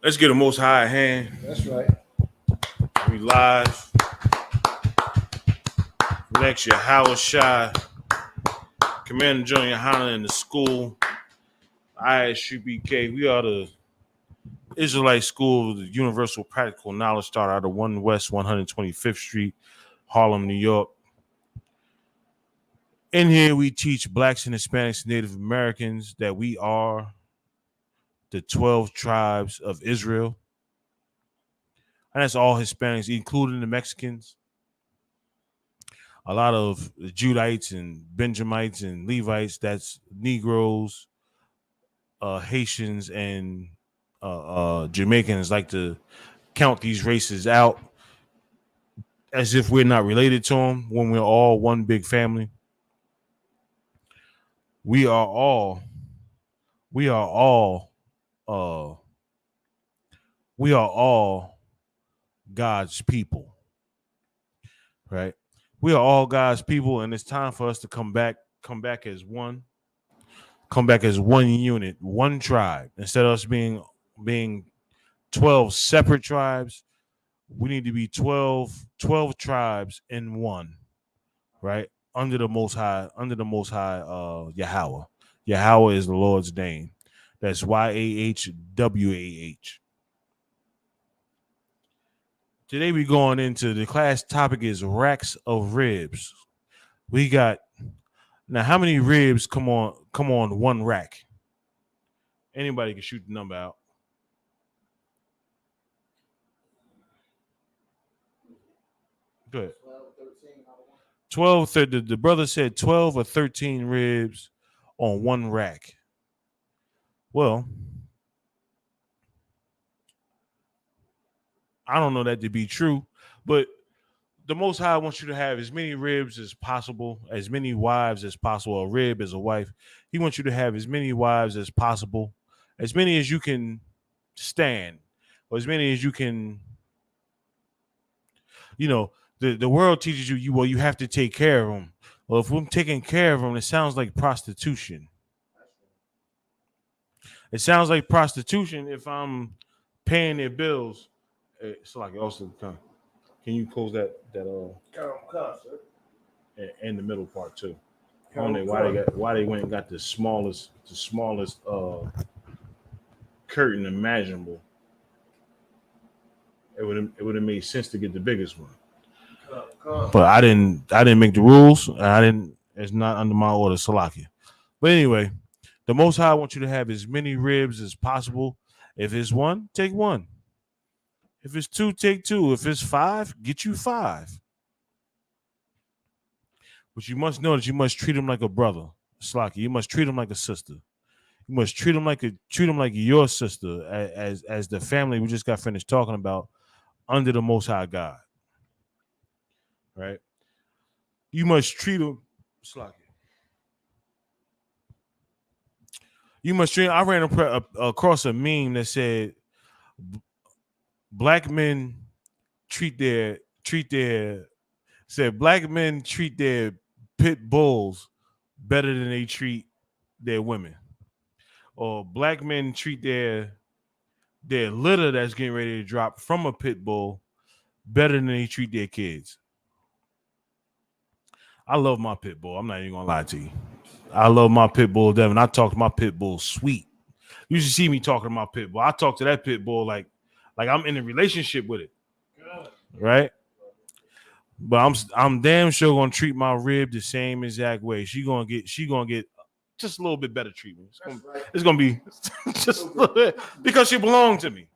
Let's get the most high hand. That's right. We live next year. Howard Shy, Commander Junior High in the school. ISUPK. We are the Israelite School of the Universal Practical Knowledge. Start out of 1 West 125th Street, Harlem, New York. In here, we teach blacks and Hispanics, Native Americans that we are the 12 tribes of Israel. And that's all Hispanics, including the Mexicans. A lot of Judites and Benjamites and Levites, that's Negroes, Haitians, and Jamaicans like to count these races out as if we're not related to them when we're all one big family. We are all, we are all, uh, we are all God's people, right? We are all God's people, and it's time for us to come back as one, come back as one unit, one tribe. Instead of us being 12 separate tribes, we need to be 12 tribes in one, right? Under the most high Yahweh. Yahweh is the Lord's name. That's YAHWAH. Today we going into the class topic is racks of ribs. We got now how many ribs come on one rack? Anybody can shoot the number out. Good. 12, the brother said 12 or 13 ribs on one rack. Well, I don't know that to be true, but the Most High wants you to have as many ribs as possible, as many wives as possible. A rib is a wife. He wants you to have as many wives as possible, as many as you can stand, or as many as you can. You know, the world teaches you have to take care of them. Well, if I'm taking care of them, it sounds like prostitution. It sounds like prostitution if I'm paying their bills. It's like also can you close that in the middle part too? I don't know why they went and got the smallest curtain imaginable. It would have made sense to get the biggest one. But I didn't make the rules. And I didn't. It's not under my order, Salakia. But anyway, the Most High wants you to have as many ribs as possible. If it's one, take one. If it's two, take two. If it's five, get you five. But you must know that you must treat him like a brother, Salakia. You must treat him like a sister. You must treat him like your sister, as the family we just got finished talking about under the Most High God. Right? You must treat him, Salakia. You must treat. I ran across a meme that said black men black men treat their pit bulls better than they treat their women, or black men treat their litter that's getting ready to drop from a pit bull better than they treat their kids. I love my pit bull. I'm not even gonna lie to you. I love my pit bull, Devin. I talk to my pit bull sweet. You should see me talking to my pit bull. I talk to that pit bull like I'm in a relationship with it, right? But I'm damn sure gonna treat my rib the same exact way. She gonna get just a little bit better treatment. It's gonna be just a little bit because she belongs to me,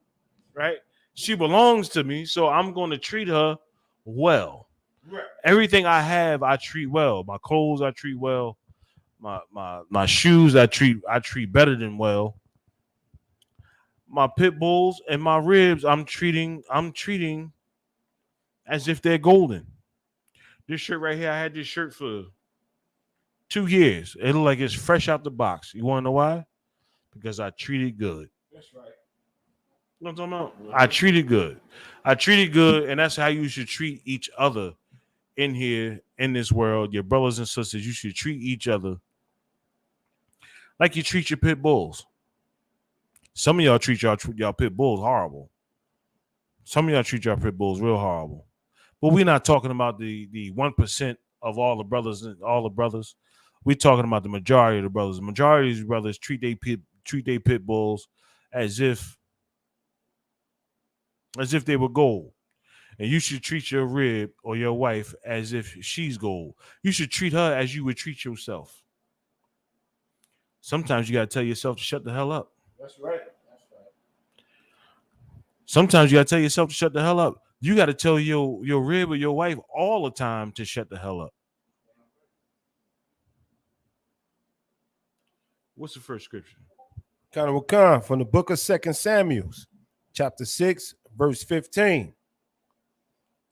right? She belongs to me, so I'm gonna treat her well. Right. Everything I have, I treat well. My clothes, I treat well. My shoes, I treat better than well. My pit bulls and my ribs, I'm treating as if they're golden. This shirt right here, I had this shirt for 2 years. It look like it's fresh out the box. You want to know why? Because I treated good. That's right. You know what I'm talking about? I treated good. I treated good, and that's how you should treat each other in here, in this world. Your brothers and sisters, you should treat each other like you treat your pit bulls. Some of y'all treat y'all pit bulls horrible. Some of y'all treat y'all pit bulls real horrible. But we're not talking about the 1% of all the brothers and all the brothers. We're talking about the majority of the brothers. The majority of these brothers treat they pit bulls as if they were gold. And you should treat your rib or your wife as if she's gold. You should treat her as you would treat yourself. Sometimes you got to tell yourself to shut the hell up. That's right. Sometimes you got to tell yourself to shut the hell up. You got to tell your rib or your wife all the time to shut the hell up. What's the first scripture? Khan from the book of 2 Samuel, chapter 6, verse 15.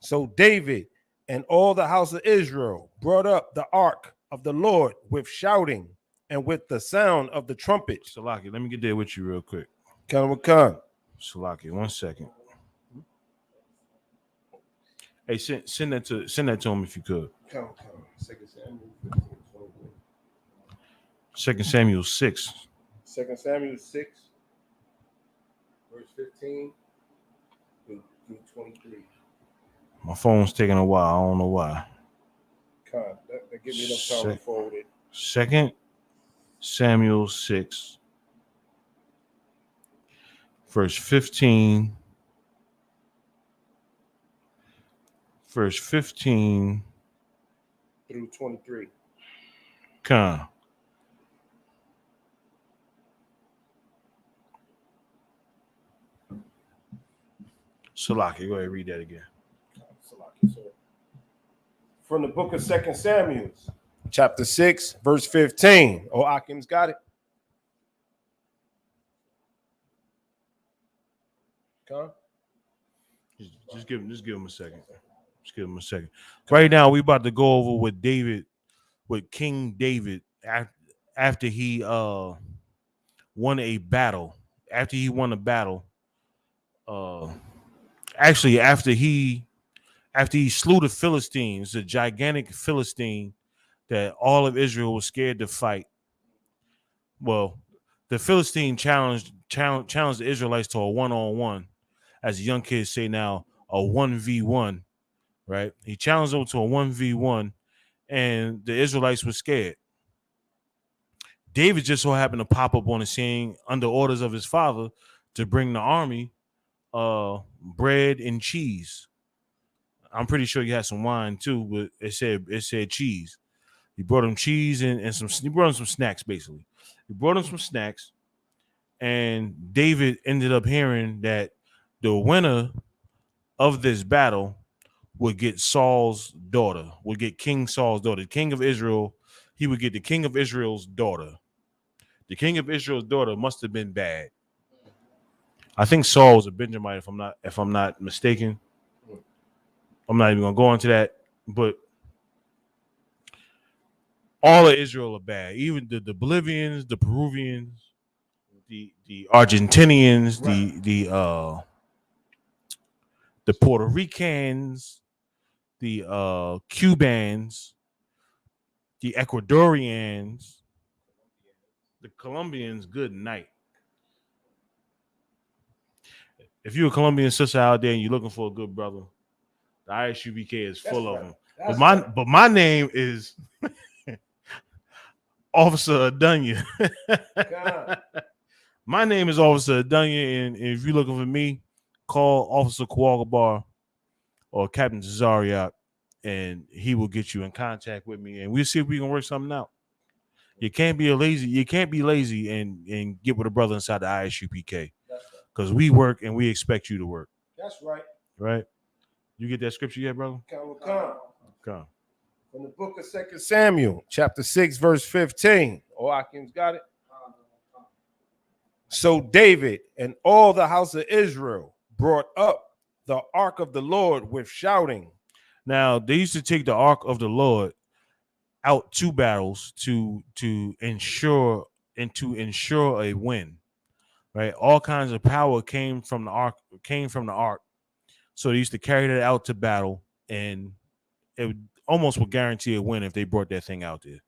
So David and all the house of Israel brought up the ark of the Lord with shouting and with the sound of the trumpet. Salaki, let me get there with you real quick. Khan. Salaki, 1 second. Hey, send that to him if you could. 2 Samuel 6. 2 Samuel 6, verse 15 through 23. My phone's taking a while. I don't know why. That give me enough time to forward it. 2 Samuel 6, verse 15. Verse 15 through 23. Khan. Salaki, go ahead and read that again. From the book of 2 Samuel, chapter 6, verse 15. Oh, Akim's got it. Khan? Just give him a second. Just give him a second. Right now, we about to go over with King David after he won a battle. After he won a battle, actually after he slew the Philistines, the gigantic Philistine that all of Israel was scared to fight. Well, the Philistine challenged the Israelites to a one-on-one, as the young kids say now, a 1v1. Right? He challenged them to a 1v1, and the Israelites were scared. David just so happened to pop up on the scene under orders of his father to bring the army bread and cheese. I'm pretty sure he had some wine too, but it said cheese. He brought him cheese and some. He brought him some snacks, basically. He brought him some snacks, and David ended up hearing that the winner of this battle would get Saul's daughter, would get King Saul's daughter, the king of Israel. He would get the king of Israel's daughter. The king of Israel's daughter must have been bad. I think Saul was a Benjamite, if I'm not mistaken. I'm not even gonna go into that, but all of Israel are bad. Even the Bolivians, the Peruvians, the Argentinians, right. The Puerto Ricans, the Cubans, the Ecuadorians, the Colombians. Good night. If you're a Colombian sister out there and you're looking for a good brother, the ISUPK is full of them. But my name is Officer Adunya. My name is Officer Adunya, and if you're looking for me, call Officer Kawagabar or Captain Cesariak, and he will get you in contact with me, and we'll see if we can work something out. You can't be lazy and get with a brother inside the ISUPK, because we work and we expect you to work. That's right. Right? You get that scripture yet, brother? Come. From the book of 2 Samuel, chapter 6, verse 15. Oh, Akim's got it. So David and all the house of Israel brought up the ark of the Lord with shouting. Now, they used to take the ark of the Lord out to battles to ensure a win. Right? All kinds of power came from the ark. So they used to carry that out to battle, and it almost would guarantee a win if they brought that thing out there.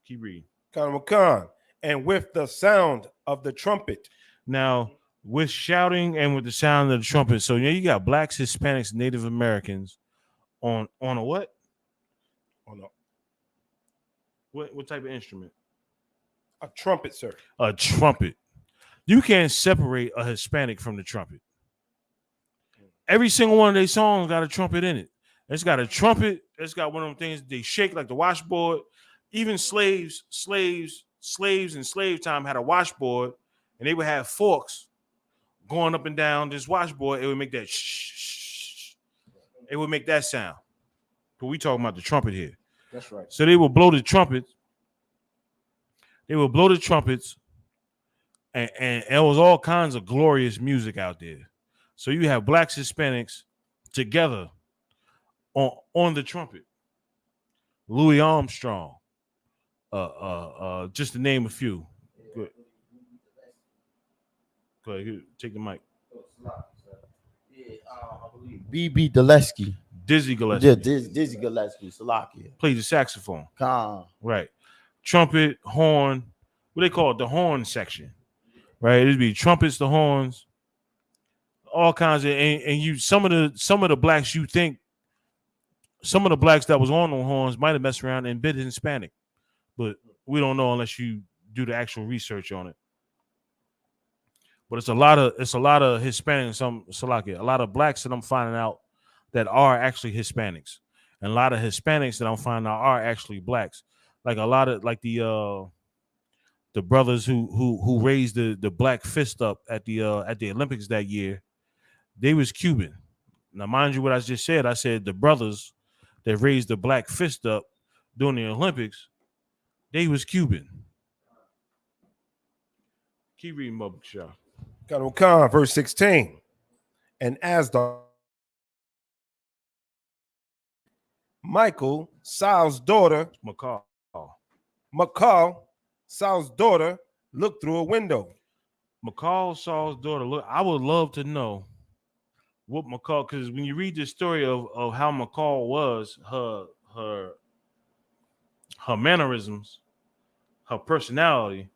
Keep reading. Khan. And with the sound of the trumpet. Now, with shouting and with the sound of the trumpet, so you got blacks, Hispanics, Native Americans on a what? On What type of instrument? a trumpet, sir. A trumpet. You can't separate a Hispanic from the trumpet. Every single one of their songs got a trumpet in it. It's got a trumpet. It's got one of them things they shake like the washboard. Even slaves in slave time had a washboard, and they would have forks going up and down this washboard. It would make that shh. It would make that sound. But we talking about the trumpet here. That's right. So they would blow the trumpets. They would blow the trumpets, and it was all kinds of glorious music out there. So you have blacks, Hispanics together on the trumpet. Louis Armstrong, just to name a few. Go ahead, take the mic. I believe B.B. Gillespie. Dizzy Gillespie. Yeah, Dizzy Gillespie. Salakia. Plays the saxophone. Khan. Right. Trumpet, horn. What they call it? The horn section. Right. It'd be trumpets, the horns, all kinds of, and you some of the blacks you think some of the blacks that was on the horns might have messed around and been Hispanic, but we don't know unless you do the actual research on it. But it's a lot of Hispanics, a lot of blacks that I'm finding out that are actually Hispanics, and a lot of Hispanics that I'm finding out are actually blacks. Like a lot of the brothers who raised the black fist up at the Olympics that year, they was Cuban. Now, mind you, what I just said, I said the brothers that raised the black fist up during the Olympics, they was Cuban. Keep reading, Bubba Shaw. Khan, verse 16. And as the Michael, Saul's daughter, McCall, Saul's daughter, looked through a window. McCall, Saul's daughter. Look, I would love to know what McCall, because when you read the story of how McCall was, her mannerisms, her personality,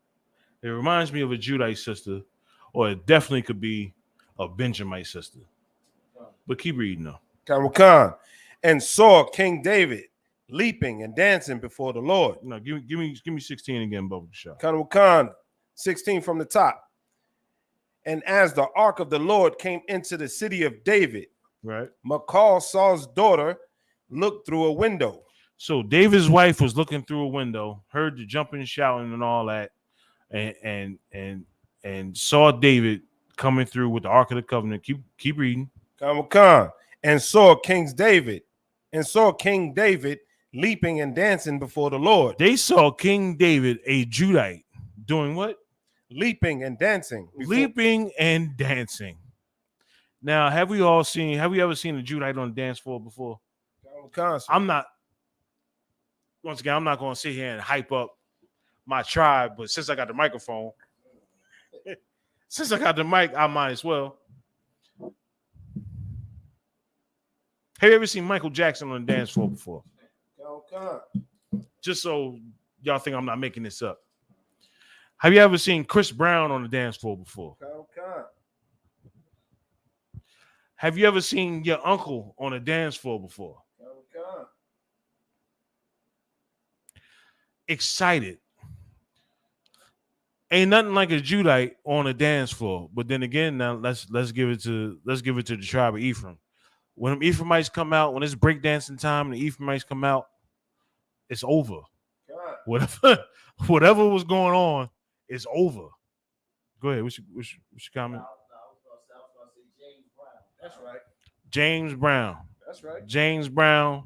it reminds me of a Judite sister, or it definitely could be a Benjamite sister. But keep reading though. Khan, and saw King David leaping and dancing before the Lord. No, give me 16 again, Bubba Shaw. Khan, 16 from the top. And as the ark of the Lord came into the city of David, right, McCall, Saul's daughter, looked through a window. So David's wife was looking through a window, heard the jumping, shouting, and all that, and saw David coming through with the Ark of the Covenant. Keep reading. Khan, and saw King David leaping and dancing before the Lord. They saw King David, a Judite, doing what? Leaping and dancing. Leaping and dancing. Now, have you ever seen a Judite on the dance floor before? I'm not going to sit here and hype up my tribe, but since I got the microphone, I might as well. Have you ever seen Michael Jackson on the dance floor before? Just so y'all think I'm not making this up. Have you ever seen Chris Brown on the dance floor before? Have you ever seen your uncle on a dance floor before? Excited. Ain't nothing like a Judite on a dance floor. But then again, now let's give it to the tribe of Ephraim. When them Ephraimites come out, when it's breakdancing time and the Ephraimites come out, it's over. Whatever was going on, it's over. Go ahead. What's your comment? That's right. James Brown. That's right. James Brown.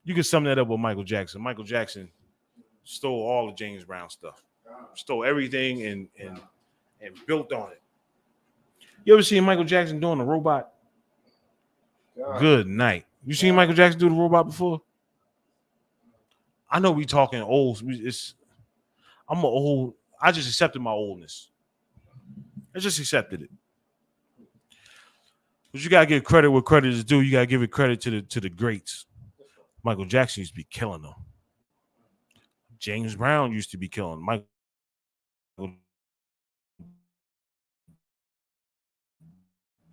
You can sum that up with Michael Jackson. Michael Jackson stole all of James Brown stuff. Stole everything and built on it. You ever seen Michael Jackson doing a robot? Good night. You seen Michael Jackson do the robot before? I know we talking old. I'm old. I just accepted my oldness. I just accepted it. But you gotta give credit where credit is due. You gotta give it credit to the greats. Michael Jackson used to be killing them. James Brown used to be killing. Michael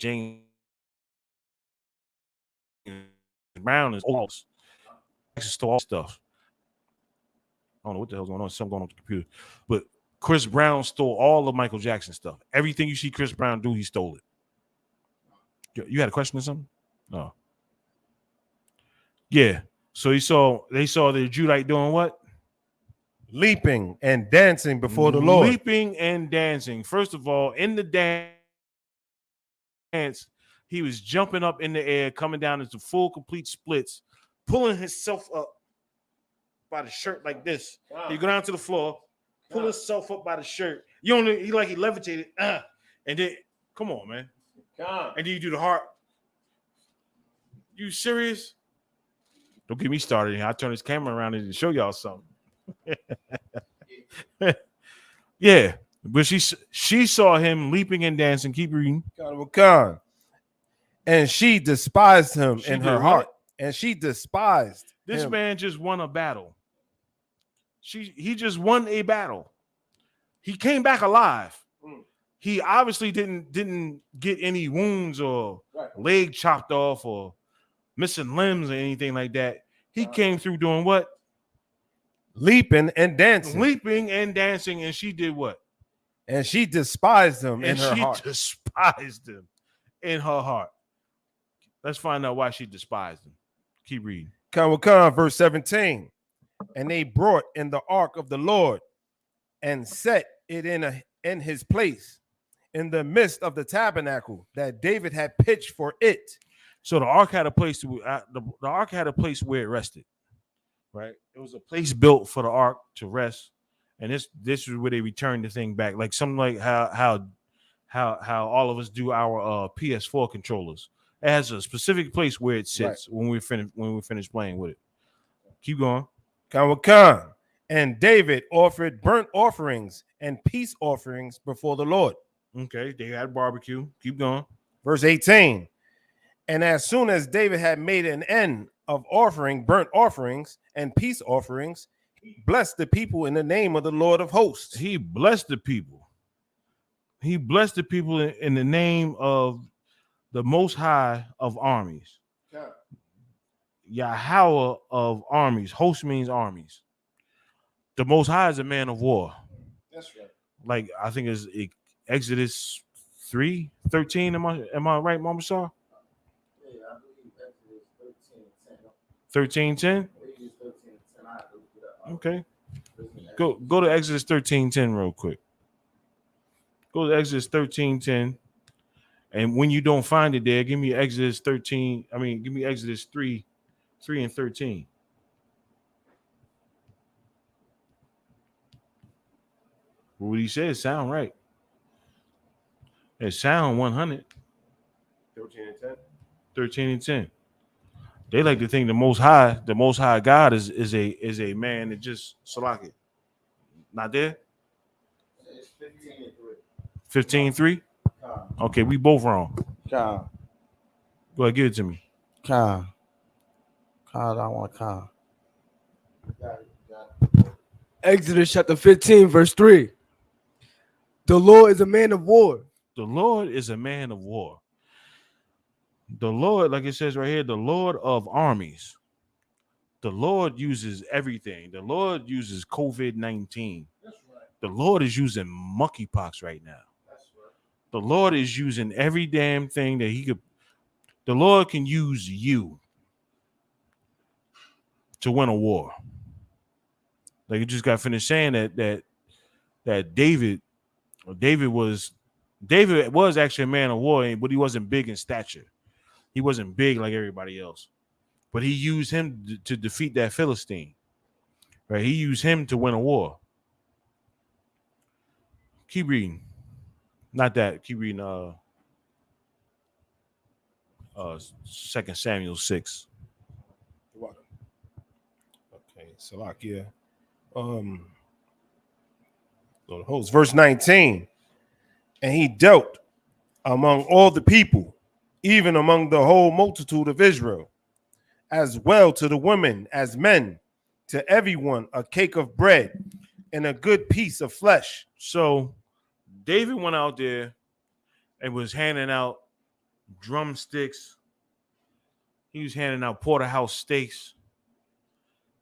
James Brown is all stole all stuff. I don't know what the hell's going on. Something going on with the computer. But Chris Brown stole all of Michael Jackson stuff. Everything you see Chris Brown do, he stole it. You had a question or something? Oh. Yeah. So they saw the Judite doing what? Leaping and dancing before the Lord. Leaping and dancing. First of all, in the dance, he was jumping up in the air, coming down into full complete splits, pulling himself up by the shirt like this. Wow. He go down to the floor, pull himself up by the shirt. You don't he levitated, and then come on, man. And then you do the heart. You serious? Don't get me started here. I turn this camera around and show y'all something. Yeah, but she saw him leaping and dancing. Keep reading. And she despised him in her heart. What? And she despised this him. Man just won a battle. He just won a battle. He came back alive. He obviously didn't get any wounds or leg chopped off or missing limbs or anything like that. He came through doing what? Leaping and dancing. Leaping and dancing, and she did what? And she despised him in her heart. She despised him in her heart. Let's find out why she despised him. Keep reading. Verse 17. And they brought in the ark of the Lord and set it in his place in the midst of the tabernacle that David had pitched for it. So the ark had a place the ark had a place where it rested. Right? It was a place built for the ark to rest. And this is where they returned the thing back. Like something like how all of us do our PS4 controllers. It has a specific place where it sits when we finish playing with it. Keep going. And David offered burnt offerings and peace offerings before the Lord. Okay, they had barbecue. Keep going. Verse 18. And as soon as David had made an end of offering burnt offerings and peace offerings, he blessed the people in the name of the Lord of hosts. He blessed the people. He blessed the people in the name of the Most High of armies. Yahweh of armies. Host means armies. The Most High is a man of war. That's right. Like I think it's Exodus 3:13. Am I right, Mama Shaw? Yeah, I believe Exodus 13:10. 13:10. Okay. Go to Exodus 13:10 real quick. Go to Exodus 13:10. And when you don't find it there, give me Exodus 13. Give me Exodus 3 and 13. What he said sound right. It sound 100. 13 and 10. 13 and 10. They like to think the most high God is a man that just Salaki. Not there? It's 15 and 15:3? 3. Okay, we both wrong. Con. Go ahead, give it to me. I want Con. Exodus chapter 15, verse 3. The Lord is a man of war. The Lord is a man of war. The Lord, like it says right here, the Lord of armies. The Lord uses everything. The Lord uses COVID-19. That's right. The Lord is using monkeypox right now. That's right. The Lord is using every damn thing that he could. The Lord can use you to win a war. Like you just got finished saying that David was actually a man of war, but he wasn't big in stature. He wasn't big like everybody else. But he used him to defeat that Philistine. Right? He used him to win a war. Keep reading. Not that. Keep reading 2 Samuel 6. Okay, Salakia. Host, verse 19. And he dealt among all the people, even among the whole multitude of Israel, as well to the women as men, to everyone a cake of bread and a good piece of flesh. So David went out there and was handing out drumsticks. He was handing out porterhouse steaks.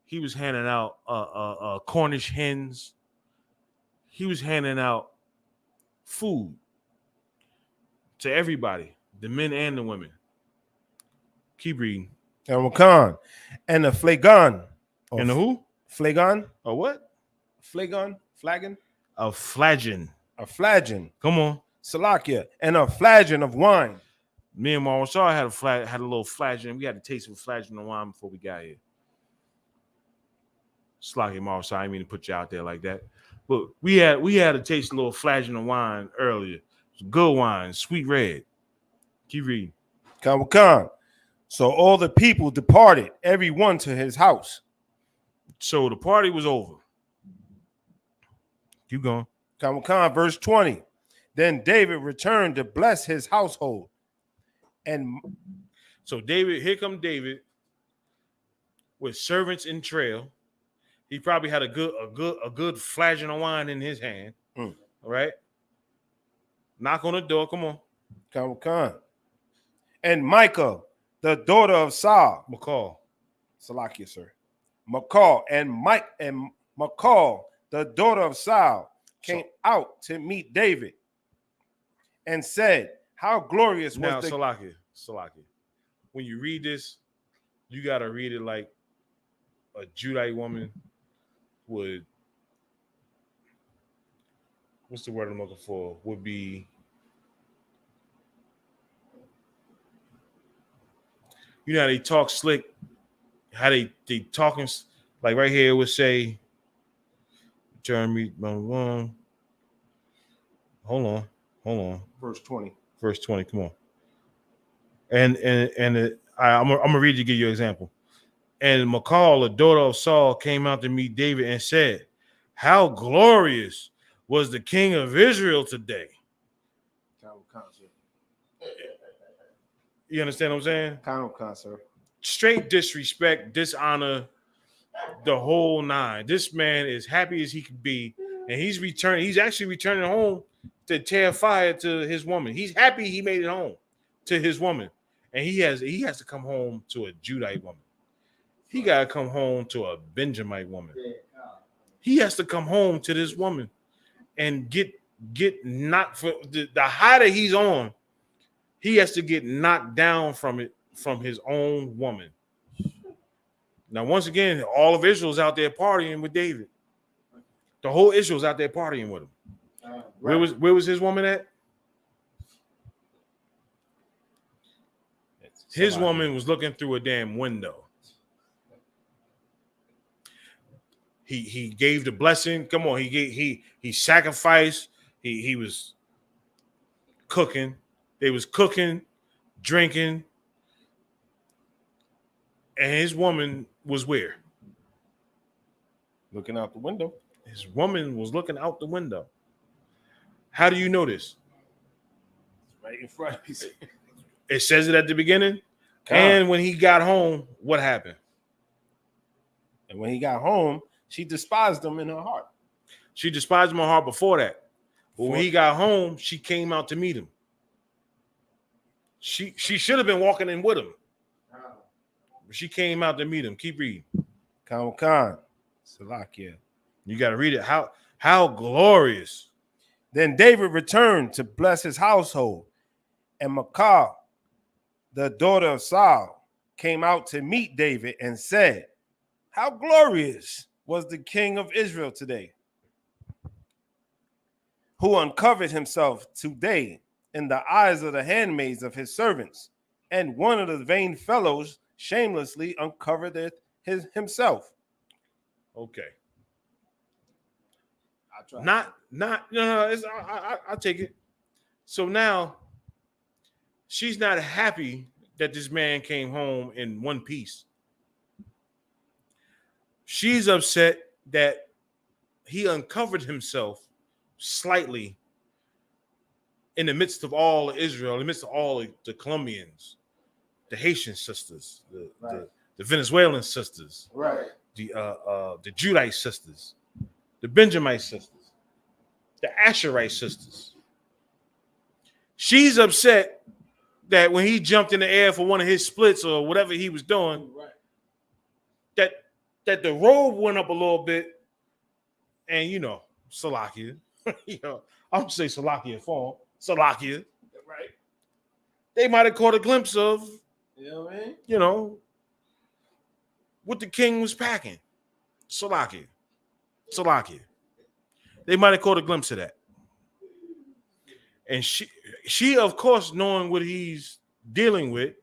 He was handing out Cornish hens. He was handing out food to everybody, the men and the women. Keep reading. And Khan. And the flagon. And the who? Flagon? A what? Flagon? Flagon? A flagon. A flagon. Come on. Salakia. And a flagon of wine. Me and Marwan Shaw had a little flagon. We had a taste of a flagon of wine before we got here. Slacky Marwan Shaw, I didn't mean to put you out there like that. But we had a taste of a little flagon of wine earlier. Some good wine, sweet red. Keep reading. Khan. So all the people departed, every one to his house. So the party was over. Keep going. Khan, verse 20. Then David returned to bless his household. And so here come David with servants in trail. He probably had a good flagon of wine in his hand. All right. Knock on the door. Come on. Khan. And Michal, the daughter of Saul. McCall. Salakia, sir. Michal and Michal, the daughter of Saul, came out to meet David and said, how glorious now, was the... Salakia. When you read this, you got to read it like a Judite woman would... What's the word I'm looking for? Would be... You know how they talk slick, how they talking, like right here it would say, Jeremy, hold on. Verse 20. Verse 20, come on. And I'm gonna read you to give you an example. And Michal, the daughter of Saul, came out to meet David and said, how glorious was the king of Israel today. You understand what I'm saying? Khan, sir. Straight disrespect, dishonor, the whole nine. This man is happy as he could be, and he's actually returning home to tear fire to his woman. He's happy he made it home to his woman, and he has to come home to a Judite woman. He got to come home to a Benjamite woman. He has to come home to this woman and get knocked for the high that he's on. He has to get knocked down from his own woman. Now, once again, all of Israel's out there partying with David. The whole Israel's out there partying with him. Right. Where was his woman at? His woman was looking through a damn window. He gave the blessing. Come on, he sacrificed. He was cooking. They was cooking, drinking, and his woman was where? Looking out the window. His woman was looking out the window. How do you know this? Right in front of you. It says it at the beginning. And when he got home, what happened? And when he got home, she despised him in her heart. She despised him in her heart before that. But when he got home, she came out to meet him. She should have been walking in with him. But she came out to meet him. Keep reading. Khan. Salakia. You got to read it. How glorious. Then David returned to bless his household. And Michal, the daughter of Saul, came out to meet David and said, how glorious was the king of Israel today, who uncovered himself today in the eyes of the handmaids of his servants, and one of the vain fellows shamelessly uncovered himself. Okay. I'll take it. So now she's not happy that this man came home in one piece. She's upset that he uncovered himself slightly in the midst of all of Israel, in the midst of all the Colombians, the Haitian sisters, the Venezuelan sisters, right? The Judite sisters, the Benjamite sisters, the Asherite sisters. She's upset that when he jumped in the air for one of his splits or whatever he was doing, that the robe went up a little bit, and Salakia, I'm gonna say Salakia form, Salakia, right? They might have caught a glimpse of, what the king was packing, Salakia. They might have caught a glimpse of that, and she of course, knowing what he's dealing with,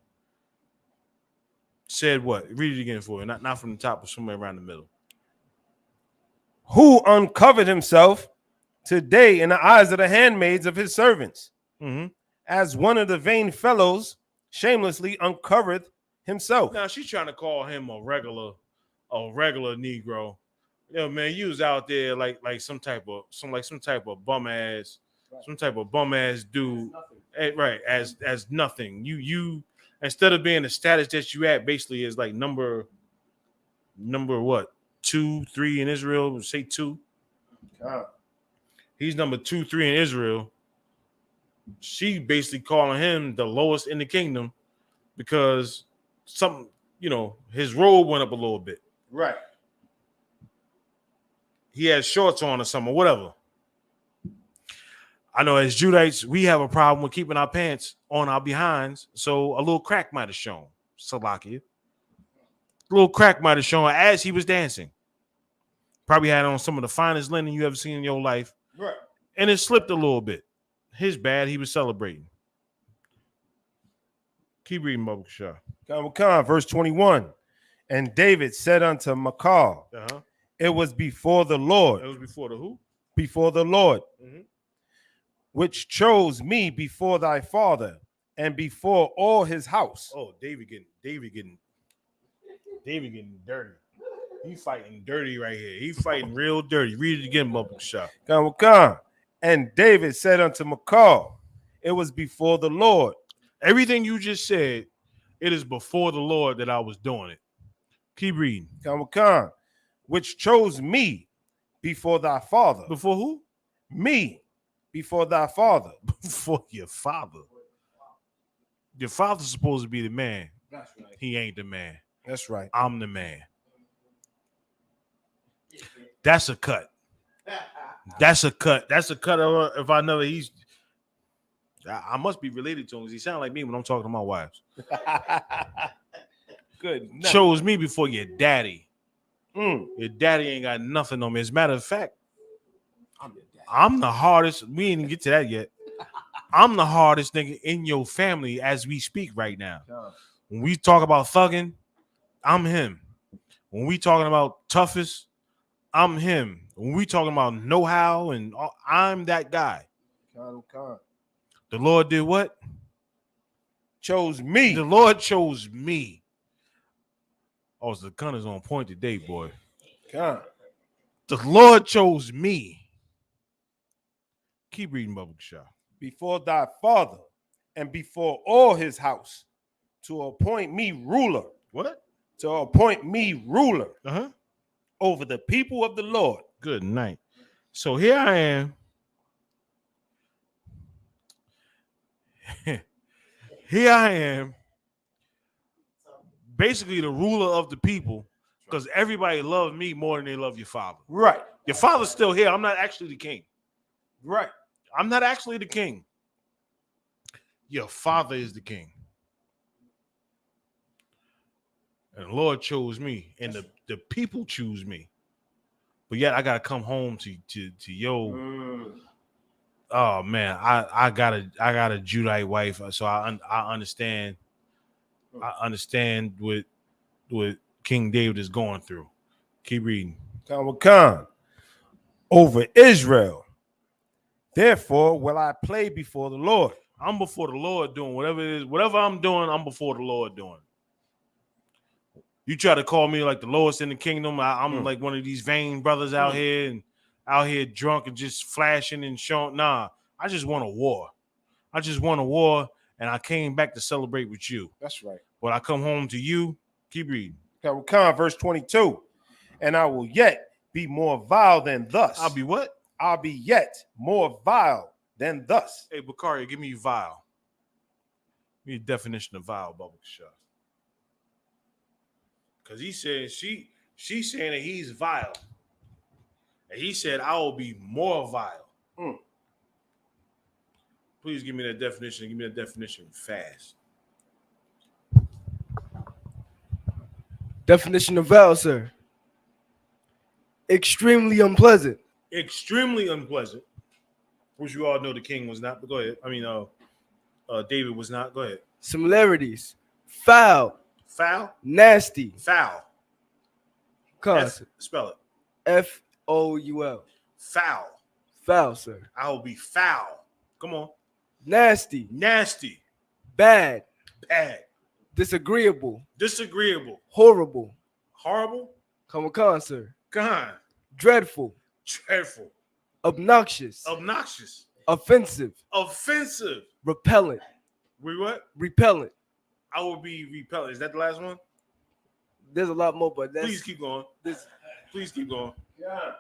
said what? Read it again for you. Not from the top, but somewhere around the middle. Who uncovered himself today in the eyes of the handmaids of his servants, as one of the vain fellows shamelessly uncovered himself. Now she's trying to call him a regular Negro. Man, you was out there like some type of bum ass, dude, right? As nothing. You instead of being the status that you at, basically is like number what? 2, 3 in Israel. Say 2. He's number 2, 3 in Israel. She basically calling him the lowest in the kingdom because his robe went up a little bit. Right. He has shorts on or something, whatever. I know as Judites, we have a problem with keeping our pants on our behinds, so a little crack might have shown. Salakia. A little crack might have shown as he was dancing. Probably had on some of the finest linen you ever seen in your life. Right. And it slipped a little bit. His bad, he was celebrating. Keep reading, Baba Shah. Verse 21. And David said unto Michal, it was before the Lord. It was before the who? Before the Lord, which chose me before thy father and before all his house. Oh, David getting dirty. He fighting dirty right here. He fighting real dirty. Read it again, Baba Shah. And David said unto Michal, it was before the Lord. Everything you just said, it is before the Lord that I was doing it. Keep reading. Which chose me before thy father. Before who? Me before thy father. Before your father. Your father's supposed to be the man. That's right. He ain't the man. That's right. I'm the man. That's a cut. That's a cut. That's a cut. If I know he's, I must be related to him because he sound like me when I'm talking to my wives. Good. Chose me before your daddy. Your daddy ain't got nothing on me. As a matter of fact, I'm the hardest. We ain't even get to that yet. I'm the hardest nigga in your family as we speak right now. When we talk about thugging, I'm him. When we talking about toughest, I'm him. When we talking about know-how and I'm that guy. The Lord did what? Chose me. The Lord chose me. Oh, so the gun is on point today, boy. God. The Lord chose me. Keep reading, Baba Shah. Before thy father and before all his house to appoint me ruler. What? To appoint me ruler Uh-huh. over the people of the Lord. Good night. So here I am. Here I am. Basically the ruler of the people because everybody loves me more than they love your father. Right. Your father's still here. I'm not actually the king. Right. I'm not actually the king. Your father is the king. And the Lord chose me. And the people choose me. But yet I gotta come home to yo. Oh man, I got a Judite wife, so I understand. I understand what King David is going through. Keep reading. Over Israel. Therefore will I play before the Lord. I'm before the Lord doing whatever it is. Whatever I'm doing, I'm before the Lord doing. You try to call me like the lowest in the kingdom. I'm like one of these vain brothers out here drunk and just flashing and showing. Nah, I just want a war. And I came back to celebrate with you. That's right. But I come home to you. Keep reading. Verse 22. And I will yet be more vile than thus. I'll be what? I'll be yet more vile than thus. Hey, Bakari, give me vile. Give me a definition of vile, Bubba Shah. Because he said she's saying that he's vile. And he said, I will be more vile. Please give me that definition. Give me that definition fast. Definition of vile, sir. Extremely unpleasant. Extremely unpleasant. Which you all know the king was not. But go ahead. I mean, David was not. Go ahead. Similarities. Foul. Foul. Nasty. Foul. Spell it. F-O-U-L. Foul. Foul, sir. I will be foul. Come on. Nasty. Nasty. Bad. Bad. Disagreeable. Disagreeable. Horrible. Horrible. Come on, sir. Gone. Dreadful. Dreadful. Obnoxious. Obnoxious. Offensive. Offensive. Repellent. We what? Repellent. I will be repellent. Is that the last one? There's a lot more, but that's Please keep going. Please keep going. Yeah.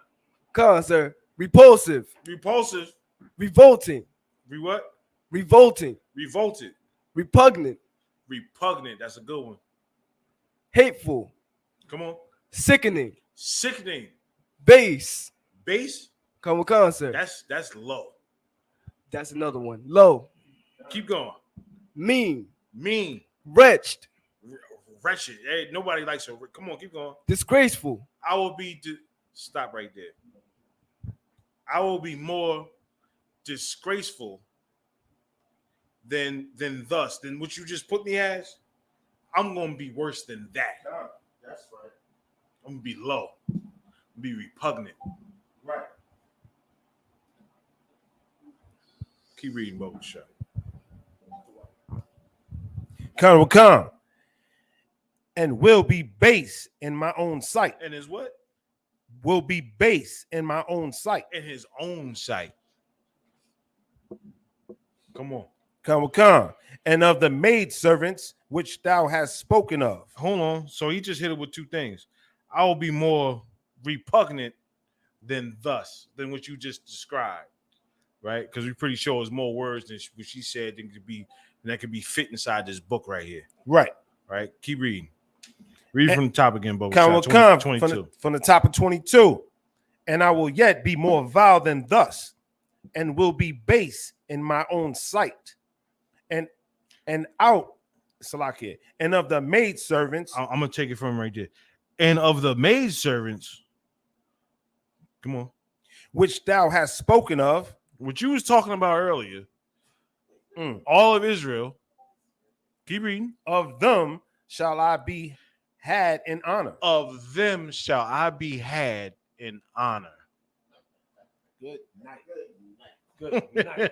come on, sir. Repulsive. Repulsive. Revolting. What? Revolting. Revolted. Repugnant. Repugnant. That's a good one. Hateful. Come on. Sickening. Sickening. Base. Base. Come on, sir. That's low. That's another one. Low. Keep going. Mean. Mean. Wretched. Wretched. Hey, nobody likes her. Come on, keep going. Disgraceful. I will be. Stop right there. I will be more disgraceful than what you just put me as. I'm gonna be worse than that. That's right. I'm gonna be low. Be repugnant. Right. Keep reading, Bubba Shah. Come. And will be base in my own sight. And his what? Will be base in my own sight. In his own sight. Come on. Come. And of the maid servants which thou hast spoken of. Hold on. So he just hit it with two things. I will be more repugnant than what you just described, right? Because we're pretty sure it's more words than what she said that could be fit inside this book right here. Right. Right. Keep reading. Read from the top again, Bubba. Come 22. From the top of 22. And I will yet be more vile than thus, and will be base in my own sight. And out, Salakia, and of the maid servants. I'm gonna take it from right there. And of the maid servants, come on, which thou hast spoken of. What you was talking about earlier. All of Israel. Keep reading. Of them shall I be had in honor. Of them shall I be had in honor. Good night. Good night.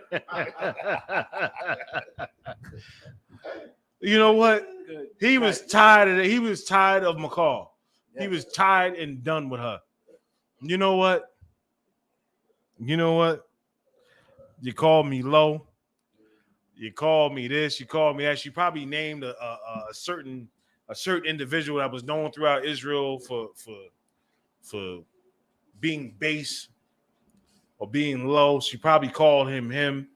You know what? Good He night. was tired of it. He was tired of McCall. He was tired and done with her. You know what? You called me low. You called me this. You called me that. She probably named a certain individual that was known throughout Israel for being base or being low. She probably called him.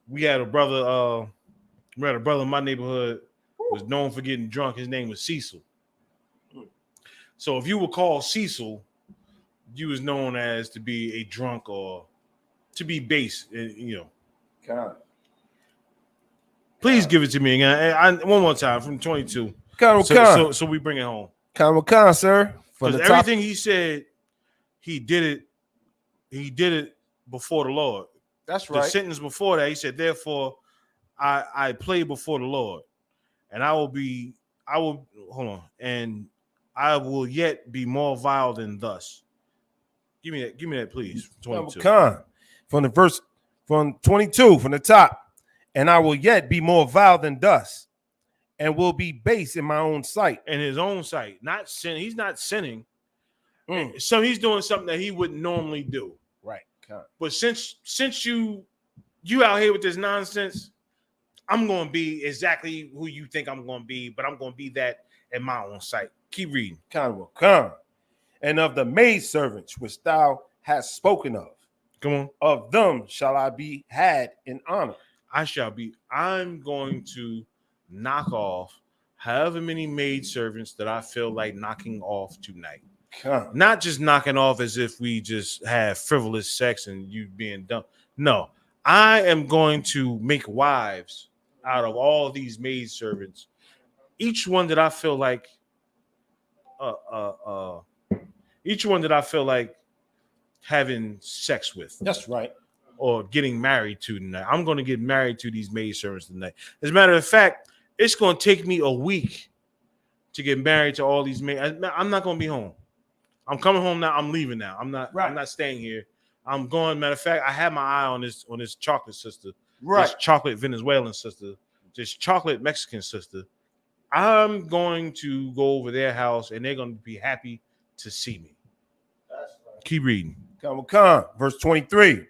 We had a brother in my neighborhood was known for getting drunk. His name was Cecil. So if you were called Cecil, you was known as to be a drunk or to be base, God. Please give it to me again. One more time from 22. So we bring it home. Con, sir. Because everything he said, he did it before the Lord. That's right. The sentence before that, he said, therefore, I play before the Lord, and I will yet be more vile than thus. Give me that, please. 22. From the verse from 22 from the top. And I will yet be more vile than thus, and will be base in my own sight. In his own sight, not sin. He's not sinning. So he's doing something that he wouldn't normally do. Right. But since you out here with this nonsense, I'm going to be exactly who you think I'm going to be, but I'm going to be that in my own sight. Keep reading. Come. And of the maidservants which thou hast spoken of. Come on. Of them shall I be had in honor. I'm going to knock off however many maid servants that I feel like knocking off tonight. Not just knocking off as if we just have frivolous sex and you being dumb. No, I am going to make wives out of all of these maid servants. Each one that I feel like, uh, uh, uh, each one that I feel like having sex with. That's right. Or getting married to tonight. I'm going to get married to these maid servants tonight. As a matter of fact, it's going to take me a week to get married to all these maid. I'm not going to be home. I'm coming home now. I'm leaving now. I'm not. Right. I'm not staying here. I'm going. Matter of fact, I have my eye on this chocolate sister, Right. this chocolate Venezuelan sister, this chocolate Mexican sister. I'm going to go over their house, and they're going to be happy to see me. That's right. Keep reading. Verse 23.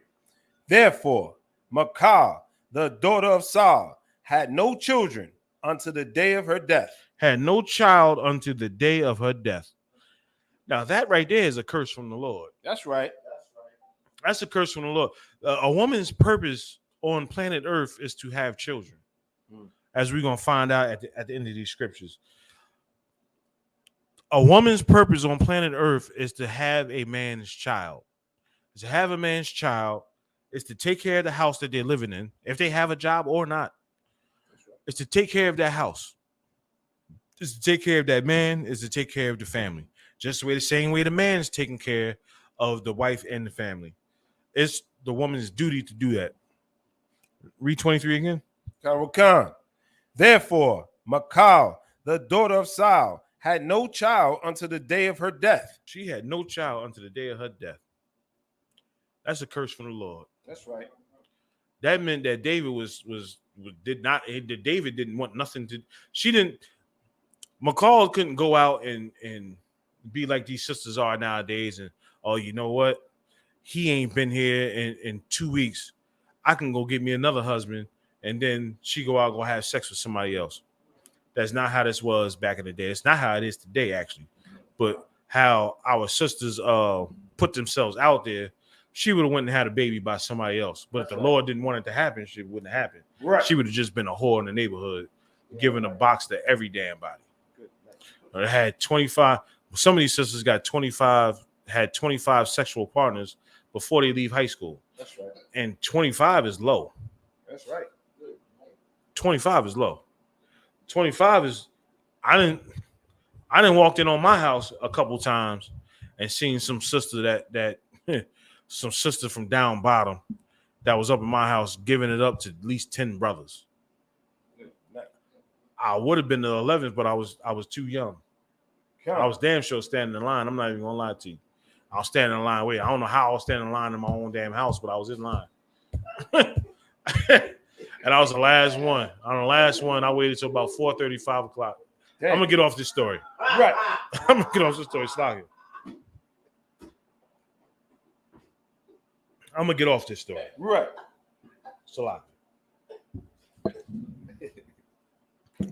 Therefore, Michal, the daughter of Saul, had no children unto the day of her death. Had no child unto the day of her death. Now that right there is a curse from the Lord. That's right. That's a curse from the Lord. A woman's purpose on planet Earth is to have children, as we're going to find out at the end of these scriptures. A woman's purpose on planet Earth is to have a man's child. To have a man's child is to take care of the house that they're living in, if they have a job or not. It's to take care of that house. It's to take care of that man, is to take care of the family. Just the same way the man is taking care of the wife and the family. It's the woman's duty to do that. Read 23 again. Therefore, Michal, the daughter of Saul, had no child unto the day of her death. She had no child unto the day of her death. That's a curse from the Lord. That's right. That meant that David David didn't want nothing to. She didn't. Michal couldn't go out and be like these sisters are nowadays. And oh, you know what? He ain't been here in 2 weeks. I can go get me another husband, and then she go out go have sex with somebody else. That's not how this was back in the day. It's not how it is today, actually. But how our sisters put themselves out there. She would have went and had a baby by somebody else. But if the Lord didn't want it to happen, it wouldn't happen. Right. She would have just been a whore in the neighborhood, giving a box to every damn body. Or had 25. Some of these sisters got 25, had 25 sexual partners before they leave high school. That's right. And 25 is low. That's right. 25 is low. 25 is I didn't walk in on my house a couple times and seen some sister that some sister from down bottom that was up in my house giving it up to at least 10 brothers. I would have been the 11th, but I was too young. I was damn sure standing in line. I'm not even gonna lie to you. I was standing in line. Wait, I don't know how I was standing in line in my own damn house, but I was in line. And I was the last one. On the last one, I waited till about 4:30, 5 o'clock. Damn. I'm gonna get off this story. Right. I'm gonna get off this story. Stop it. I'm gonna get off this story. Right. Salak.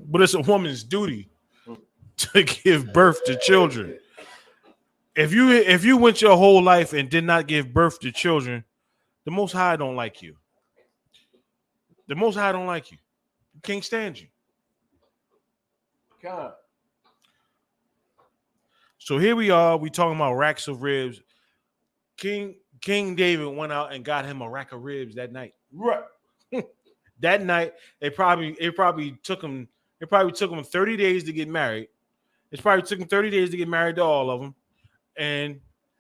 But it's a woman's duty to give birth to children. If you went your whole life and did not give birth to children, the Most High don't like you. The Most High don't like you. He can't stand you. God. So here we are. We talking about racks of ribs. King David went out and got him a rack of ribs that night. Right. That night, it probably took him 30 days to get married. It probably took him 30 days to get married to all of them. And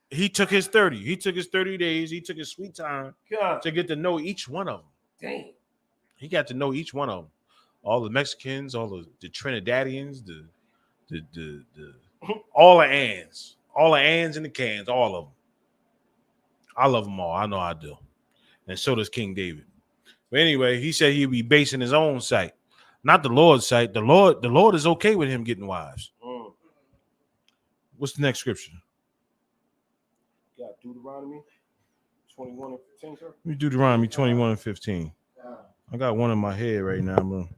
he took his 30. He took his 30 days. He took his sweet time to get to know each one of them. Dang. He got to know each one of them. All the Mexicans, all the Trinidadians, the all the Anns and the Cans, all of them. I love them all. I know I do. And so does King David. But anyway, he said he'd be basing his own sight, not the Lord's sight. The Lord is okay with him getting wives. What's the next scripture? Got Deuteronomy 21 and 15, sir. Let me do Deuteronomy 21 and 15. I got one in my head right now, bro.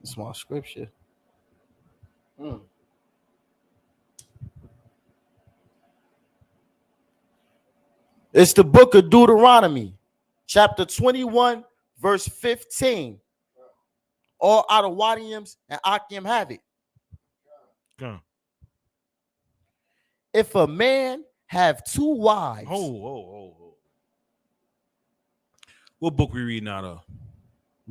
Small scripture. It's the book of Deuteronomy, chapter 21, verse 15. All Adawadians and Akim have it. Come. If a man have two wives, Ho. What book we reading out of?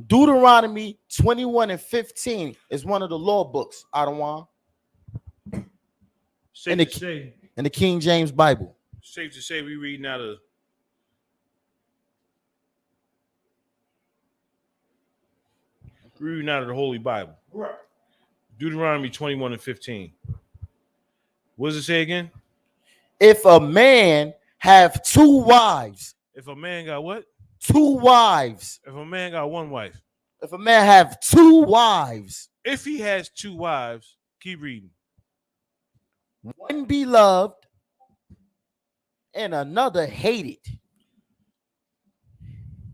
Deuteronomy 21 and 15 is one of the law books, Adawan, Safe the- to say. in the King James Bible. Safe to say we reading out of. We're reading out of the Holy Bible. Right. Deuteronomy 21 and 15. What does it say again? If a man have two wives, If a man got what? two wives, If a man got one wife. if a man have two wives, If he has two wives, keep reading. one beloved and another hated,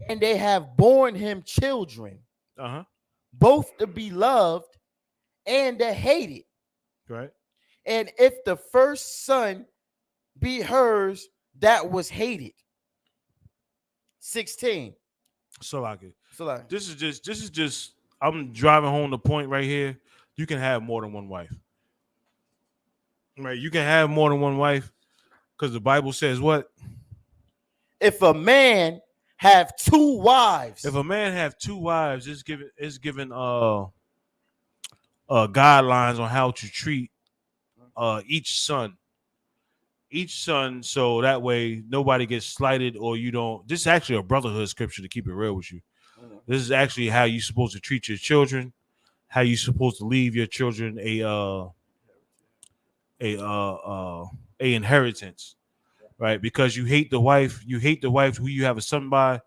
and they have borne him children, Uh-huh. both the beloved and the hated. Right. And if the first son be hers that was hated. 16. So like it. So like, This is just I'm driving home the point right here. You can have more than one wife. Right? You can have more than one wife because the Bible says what? if a man have two wives, If a man have two wives, it's given guidelines on how to treat each son. So that way nobody gets slighted or you don't. This is actually a brotherhood scripture, to keep it real with you. This is actually how you're supposed to treat your children, how you're supposed to leave your children a inheritance, right? Because you hate the wife who you have a son by.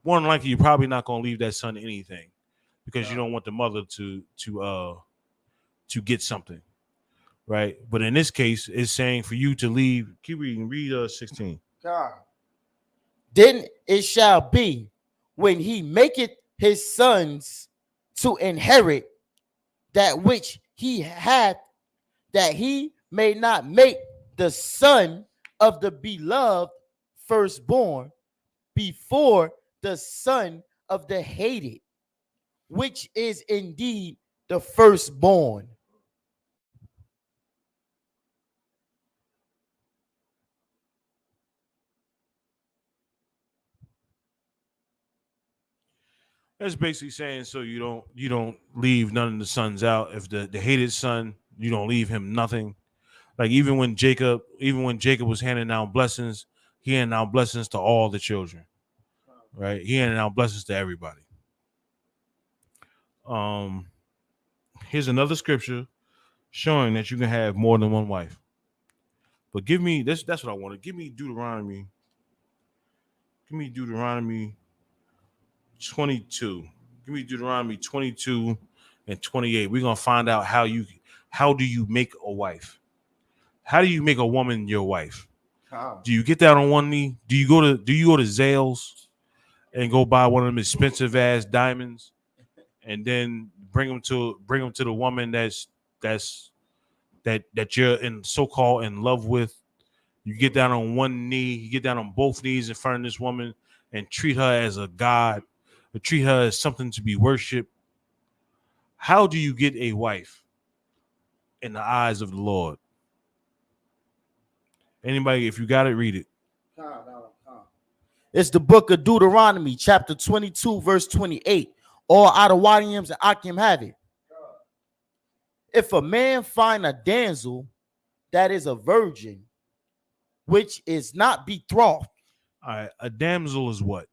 More than likely, you're probably not going to leave that son anything because you don't want the mother to get something, right? But in this case, it's saying for you to leave. Keep reading. Read 16. then it shall be when he maketh his sons to inherit that which he hath, that he may not make the son of the beloved firstborn before the son of the hated, which is indeed the firstborn. That's basically saying so you don't leave none of the sons out. If the hated son, you don't leave him nothing. Like even when Jacob was handing down blessings, he handed down blessings to all the children. Right? He handed down blessings to everybody. Here's another scripture showing that you can have more than one wife. But give me this, that's what I wanted. Give me Deuteronomy 22. Give me Deuteronomy 22 and 28. We're gonna find out how do you make a wife? How do you make a woman your wife? Do you get that on one knee? Do you go to Zales and go buy one of them expensive ass diamonds and then bring them to the woman that you're in so-called in love with? You get down on one knee, you get down on both knees in front of this woman and treat her as a god, or treat her as something to be worshipped. How do you get a wife in the eyes of the Lord? Anybody, if you got it, read it. It's the book of Deuteronomy, chapter 22, verse 28. All Adawadians and Akim have it. If a man find a damsel that is a virgin, which is not betrothed. All right, a damsel is what?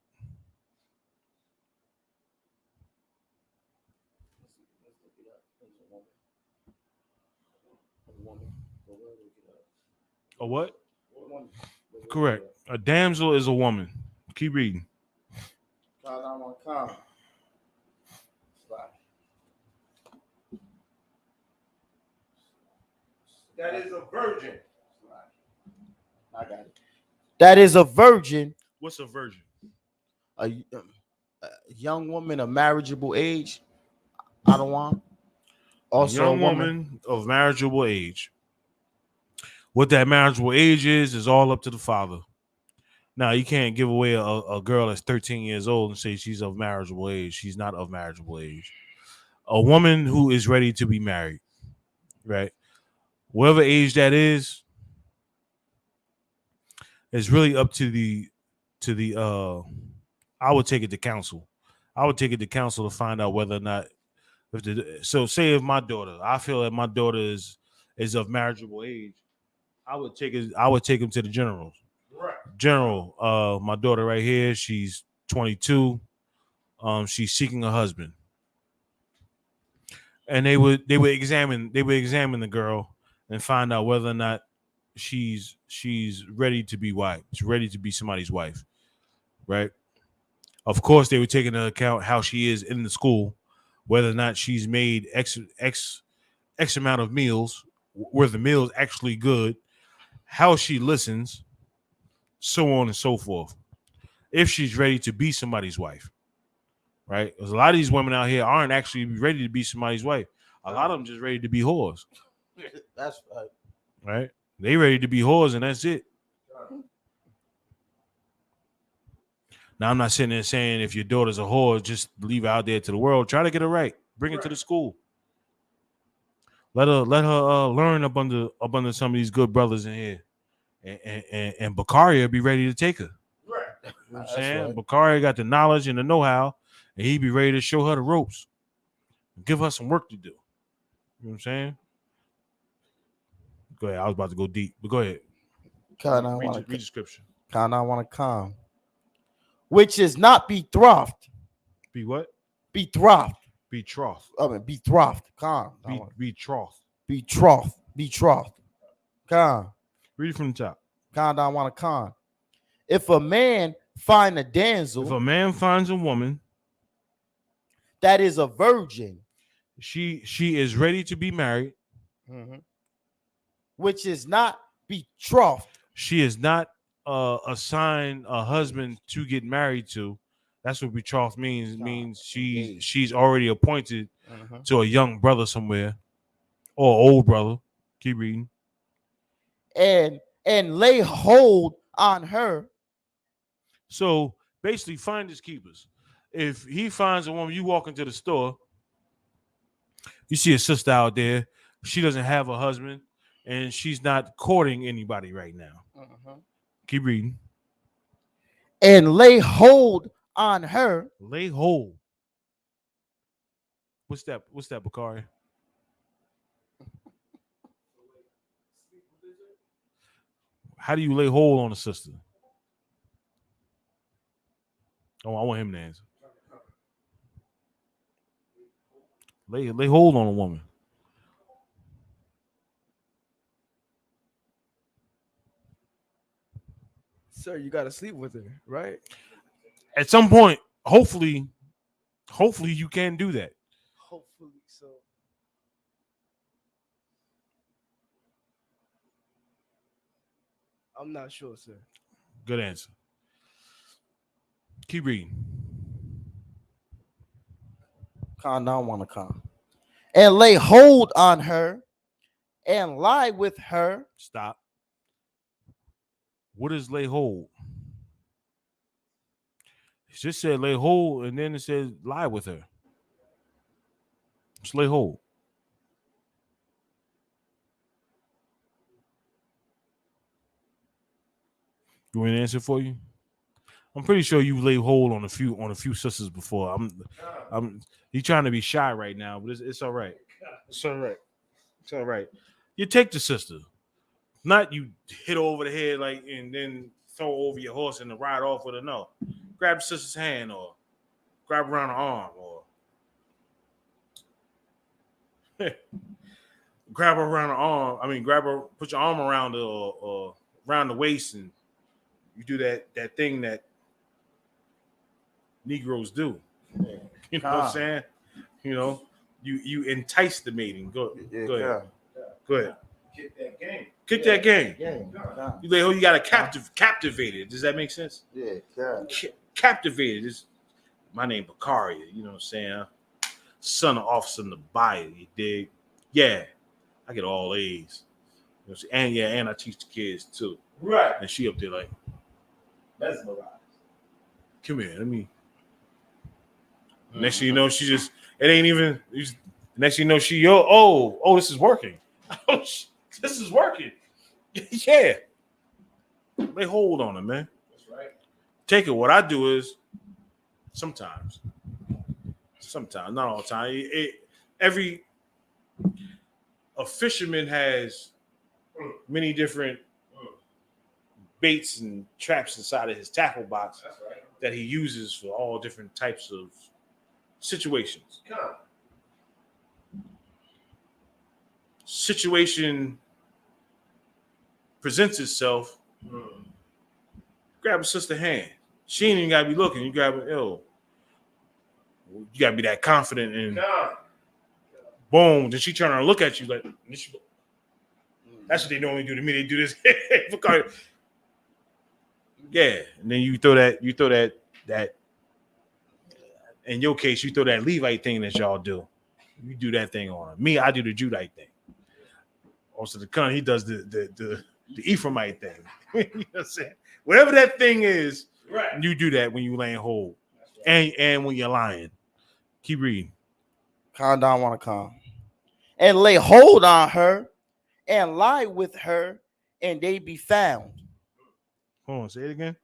A what? Correct. A damsel is a woman. Keep reading. That is a virgin. I got it. That is a virgin, What's a virgin? a young woman of marriageable age. I don't want. Also, A young woman of marriageable age. What that marriageable age is all up to the father. Now you can't give away a girl that's 13 years old and say she's of marriageable age. She's not of marriageable age. A woman who is ready to be married, right? Whatever age that is really up to the I would take it to council. I would take it to council to find out whether or not so say if my daughter, I feel that my daughter is of marriageable age, I would take him to the generals. Right. General, my daughter right here, she's 22. She's seeking a husband. And they would examine the girl and find out whether or not she's ready to be wife. She's ready to be somebody's wife. Right? Of course, they would take into account how she is in the school, whether or not she's made X amount of meals, were the meals actually good, how she listens, so on and so forth. If she's ready to be somebody's wife, right? Because a lot of these women out here aren't actually ready to be somebody's wife. A lot of them just ready to be whores. That's right. Right? They ready to be whores and that's it. Now I'm not sitting there saying if your daughter's a whore, just leave her out there to the world. Try to get her right. Bring her to the school. Let her learn up under some of these good brothers in here. And Bakaria be ready to take her. Right. You know what I'm saying? Right. Bakaria got the knowledge and the know-how, and he be ready to show her the ropes. Give her some work to do. You know what I'm saying? Go ahead. I was about to go deep, but go ahead. Kind of Read want the scripture. to come. Which is not betrothed. Be what? Betrothed. Betrothed. I mean, betrothed. Come. Betrothed. Betrothed. Come. Read it from the top. Kind of want to come. If a man find a damsel, If a man finds a woman, that is a virgin, she is ready to be married. which is not betrothed. She is not assigned a husband to get married to. That's what betrothed means. It means she's already appointed to a young brother somewhere or old brother. Keep reading. And lay hold on her. So basically, finders keepers. If he finds a woman, you walk into the store, you see a sister out there. She doesn't have a husband, and she's not courting anybody right now. Keep reading. And lay hold on her. Lay hold. What's that? What's that, Bakari? How do you lay hold on a sister? Oh, I want him to answer. Lay hold on a woman. Sir, you gotta sleep with her, right? At some point, hopefully you can do that. Hopefully so. I'm not sure, sir. Good answer. Keep reading. Con don't want to come. And lay hold on her and lie with her. Stop. What is lay hold? It just said lay hold, and then it says lie with her. Just lay hold. You want me to answer for you? I'm pretty sure you lay hold on a few sisters before. You trying to be shy right now, but it's all right. It's all right. It's all right. You take the sister, not you hit her over the head like and then throw over your horse and ride off with her. No, grab the sister's hand or grab her around the arm or grab her around the arm. I mean, grab her, put your arm around her or around the waist, and you do that thing that Negroes do. You know what I'm saying? You know, you entice the mating. Go ahead. Go ahead. Kick that game. Kick that game. Yeah. You got to captivate it. Does that make sense? Yeah. Captivated. Is my name Bakaria. You know what I'm saying? Son of Officer Nabaya. You dig? Yeah. I get all A's. You know what I'm saying? And I teach the kids too. Right. And she up there like, mesmerized. Come here, let me. Next thing you know, she just, it ain't even, next thing you know, oh, this is working. Oh, this is working. Yeah. Lay hold on it, man. That's right. Take it. What I do is, sometimes, not all the time. A fisherman has many different baits and traps inside of his tackle box That's right. that he uses for all different types of situations. Come. Situation presents itself. Grab a sister hand. She ain't even gotta be looking. You grab it. Yo, you gotta be that confident and Come. boom. Then she turn around and look at you like. That's what they normally do to me. They do this. Yeah, and then you throw that. In your case, you throw that Levite thing that y'all do. You do that thing on me. I do the Judite thing. Also, the Khan, he does the Ephraimite thing. You know what I'm saying? Whatever that thing is, Right. you do that when you laying hold, and when you're lying. Keep reading. Khan don't want to come. And lay hold on her and lie with her, and they be found. Hold on, say it again.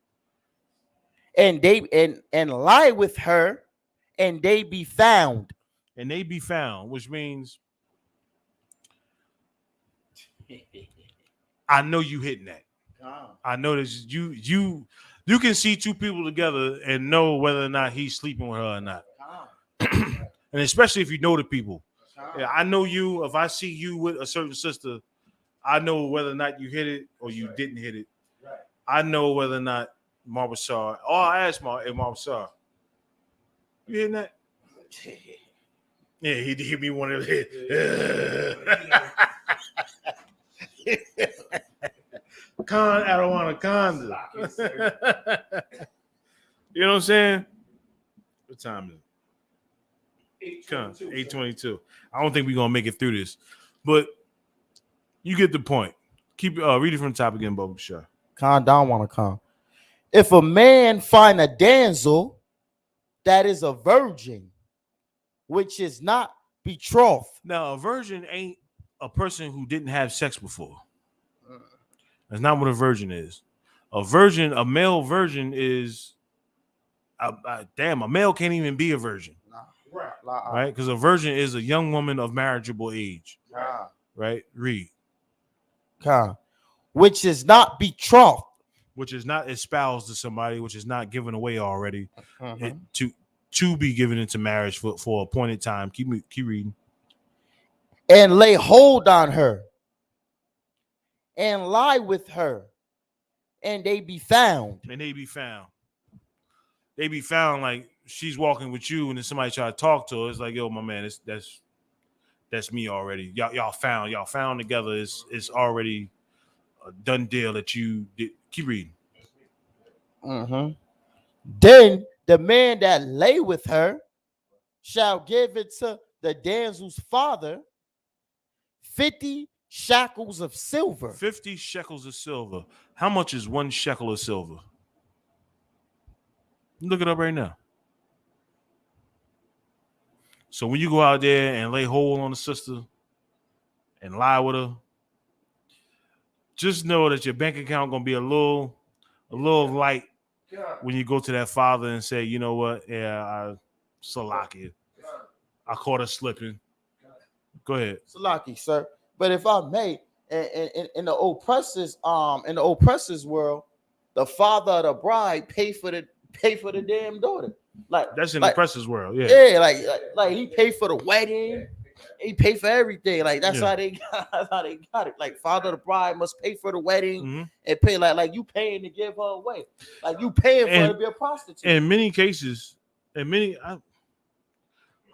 And they and lie with her, and they be found. And they be found, which means I know you hitting that. I know this. You can see two people together and know whether or not he's sleeping with her or not. And especially if you know the people. Yeah, I know you. If I see you with a certain sister, I know whether or not you hit it or you didn't hit it. I know whether or not Marbasar. Oh, I asked Marbasar, you hitting that? Yeah, he hit me one of the. I don't want a condom. You know what I'm saying? What time is it? 8:22. I don't think we're gonna make it through this, but you get the point. Keep read it from the top again, Bubba Shaw. Khan don't want to come. If a man find a damsel that is a virgin, which is not betrothed. Now, a virgin ain't a person who didn't have sex before. That's not what a virgin is. A male virgin is, damn, a male can't even be a virgin. Right? Because a virgin is a young woman of marriageable age. Right? Read. Which is not betrothed. Which is not espoused to somebody, which is not given away already. To be given into marriage for appointed time. Keep reading. And lay hold on her and lie with her, and they be found. And they be found. They be found like she's walking with you, and then somebody try to talk to her. It's like, yo, my man, that's me already. Y'all found together. It's already a done deal that you did. Keep reading. Then the man that lay with her shall give it to the damsel's father 50 shekels of silver. 50 shekels of silver. How much is 1 shekel of silver? Look it up right now. So when you go out there and lay hold on the sister and lie with her, just know that your bank account gonna be a little light when you go to that father and say, you know what? Yeah, Salaki. I caught her slipping. Go ahead. Salaki, sir. But if I may, in the oppressor's world, the father of the bride pay for the damn daughter. Like that's in the oppressor's world, yeah. Yeah, like he paid for the wedding, he paid for everything. Like that's how they got it. Like father of the bride must pay for the wedding and pay like you paying to give her away. Like you paying for her to be a prostitute. In many cases,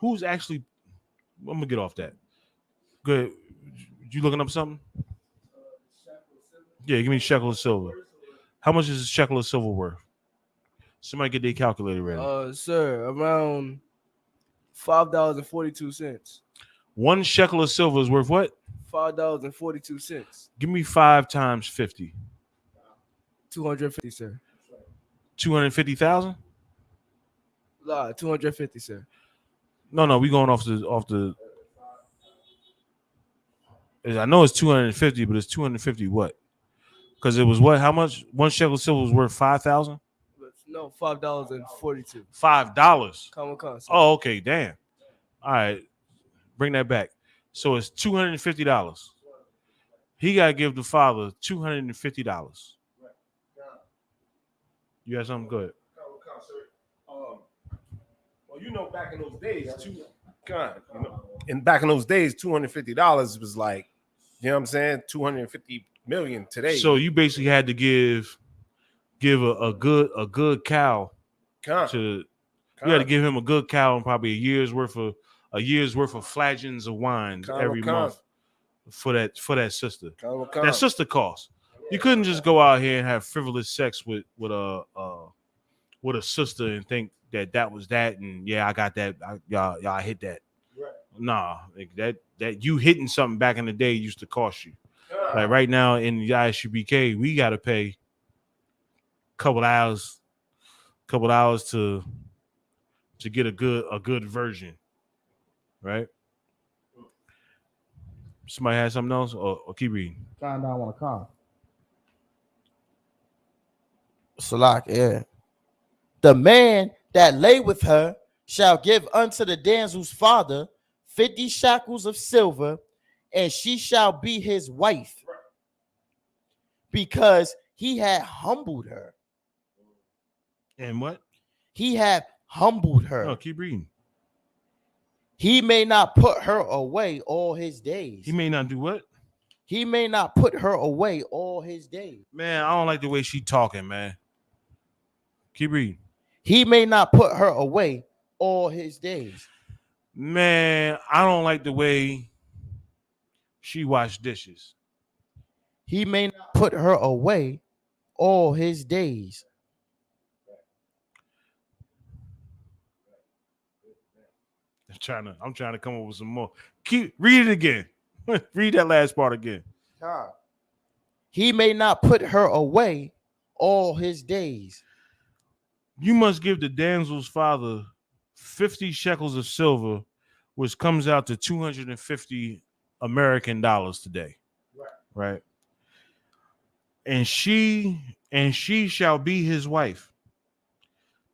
who's actually I'm gonna get off that. Go ahead. You looking up something? Yeah, give me a shekel of silver. How much is a shekel of silver worth? Somebody get their calculator ready. Sir, around $5.42. 1 shekel of silver is worth what? $5.42. Give me 5 times 50. 250, sir. 250,000? 250, sir. No, we going off the. I know it's 250, but it's 250 what? Because it was what? How much? One shekel of silver was worth 5,000. No, $5.42. $5. Come, sir. Oh, okay, damn. All right, bring that back. So it's $250. He got to give the father $250. You have something good? Well, back in those days, back in those days, $250 was like, you know what I'm saying, 250 million today. So you basically had to give a good cow to. You had to give him a good cow and probably a year's worth of flagons of wines every month for that sister. That sister cost. You couldn't just go out here and have frivolous sex with a sister and think that was that, and yeah, I got that. Y'all hit that. Right. Nah, like that you hitting something back in the day used to cost you. Like right now in the ISUPK, we got to pay a couple hours to get a good version, right? Somebody has something else, or keep reading. John don't want to come. Salak, yeah. The man that lay with her shall give unto the damsel's father 50 shekels of silver, and she shall be his wife, because he had humbled her. And what? He had humbled her. No, keep reading. He may not put her away all his days. He may not do what? He may not put her away all his days. Man, I don't like the way she talking, man. Keep reading. He may not put her away all his days. Man, I don't like the way she washed dishes. He may not put her away all his days. I'm trying to come up with some more. Read it again. Read that last part again. He may not put her away all his days. You must give the damsel's father 50 shekels of silver, which comes out to 250 American dollars today. Right. And she shall be his wife,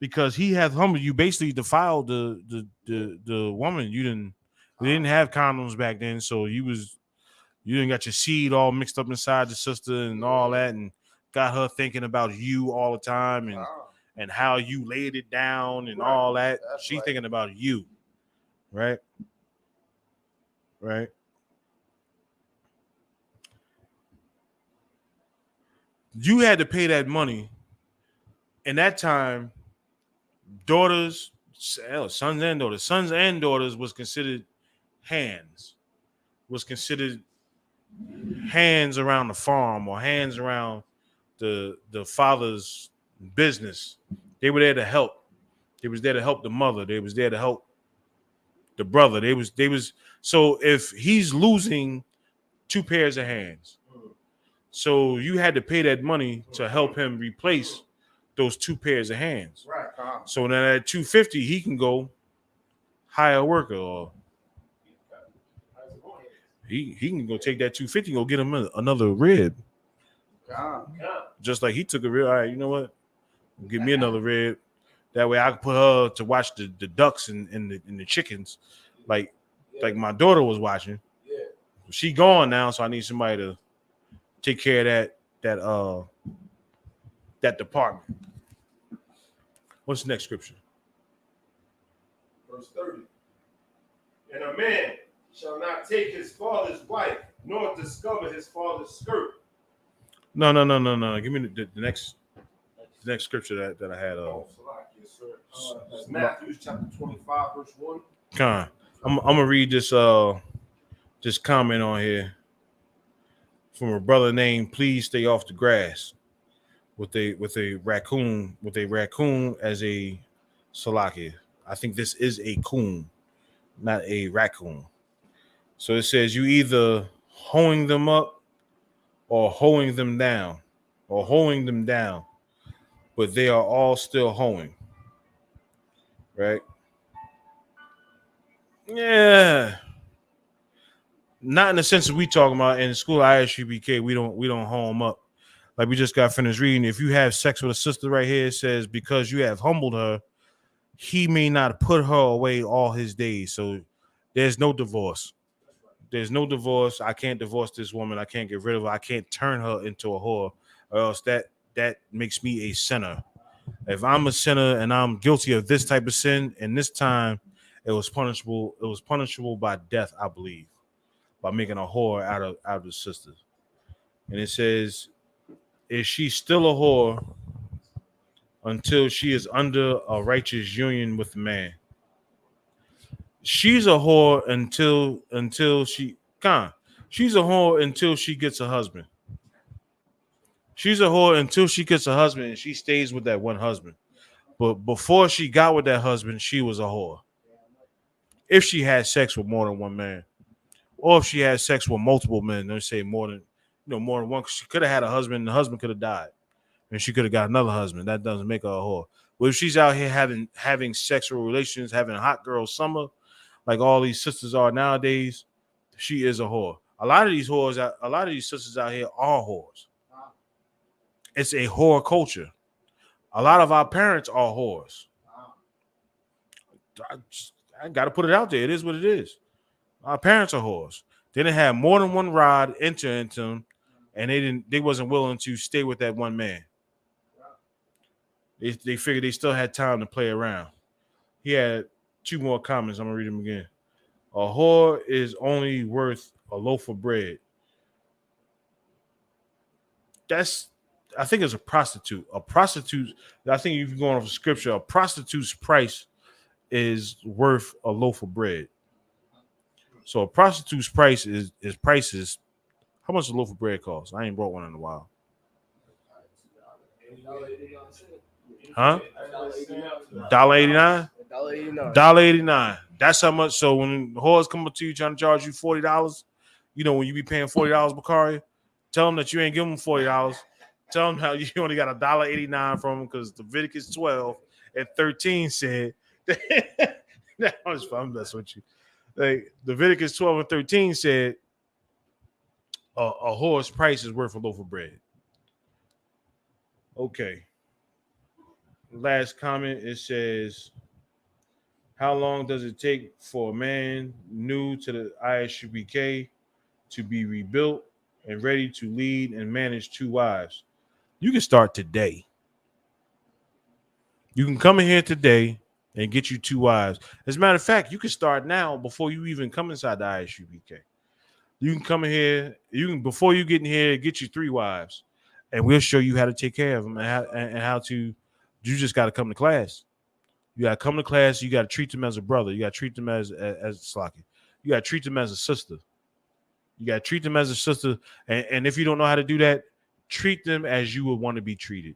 because he hath humbled you. Basically defiled the woman. We didn't have condoms back then, so you didn't got your seed all mixed up inside the sister and all that, and got her thinking about you all the time and how you laid it down and all that. She's thinking about you, right? Right. You had to pay that money. In that time, daughters, sons and daughters was considered hands. Was considered hands around the farm or hands around the father's business. They were there to help. They was there to help the mother. They was there to help the brother. They was so if he's losing 2 pairs of hands, so you had to pay that money to help him replace those 2 pairs of hands. Right. So now at 250, he can go hire a worker, or he can go take that 250 and go get him another rib. Just like he took a rib. All right, you know what? Give me another rib. That way I can put her to watch the ducks and the chickens, like my daughter was watching. Yeah. She gone now, so I need somebody to take care of that department. What's the next scripture? Verse 30. And a man shall not take his father's wife, nor discover his father's skirt. No. Give me the next scripture that I had. Yes, sir. Matthew chapter 25, verse 1. I'm gonna read this comment on here from a brother named Please Stay Off the Grass with a raccoon as a salaki. I think this is a coon, not a raccoon. So it says you either hoeing them up or hoeing them down, but they are all still hoeing. Right? Yeah. Not in the sense that we talking about in school ISUPK, we don't hoe them up. Like we just got finished reading. If you have sex with a sister right here, it says because you have humbled her, he may not put her away all his days. So there's no divorce. There's no divorce. I can't divorce this woman. I can't get rid of her. I can't turn her into a whore, or else that makes me a sinner. If I'm a sinner and I'm guilty of this type of sin, and this time it was punishable. It was punishable by death, I believe, by making a whore out of the sister. And it says, is she still a whore until she is under a righteous union with the man? She's a whore until she's a whore until she gets a husband. She's a whore until she gets a husband and she stays with that one husband. But before she got with that husband, she was a whore. If she had sex with more than one man, or if she had sex with multiple men, let's say more than one, she could have had a husband and the husband could have died. And she could have got another husband. That doesn't make her a whore. But if she's out here having sexual relations, having hot girl summer, like all these sisters are nowadays, she is a whore. A lot of these sisters out here are whores. It's a whore culture. A lot of our parents are whores. I got to put it out there. It is what it is. Our parents are whores. They didn't have more than one rod enter into them, and they wasn't willing to stay with that one man. They figured they still had time to play around. He had 2 more comments. I'm gonna read them again. A whore is only worth a loaf of bread. I think it's a prostitute. A prostitute, I think if you're going off of scripture, a prostitute's price is worth a loaf of bread. So a prostitute's price is how much a loaf of bread costs? I ain't brought one in a while. Huh? $1.89? $1.89. That's how much. So when whores come up to you trying to charge you $40, when you be paying $40, Bakari, tell them that you ain't giving them $40. Tell them how you only got $1.89 from them because Leviticus 12 and 13 said that I'm messing with you. Like Leviticus 12 and 13 said a whore's price is worth a loaf of bread. Okay. Last comment, it says, how long does it take for a man new to the ISUPK to be rebuilt and ready to lead and manage 2 wives? You can start today. You can come in here today and get you 2 wives. As a matter of fact, you can start now before you even come inside the ISUPK. You can come in here, before you get in here, get you 3 wives, and we'll show you how to take care of them and how to. You just got to come to class. You got to come to class. You got to treat them as a brother. You got to treat them as Slocky. You got to treat them as a sister. You got to treat them as a sister. And if you don't know how to do that, treat them as you would want to be treated.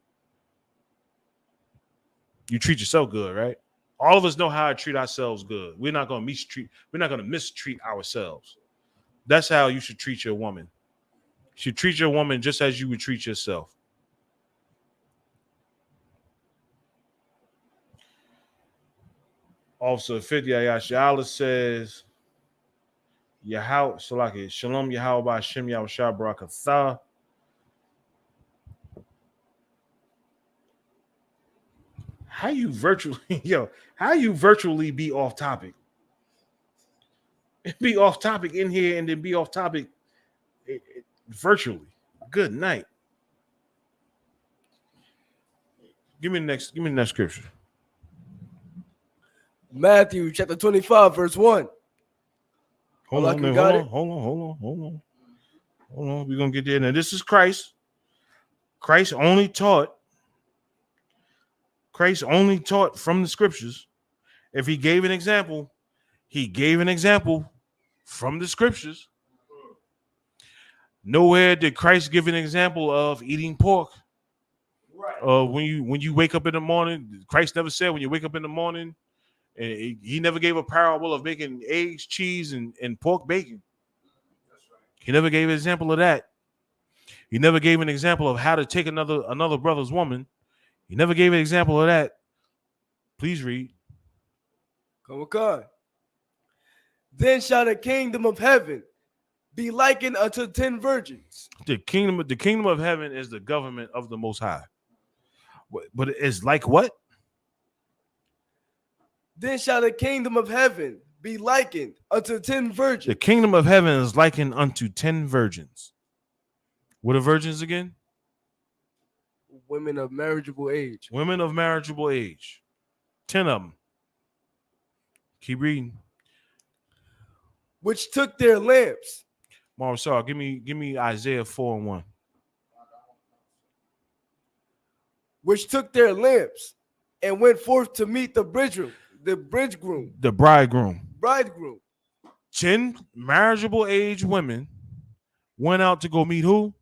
You treat yourself good, right? All of us know how to treat ourselves good. We're not going to mistreat ourselves. That's how you should treat your woman. You should treat your woman just as you would treat yourself. Officer 50 Ayashala says, Shalom Yahweh Hashem Yahushua Barakatha. How you virtually be off topic? Be off topic in here and then be off topic virtually. Good night. Give me the next scripture. Matthew chapter 25, verse 1. Hold on. We're gonna get there. Now, this is Christ. Christ only taught from the scriptures. If he gave an example, from the scriptures. Nowhere did Christ give an example of eating pork. Right. When you wake up in the morning, Christ never said when you wake up in the morning. And he never gave a parable of making eggs, cheese, and pork bacon. That's right. He never gave an example of that. He never gave an example of how to take another brother's woman. He never gave an example of that. Please read. Come on, God. Then shall the kingdom of heaven be likened unto 10 virgins. The kingdom of heaven is the government of the Most High. But it's like what? Then shall the kingdom of heaven be likened unto 10 virgins. The kingdom of heaven is likened unto 10 virgins. What are virgins again? Women of marriageable age. Women of marriageable age. 10 of them. Keep reading. Which took their lamps. Marcel, give me Isaiah 4:1. Which took their lamps and went forth to meet the bridegroom. The bridegroom. 10 marriageable age women went out to go meet who?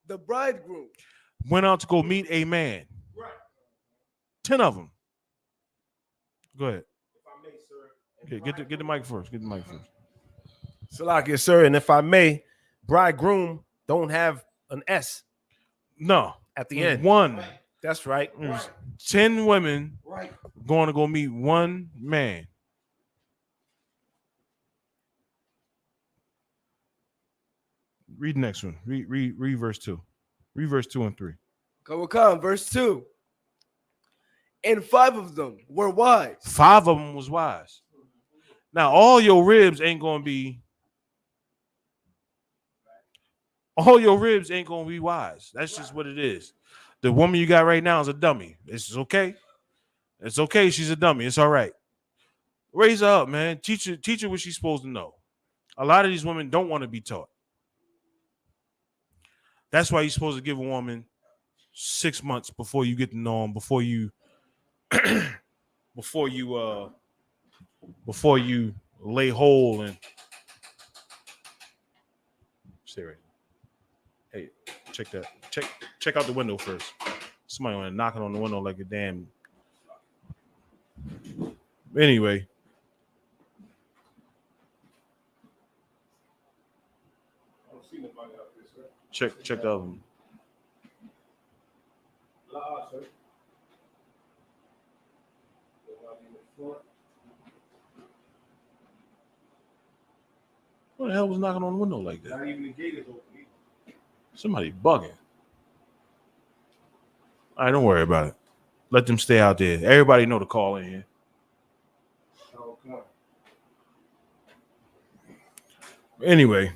The bridegroom. Went out to go meet a man. 10 of them. Go ahead. If I may, sir. Okay, get the mic first. Get the mic first. Salakia, sir, and if I may, bridegroom don't have an S No. at the end. One. That's right. 10 women going to go meet one man. Read the next one. Read verse 2. Read verse 2 and 3. Come, verse 2. And 5 of them were wise. 5 of them was wise. Now, all your ribs ain't going to be wise. That's just what it is. The woman you got right now is a dummy. It's okay. It's okay. She's a dummy. It's all right. Raise her up, man. Teach her what she's supposed to know. A lot of these women don't want to be taught. That's why you're supposed to give a woman 6 months before you get to know them, before you lay hold and stay right. Hey, check that. Check out the window first. Somebody went knocking on the window like a damn. Anyway. Check the other one. What the hell was knocking on the window like that? Not even the gate is open. Somebody bugging. All right, don't worry about it. Let them stay out there. Everybody know to call in here. Oh, come on. Anyway,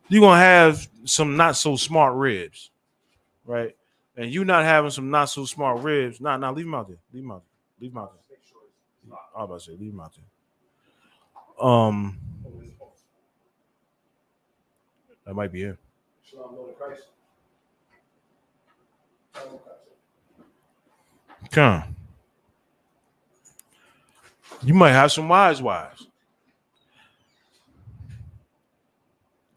you're gonna have some not so smart ribs, right? And you not having some not so smart ribs. Nah, leave them out there. Leave them out there. I was about to say, leave them out there. That might be it. Come. You might have some wise wives.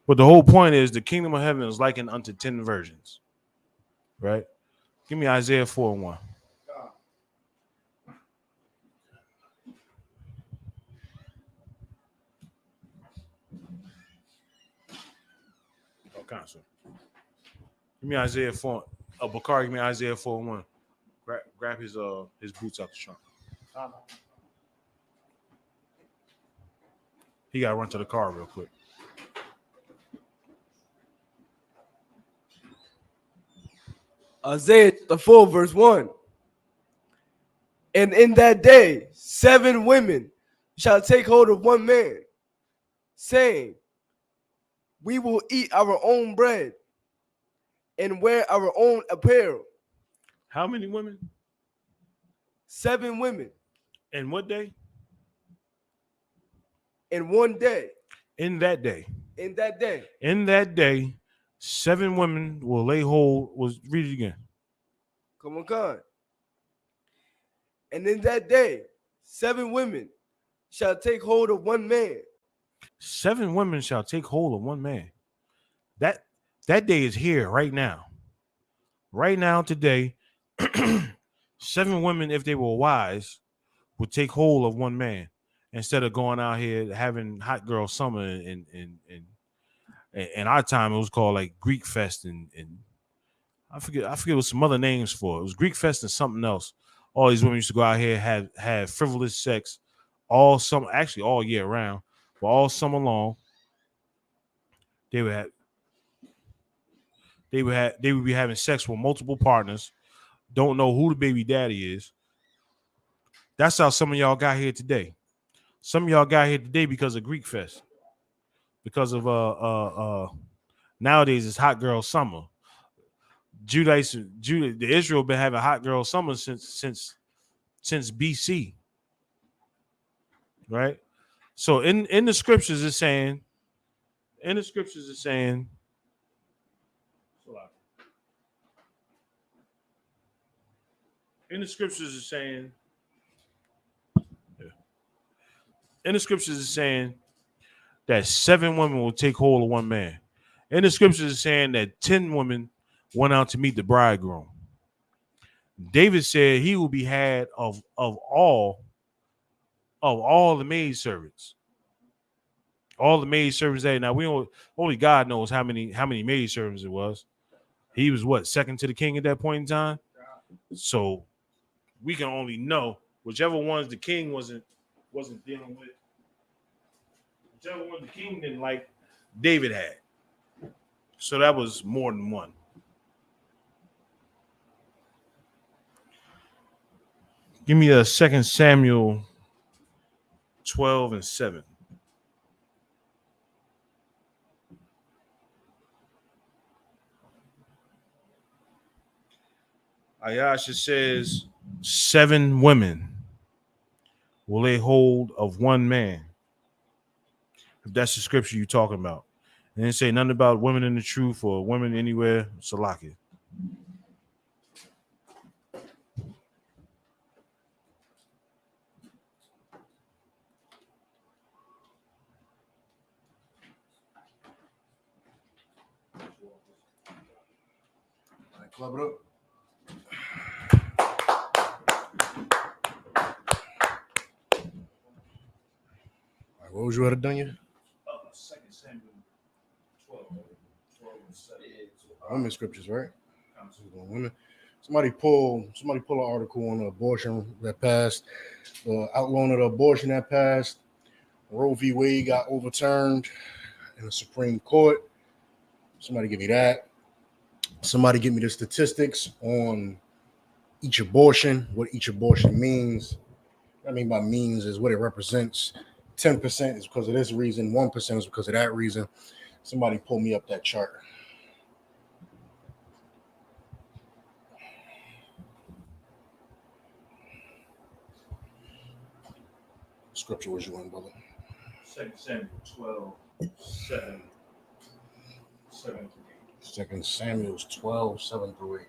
But the whole point is the kingdom of heaven is likened unto 10 virgins. Right? Give me Isaiah 4:1. Constant. Give me Isaiah 4. Bakari, give me Isaiah 4:1. Grab his boots out the trunk. He gotta run to the car real quick. Isaiah 4, verse 1. And in that day, 7 women shall take hold of one man, saying, we will eat our own bread and wear our own apparel. How many women? 7 women. In what day? In one day. In that day. In that day. In that day, 7 women will lay hold. Read it again. Come on, God. And in that day, 7 women shall take hold of one man. 7 women shall take hold of one man. That day is here right now. Right now, today, 7 women, if they were wise, would take hold of one man instead of going out here having hot girl summer and our time it was called like Greek Fest and I forget what some other names for. It was Greek Fest and something else. All these women used to go out here have frivolous sex all year round, but all summer long. They would be having sex with multiple partners. Don't know who the baby daddy is. That's how some of y'all got here today. Some of y'all got here today because of Greek Fest. Because of nowadays it's hot girl summer. The Israel been having hot girl summer since BC. Right? So in the scriptures it's saying in the scriptures it's saying in the scriptures it's saying in the scriptures it's saying that 7 women will take hold of one man. In the scriptures it's saying that 10 women went out to meet the bridegroom. David said he will be had of all the maidservants. All the maidservants that now we don't only God knows how many maidservants it was. He was what, second to the king at that point in time? So we can only know whichever ones the king wasn't dealing with. Whichever one the king didn't like, David had. So that was more than one. Give me a 2 Samuel 12:7. Ayasha says 7 women will lay hold of one man. If that's the scripture you're talking about. And didn't say nothing about women in the truth or women anywhere. Salaki. Club it up. All right, what was you at done yet? 2 Samuel 12:7. Women scriptures, right? Women. Somebody pull an article on the abortion that passed, the outlawing of the abortion that passed. Roe v. Wade got overturned in the Supreme Court. Somebody give me that. Somebody give me the statistics on each abortion, what each abortion means. What I mean by means is what it represents. 10% is because of this reason, 1% is because of that reason. Somebody pull me up that chart. Scripture was you in, brother? 2 Samuel 12:7. 2 Samuel 12:7-8.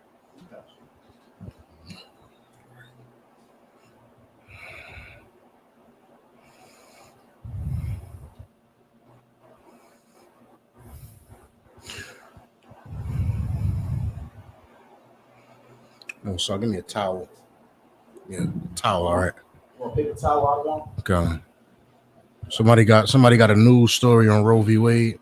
Oh, so give me a towel. Yeah, towel, all right. You want to pick the towel out long? Okay. Somebody got a news story on Roe v. Wade.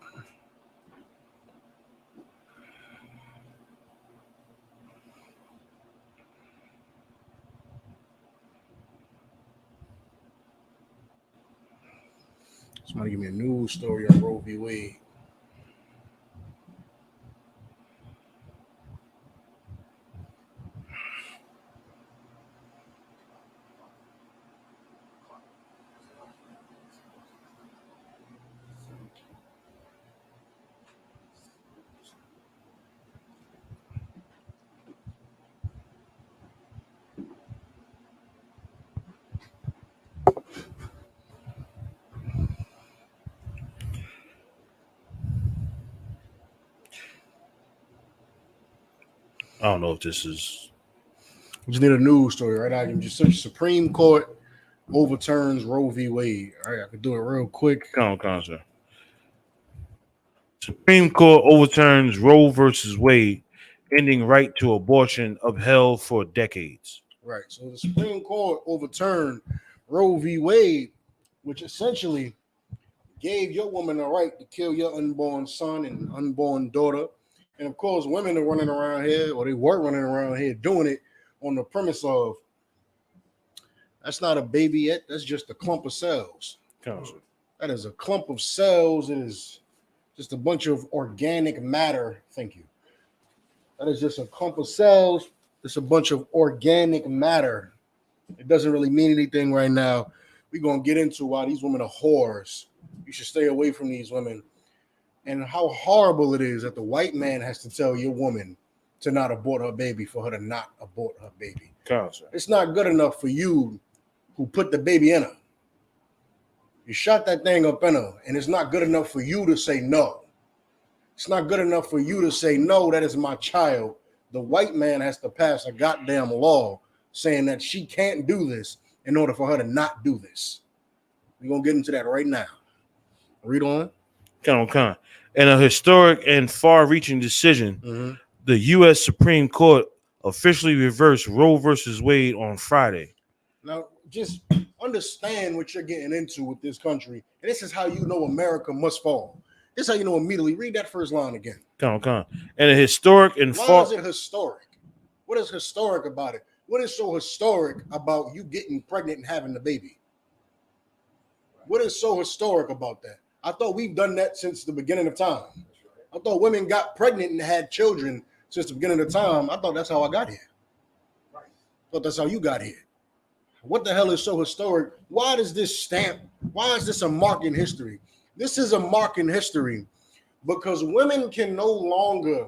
Somebody give me a news story on Roe v. Wade. I don't know if this is. We just need a news story, right? I can just search Supreme Court overturns Roe v. Wade. All right, I can do it real quick. Come on, sir. Supreme Court overturns Roe versus Wade, ending right to abortion upheld for decades. Right. So the Supreme Court overturned Roe v. Wade, which essentially gave your woman a right to kill your unborn son and unborn daughter And of course, women are running around here, or they were running around here doing it on the premise of that's not a baby yet. That's just a clump of cells. Counsel. That is a clump of cells. It is just a bunch of organic matter. Thank you. That is just a clump of cells. It's a bunch of organic matter. It doesn't really mean anything right now. We're going to get into why these women are whores. You should stay away from these women. And how horrible it is that the white man has to tell your woman to not abort her baby for her to not abort her baby. Counsel. It's not good enough for you who put the baby in her. You shot that thing up in her, and it's not good enough for you to say no. It's not good enough for you to say, no, that is my child. The white man has to pass a goddamn law saying that she can't do this in order for her to not do this. We're going to get into that right now. Read on. Con. In a historic and far-reaching decision, the U.S. Supreme Court officially reversed Roe versus Wade on Friday. Now, just understand what you're getting into with this country. And this is how you know America must fall. This is how you know immediately. Read that first line again. Con. In a historic and Why is it historic? What is historic about it? What is so historic about you getting pregnant and having the baby? What is so historic about that? I thought we've done that since the beginning of time. I thought women got pregnant and had children since the beginning of time. I thought that's how I got here. I thought that's how you got here. What the hell is so historic? Why does this stamp? Why is this a mark in history? This is a mark in history because women can no longer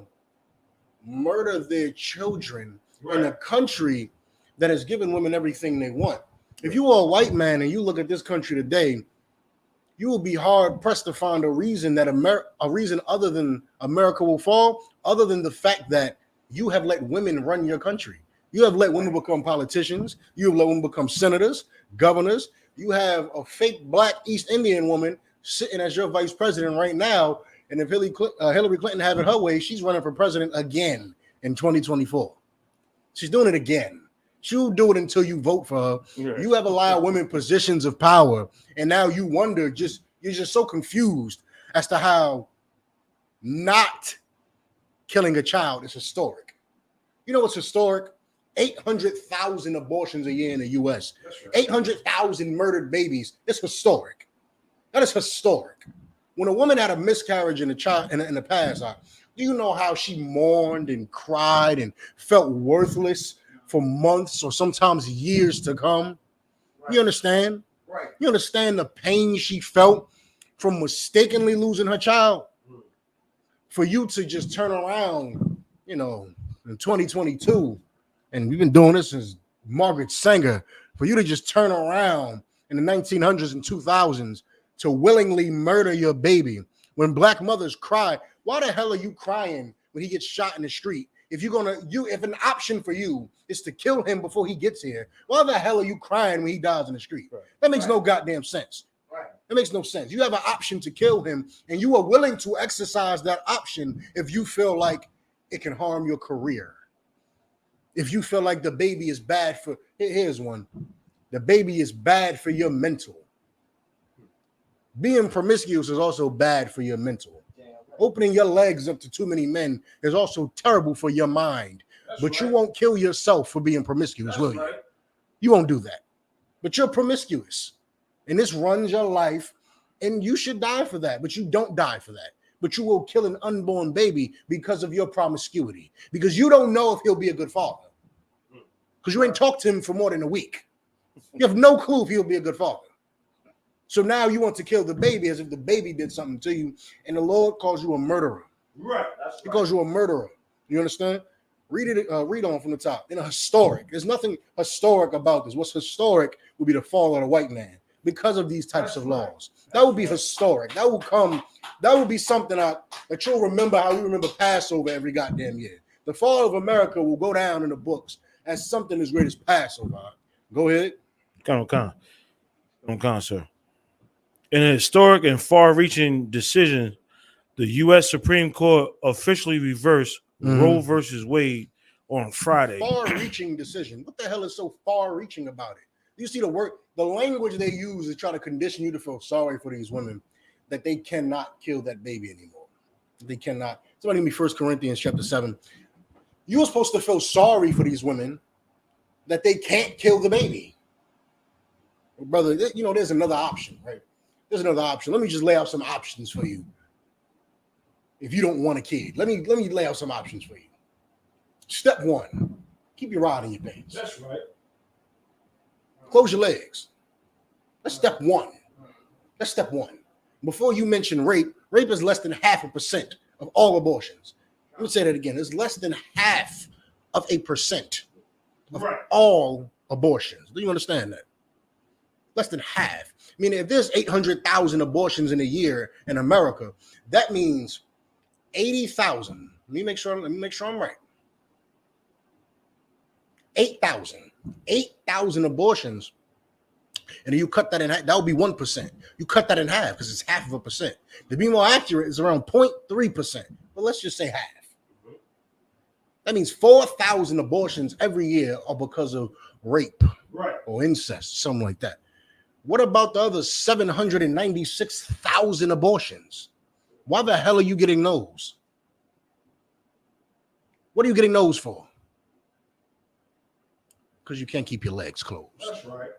murder their children in a country that has given women everything they want. If you are a white man and you look at this country today, you will be hard pressed to find a reason that a reason other than America will fall, other than the fact that you have let women run your country. You have let women become politicians. You have let women become senators, governors. You have a fake black East Indian woman sitting as your vice president right now. And if Hillary Clinton had it her way, she's running for president again in 2024. She's doing it again. She'll do it until you vote for her. Yeah. You have allowed women positions of power, and now you wonder, you're just so confused as to how not killing a child is historic. You know what's historic? 800,000 abortions a year in the U.S. Right. 800,000 murdered babies. It's historic. That is historic. When a woman had a miscarriage in the past, do you know how she mourned and cried and felt worthless for months or sometimes years to come? Right. You understand? Right. You understand the pain she felt from mistakenly losing her child? For you to just turn around, in 2022, and we've been doing this since Margaret Sanger, for you to just turn around in the 1900s and 2000s to willingly murder your baby. When black mothers cry, why the hell are you crying when he gets shot in the street? If if an option for you is to kill him before he gets here, why the hell are you crying when he dies in the street? Right. That makes no goddamn sense. Right. That makes no sense. You have an option to kill him, and you are willing to exercise that option if you feel like it can harm your career. If you feel like the baby is bad for, here's one. The baby is bad for your mental. Being promiscuous is also bad for your mental. Opening your legs up to too many men is also terrible for your mind. But you won't kill yourself for being promiscuous, will you? You won't do that. But you're promiscuous. And this runs your life, and you should die for that. But you don't die for that. But you will kill an unborn baby because of your promiscuity. Because you don't know if he'll be a good father. Because you ain't talked to him for more than a week. You have no clue if he'll be a good father. So now you want to kill the baby as if the baby did something to you, and the Lord calls you a murderer. Right. He calls you a murderer. You understand? Read on from the top. In a historic, there's nothing historic about this. What's historic would be the fall of the white man because of these types of laws. That would be historic. That will be something that you'll remember how we remember Passover every goddamn year. The fall of America will go down in the books as something as great as Passover. Go ahead. Come, sir. In a historic and far-reaching decision, the U.S. Supreme Court officially reversed Roe versus Wade on Friday. Far-reaching decision. What the hell is so far-reaching about it? You see the language they use is trying to condition you to feel sorry for these women, that they cannot kill that baby anymore. They cannot. Somebody give me 1 Corinthians chapter 7. You're supposed to feel sorry for these women that they can't kill the baby. Brother, you know, there's another option, right? There's another option. Let me just lay out some options for you. If you don't want a kid, let me lay out some options for you. Step 1, keep your rod in your pants. That's right. Close your legs. That's step 1. That's step 1. Before you mention rape, rape is less than 0.5% of all abortions. Let me say that again. It's less than 0.5% of all abortions. Do you understand that? Less than half. Meaning, if there's 800,000 abortions in a year in America, that means 80,000. Let me make sure I'm right. 8,000 abortions. And you cut that in half, that would be 1%. You cut that in half because it's 0.5%. To be more accurate, it's around 0.3%. But let's just say half. That means 4,000 abortions every year are because of rape or incest, something like that. What about the other 796,000 abortions? Why the hell are you getting those? What are you getting those for? Because you can't keep your legs closed. That's right.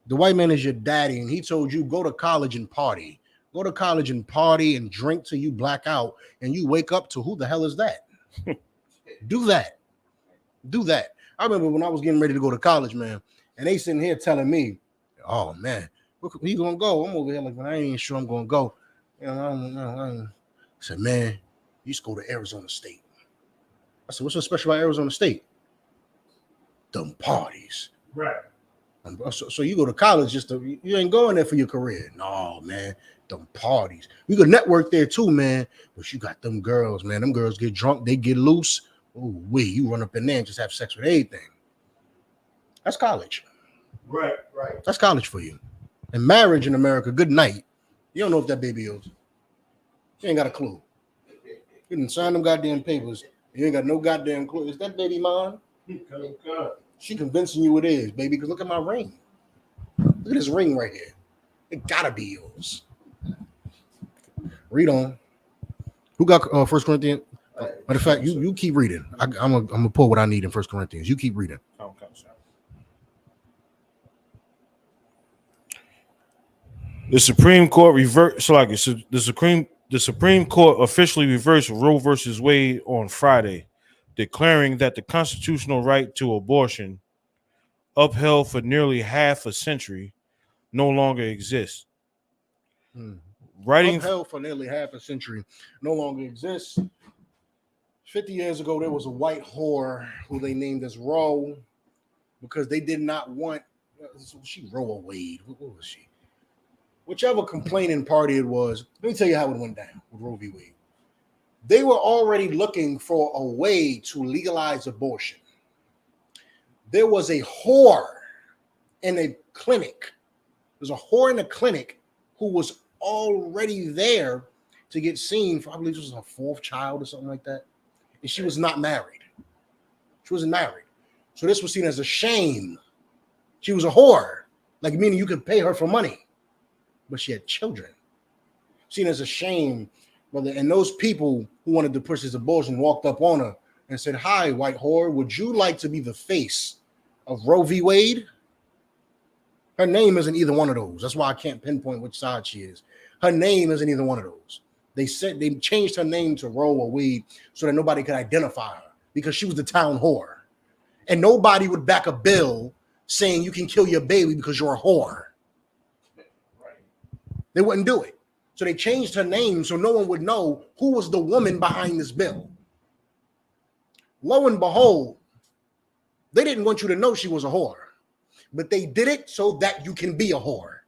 The white man is your daddy, and he told you go to college and party. Go to college and party and drink till you black out, and you wake up to who the hell is that? Do that. Do that. I remember when I was getting ready to go to college, man, and they sitting here telling me, oh, man, where you going to go? I'm over here like, man, I ain't sure I'm going to go. You know, I said, man, you should go to Arizona State. I said, what's so special about Arizona State? Them parties. Right. So you go to college you ain't going there for your career. No, man, them parties. You can network there too, man. But you got them girls, man. Them girls get drunk, they get loose. Oh, you run up in there and just have sex with anything. That's college. Right. That's college for you. And marriage in America, good night. You don't know if that baby is. You ain't got a clue. You didn't sign them goddamn papers. You ain't got no goddamn clue. Is that baby mine? She convincing you it is, baby, because look at my ring. Look at this ring right here. It gotta be yours. Read on. Who got 1 Corinthians? Matter of fact, you keep reading. I'm gonna pull what I need in 1 Corinthians. You keep reading. The Supreme Court the Supreme Court officially reversed Roe versus Wade on Friday, declaring that the constitutional right to abortion, upheld for nearly half a century, no longer exists. Upheld for nearly half a century, no longer exists. 50 years ago, there was a white whore who they named as Roe because they did not want. She Roe Wade. What was she? Whichever complaining party it was. Let me tell you how it went down with Roe v. Wade. They were already looking for a way to legalize abortion. There was a whore in a clinic. There's a whore in a clinic who was already there to get seen for, I believe this was her 4th child or something like that. And she was not married. She wasn't married. So this was seen as a shame. She was a whore, like meaning you could pay her for money, but she had children. Seen as a shame, brother. And those people who wanted to push this abortion walked up on her and said, hi, white whore, would you like to be the face of Roe v. Wade? Her name isn't either one of those. That's why I can't pinpoint which side she is. Her name isn't either one of those. They said they changed her name to Roe or Wade so that nobody could identify her because she was the town whore. And nobody would back a bill saying you can kill your baby because you're a whore. They wouldn't do it. So they changed her name so no one would know who was the woman behind this bill. Lo and behold, they didn't want you to know she was a whore, but they did it so that you can be a whore.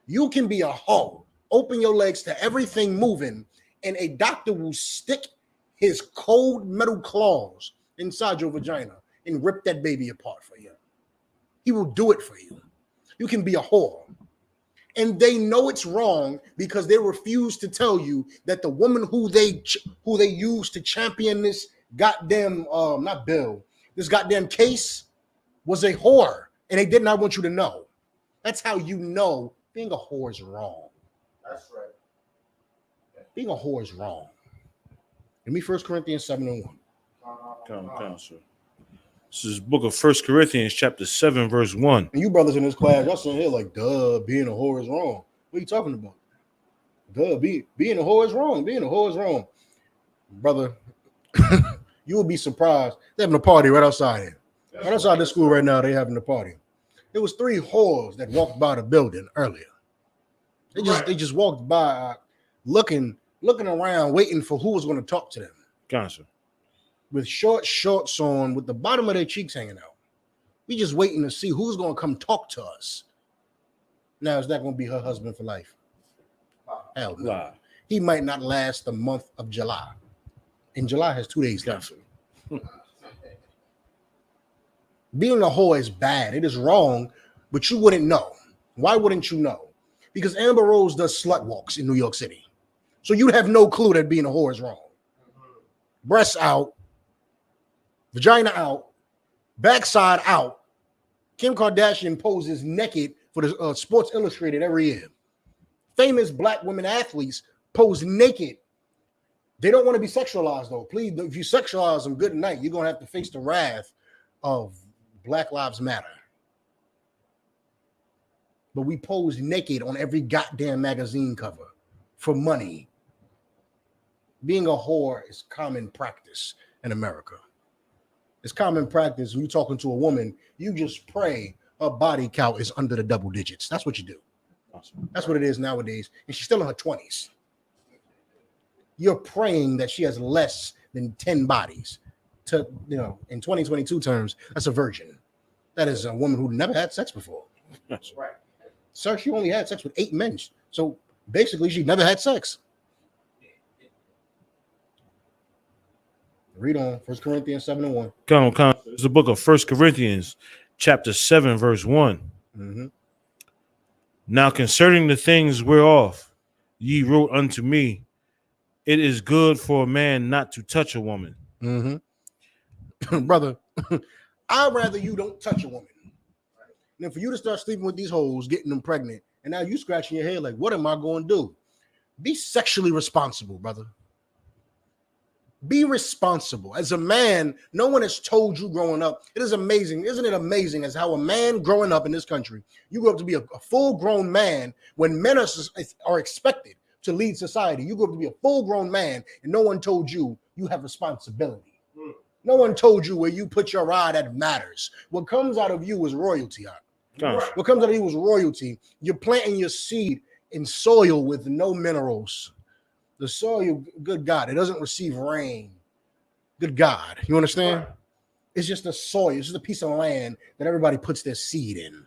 You can be a hoe. Open your legs to everything moving, and a doctor will stick his cold metal claws inside your vagina and rip that baby apart for you. He will do it for you. You can be a whore. And they know it's wrong because they refuse to tell you that the woman who they use to champion this goddamn this goddamn case was a whore, and they did not want you to know. That's how you know being a whore is wrong. That's right. Being a whore is wrong. Give me 1 Corinthians 7:1. Come, sir. This is book of 1 Corinthians, chapter 7, verse 1. And you brothers in this class, y'all sitting here like, duh, being a whore is wrong. What are you talking about? Duh, being a whore is wrong. Being a whore is wrong. Brother, you will be surprised. They're having a party right outside here. Right outside this school right now, they're having a party. There was 3 whores that walked by the building earlier. They just walked by looking around, waiting for who was going to talk to them. Gotcha. With short shorts on, with the bottom of their cheeks hanging out. We just waiting to see who's going to come talk to us. Now, is that going to be her husband for life? Hell no. Wow. He might not last the month of July. And July has 2 days left. Being a whore is bad. It is wrong, but you wouldn't know. Why wouldn't you know? Because Amber Rose does slut walks in New York City. So you'd have no clue that being a whore is wrong. Breasts out, vagina out, backside out. Kim Kardashian poses naked for the Sports Illustrated every year. Famous black women athletes pose naked. They don't want to be sexualized, though. Please, if you sexualize them, good night. You're going to have to face the wrath of Black Lives Matter. But we pose naked on every goddamn magazine cover for money. Being a whore is common practice in America. It's common practice when you're talking to a woman, you just pray her body count is under the double digits. That's what you do. That's what it is nowadays. And she's still in her 20s. You're praying that she has less than 10 bodies. To, in 2022 terms, that's a virgin. That is a woman who never had sex before. That's right. Sir, she only had sex with 8 men. So basically, she never had sex. Read on 1 Corinthians 7:1. Come. It's the book of 1 Corinthians, chapter 7, verse 1. Mm-hmm. Now concerning the things whereof ye wrote unto me, it is good for a man not to touch a woman. Mm-hmm. Brother, I'd rather you don't touch a woman than for you to start sleeping with these hoes, getting them pregnant, and now you scratching your head like, what am I going to do? Be sexually responsible, brother. Be responsible. As a man, no one has told you growing up. It is amazing. Isn't it amazing as how a man growing up in this country, you grow up to be a full-grown man when men are expected to lead society. You grow up to be a full-grown man and no one told you you have responsibility. No one told you where you put your rod that matters. What comes out of you is royalty. What comes out of you is royalty. You're planting your seed in soil with no minerals. The soil, good God, it doesn't receive rain. Good God. You understand? Right. It's just a soil. It's just a piece of land that everybody puts their seed in.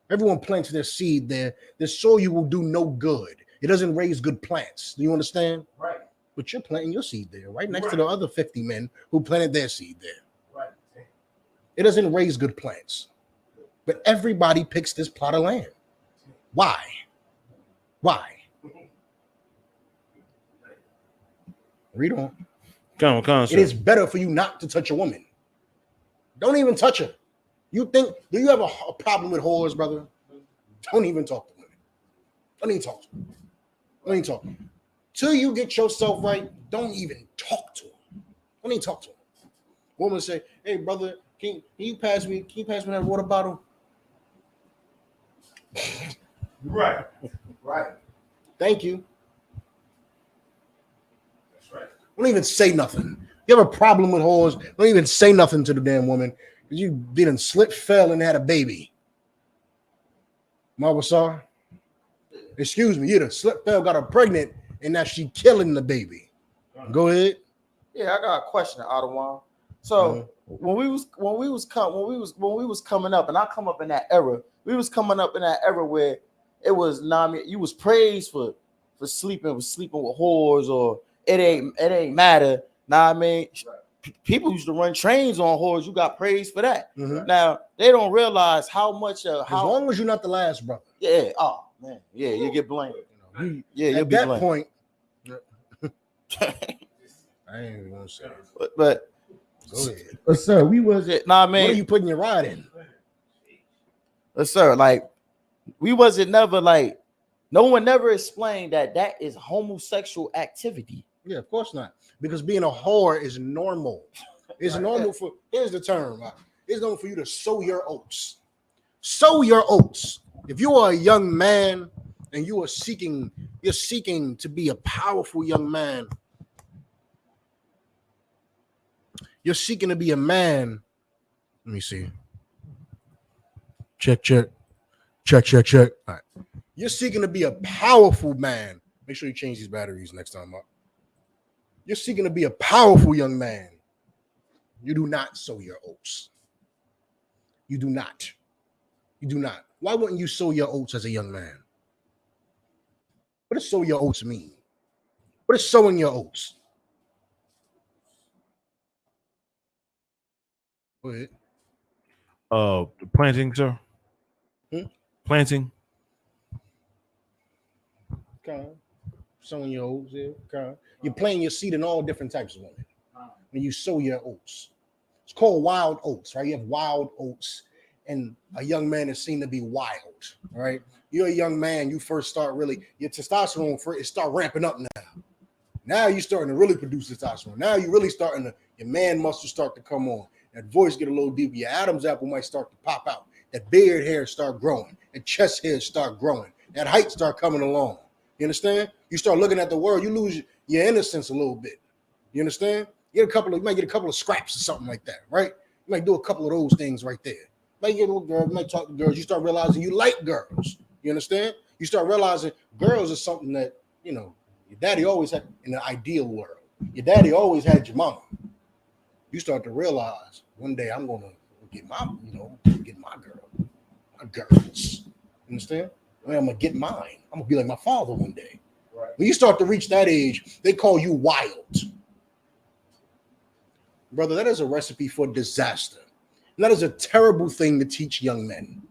Everyone plants their seed there. The soil will do no good. It doesn't raise good plants. Do you understand? Right. But you're planting your seed there, right next to the other 50 men who planted their seed there. Right. It doesn't raise good plants. But everybody picks this plot of land. Why? Why? Read on. Come, it is better for you not to touch a woman. Don't even touch her. Do you have a problem with whores, brother? Don't even talk to women. Don't even talk to them. Don't even talk to them. Till you get yourself right, don't even talk to them. Don't even talk to them. Woman say, hey, brother, can you pass me that water bottle? Right. Thank you. Don't even say nothing. You have a problem with whores, don't even say nothing to the damn woman. You didn't slip, fell, and had a baby. Mawasar, excuse me, you done slip, fell, got her pregnant, and now she killing the baby. Go ahead. Yeah, I got a question, Ottawa. So when we was coming up, and I come up in that era, we was coming up in that era where it was you was praised for sleeping with whores, or it ain't matter. Nah, I mean, people used to run trains on whores. You got praised for that. Mm-hmm. Now they don't realize how much. As long as you're not the last, brother. Yeah. Oh man. Yeah, you get blamed. At that point. I ain't even gonna say. But go ahead. But sir, we wasn't. Nah, man. What are you putting your ride in? But sir, like we wasn't never like. No one never explained that is homosexual activity. Yeah, of course not. Because being a whore is normal. It's normal for, here's the term. It's normal for you to sow your oats. Sow your oats. If you are a young man and you're seeking to be a powerful young man, you're seeking to be a man. Let me see. Check. All right. You're seeking to be a powerful man. Make sure you change these batteries next time up. You're seeking to be a powerful young man. You do not sow your oats. You do not. You do not. Why wouldn't you sow your oats as a young man? What does sow your oats mean? What is sowing your oats? Go ahead. Planting, sir. Hmm? Planting. Okay. Sowing your oats. Yeah. Okay. You're planting your seed in all different types of women. When you sow your oats. It's called wild oats, right? You have wild oats, and a young man is seen to be wild, right? You're a young man, you first start really, your testosterone it start ramping up now. Now you're starting to really produce testosterone. Now you're really starting to, your man muscles start to come on. That voice get a little deeper. Your Adam's apple might start to pop out. That beard hair start growing. That chest hair start growing. That height start coming along. You understand? You start looking at the world, you lose your innocence a little bit. You understand? You might get a couple of scraps or something like that, right? You might do a couple of those things right there. You might get a little girl, you might talk to girls. You start realizing you like girls. You understand? You start realizing girls are something that, you know, your daddy always had in the ideal world. Your daddy always had your mama. You start to realize one day I'm gonna get my girl, my girls. You understand? I'm gonna get mine. I'm gonna be like my father one day. Right. When you start to reach that age, they call you wild. Brother, that is a recipe for disaster. And that is a terrible thing to teach young men.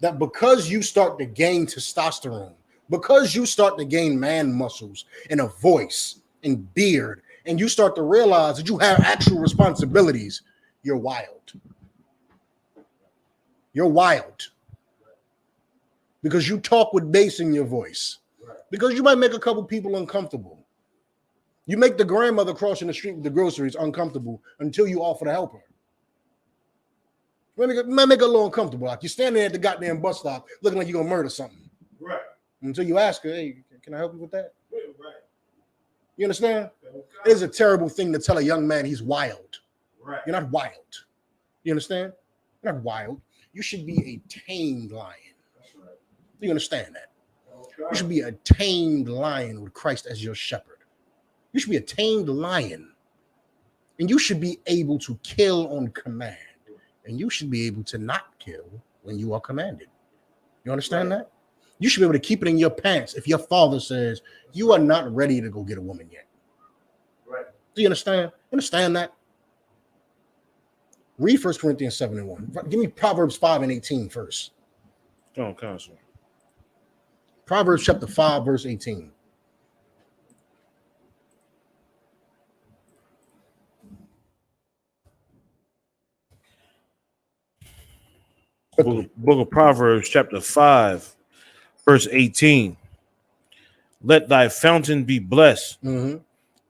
That because you start to gain testosterone, because you start to gain man muscles and a voice and beard, and you start to realize that you have actual responsibilities, you're wild. You're wild. Because you talk with bass in your voice. Because you might make a couple people uncomfortable. You make the grandmother crossing the street with the groceries uncomfortable until you offer to help her. It might make her a little uncomfortable. Like you're standing at the goddamn bus stop looking like you're going to murder something. Right. Until you ask her, hey, can I help you with that? Right. You understand? Okay. It is a terrible thing to tell a young man he's wild. Right. You're not wild. You understand? You're not wild. You should be a tamed lion. That's right. You understand that? Okay. You should be a tamed lion with Christ as your shepherd. You should be a tamed lion, and you should be able to kill on command, and you should be able to not kill when you are commanded. You understand that? You should be able to keep it in your pants if your father says you are not ready to go get a woman yet. Right. Do you understand? Understand that? Read 1 Corinthians 7:1. Give me Proverbs 5:18 first. Oh, counsel. Proverbs chapter 5, verse 18. Book of Proverbs, chapter 5, verse 18. Let thy fountain be blessed, and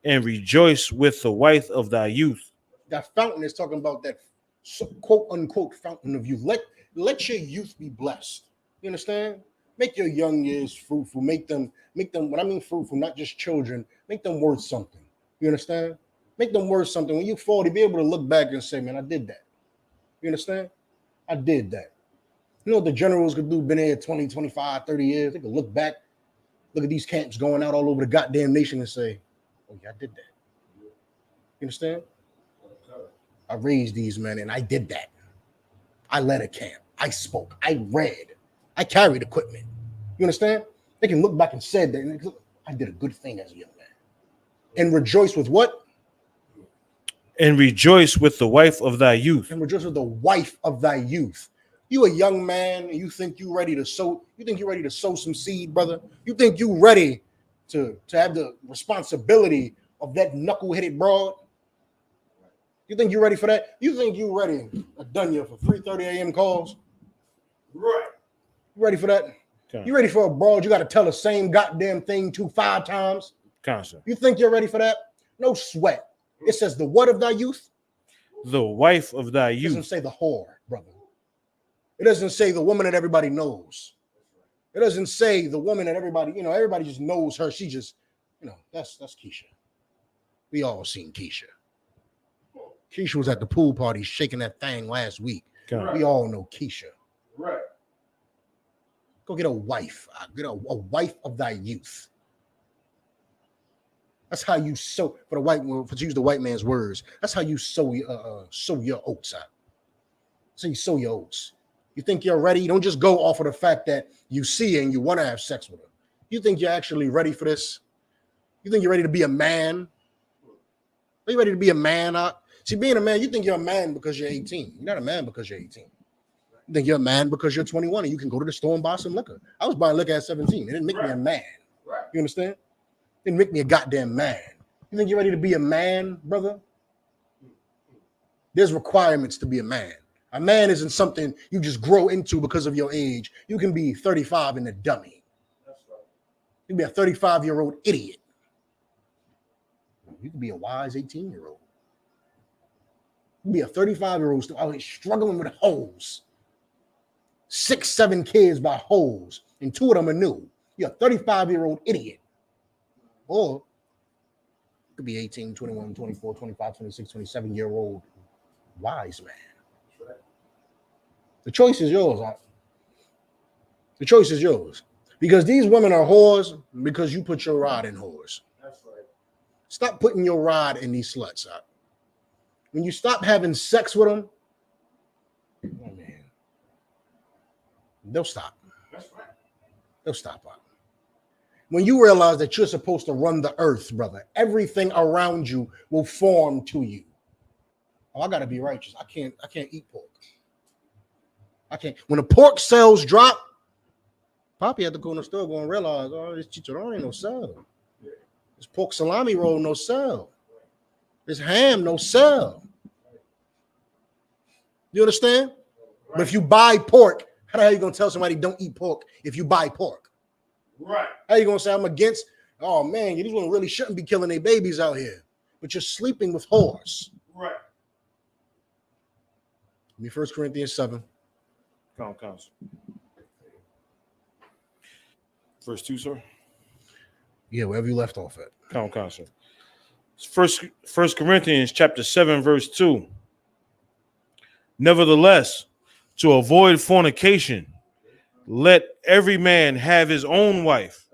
rejoice with the wife of thy youth. That fountain is talking about that quote unquote fountain of youth. Let your youth be blessed. You understand? Make your young years fruitful. Make them, when I mean fruitful, not just children, make them worth something. You understand? Make them worth something. When you're 40, be able to look back and say, man, I did that. You understand? I did that. You know what the generals could do? Been here 20, 25, 30 years. They could look back, look at these camps going out all over the goddamn nation and say, oh, yeah, I did that. You understand? I raised these men and I did that. I led a camp. I spoke. I read. I carried equipment. You understand? They can look back and say that I did a good thing as a young man. And rejoice with what? And rejoice with the wife of thy youth. And rejoice with the wife of thy youth. You a young man, and you think you ready to sow. You think you're ready to sow some seed, brother. You think you ready to have the responsibility of that knuckle-headed broad. You think you're ready for that? You think you ready? I've done you for 3:30 a.m. calls. Right. You ready for that? Okay. You ready for a broad? You got to tell the same goddamn thing 5 times. Constant. You think you're ready for that? No sweat. It says the what of thy youth? The wife of thy It doesn't youth. say the whore, brother. It doesn't say the woman that everybody knows. It doesn't say the woman that everybody, everybody just knows her. She just, that's Keisha. We all seen Keisha. Keisha was at the pool party shaking that thing last week. Con. We all know Keisha. Right. Go get a wife. Get a wife of thy youth. That's how you sow, for to use the white man's words, that's how you sow your oats out. So you sow your oats. You think you're ready? Don't just go off of the fact that you see her and you want to have sex with her. You think you're actually ready for this? You think you're ready to be a man? Are you ready to be a man? See, being a man, you think you're a man because you're 18. You're not a man because you're 18. You think you're a man because you're 21 and you can go to the store and buy some liquor. I was buying liquor at 17. It didn't make me a man. Right. You understand? It didn't make me a goddamn man. You think you're ready to be a man, brother? There's requirements to be a man. A man isn't something you just grow into because of your age. You can be 35 and a dummy. That's right. You can be a 35-year-old idiot. You can be a wise 18-year-old. You can be a 35-year-old still out here struggling with hoes. 6, 7 kids by hoes, and 2 of them are new. You're a 35-year-old idiot. Or you could be 18, 21, 24, 25, 26, 27-year-old wise man. The choice is yours. The choice is yours. Because these women are whores because you put your rod in whores. That's right. Stop putting your rod in these sluts. When you stop having sex with them, oh man, they'll stop. That's right. They'll stop. When you realize that you're supposed to run the earth, brother, everything around you will form to you. Oh, I gotta be righteous. I can't eat pork. I can't. When the pork sales drop, Poppy had to go in the store go and realize, oh, this chicharron ain't no sell. This pork salami roll, no sell. This ham, no sell. You understand? Right. But if you buy pork, how the hell are you gonna tell somebody don't eat pork if you buy pork? Right. How you gonna say I'm against? Oh man, these women really shouldn't be killing their babies out here, but you're sleeping with whores. Right. Give me 1 Corinthians 7. Constant. Verse 2, sir. Yeah, wherever you left off at. Constant. First Corinthians chapter 7, verse 2. Nevertheless, to avoid fornication, let every man have his own wife.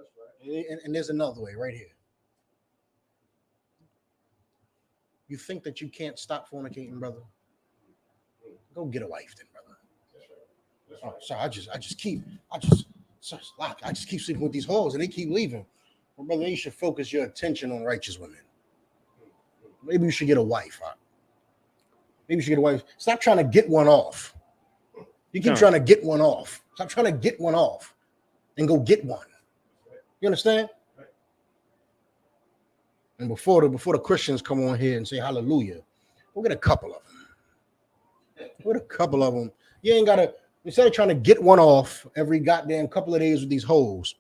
And there's another way right here. You think that you can't stop fornicating, brother? Go get a wife then, brother. Oh, sorry, I just keep sleeping with these hoes and they keep leaving. Well, brother, you should focus your attention on righteous women. Maybe you should get a wife. Maybe you should get a wife. Stop trying to get one off. You keep trying to get one off. Stop trying to get one off and go get one. You understand? And before the Christians come on here and say hallelujah, we'll get a couple of them. We'll get a couple of them. You ain't got to, instead of trying to get one off every goddamn couple of days with these hoes,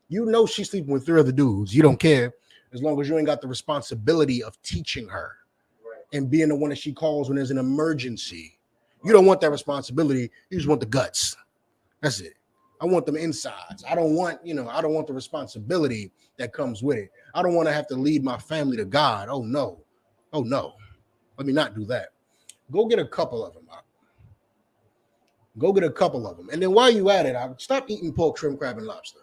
you know she's sleeping with 3 other dudes. You don't care as long as you ain't got the responsibility of teaching her and being the one that she calls when there's an emergency. You don't want that responsibility. You just want the guts. That's it. I want them insides. I don't want the responsibility that comes with it. I don't want to have to lead my family to God. Oh no. Let me not do that. Go get a couple of them. Go get a couple of them. And then while you at it, stop eating pork, shrimp, crab, and lobster.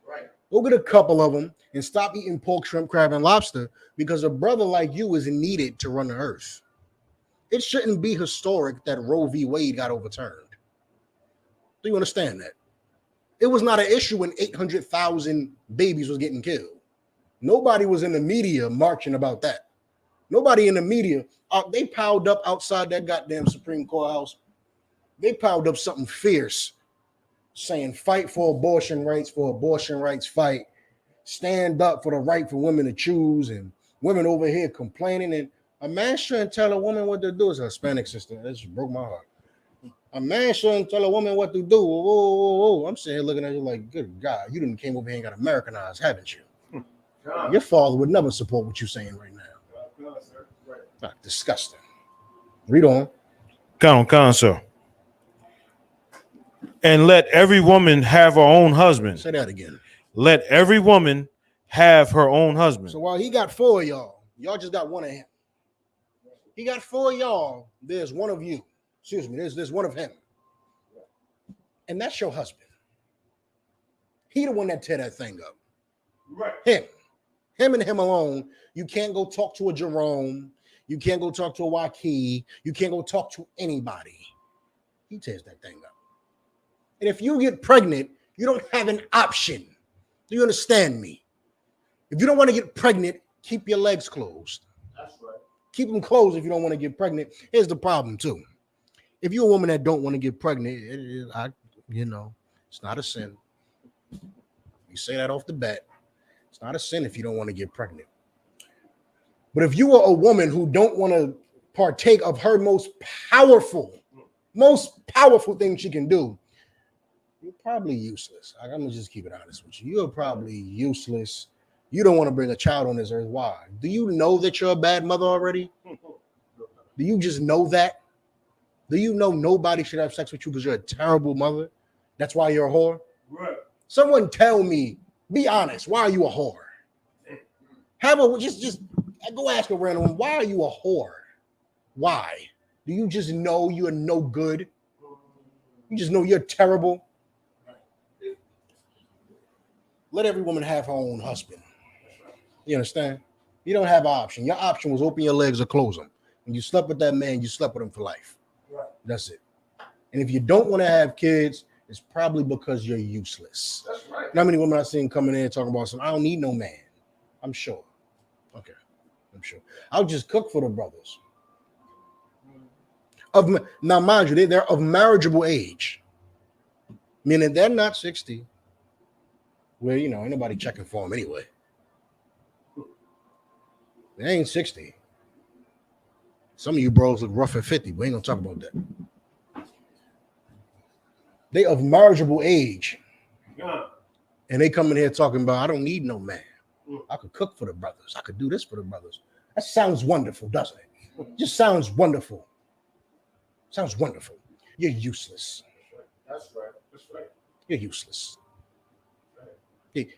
Right. Go get a couple of them and stop eating pork, shrimp, crab, and lobster because a brother like you is needed to run the earth. It shouldn't be historic that Roe v. Wade got overturned. Do you understand that? It was not an issue when 800,000 babies was getting killed. Nobody was in the media marching about that. Nobody in the media, they piled up outside that goddamn Supreme Court house. They piled up something fierce saying fight for abortion rights, fight, stand up for the right for women to choose, and women over here complaining. And a man shouldn't tell a woman what to do. It's a Hispanic sister. That just broke my heart. A man shouldn't tell a woman what to do. Whoa. I'm sitting here looking at you like, good God, you done came over here and got Americanized, haven't you? Your father would never support what you're saying right now. Disgusting. Read on. Come, sir. And let every woman have her own husband. Say that again. Let every woman have her own husband. So while he got 4 of y'all just got one of him. He got 4 of y'all, there's one of you. Excuse me, there's one of him. And that's your husband. He the one that tear that thing up. Right. Him and him alone. You can't go talk to a Jerome. You can't go talk to a Waukee. You can't go talk to anybody. He tears that thing up. And if you get pregnant, you don't have an option. Do you understand me? If you don't want to get pregnant, keep your legs closed. That's right. Keep them closed if you don't want to get pregnant. Here's the problem, too. If you're a woman that don't want to get pregnant, it's not a sin. You say that off the bat. It's not a sin if you don't want to get pregnant. But if you are a woman who don't want to partake of her most powerful thing she can do, you're probably useless. I'm going to just keep it honest with you. You're probably useless. You don't want to bring a child on this earth. Why? Do you know that you're a bad mother already? Do you just know that? Do you know nobody should have sex with you because you're a terrible mother? That's why you're a whore? Right. Someone tell me, be honest, why are you a whore? Just go ask a random one, why are you a whore? Why? Do you just know you're no good? You just know you're terrible? Let every woman have her own husband. You understand? You don't have an option. Your option was open your legs or close them. When you slept with that man, you slept with him for life. Right. That's it. And if you don't want to have kids, it's probably because you're useless. That's right. How many women I've seen coming in talking about I don't need no man. I'm sure. Okay. I'm sure. I'll just cook for the brothers. Now, mind you, they're of marriageable age. Meaning they're not 60. Where, ain't nobody checking for them anyway. They ain't 60. Some of you bros look rough at 50. We ain't gonna talk about that. They of marriageable age. Yeah. And they come in here talking about, I don't need no man. I could cook for the brothers. I could do this for the brothers. That sounds wonderful, doesn't it? Just sounds wonderful. Sounds wonderful. You're useless. That's right. That's right. You're useless.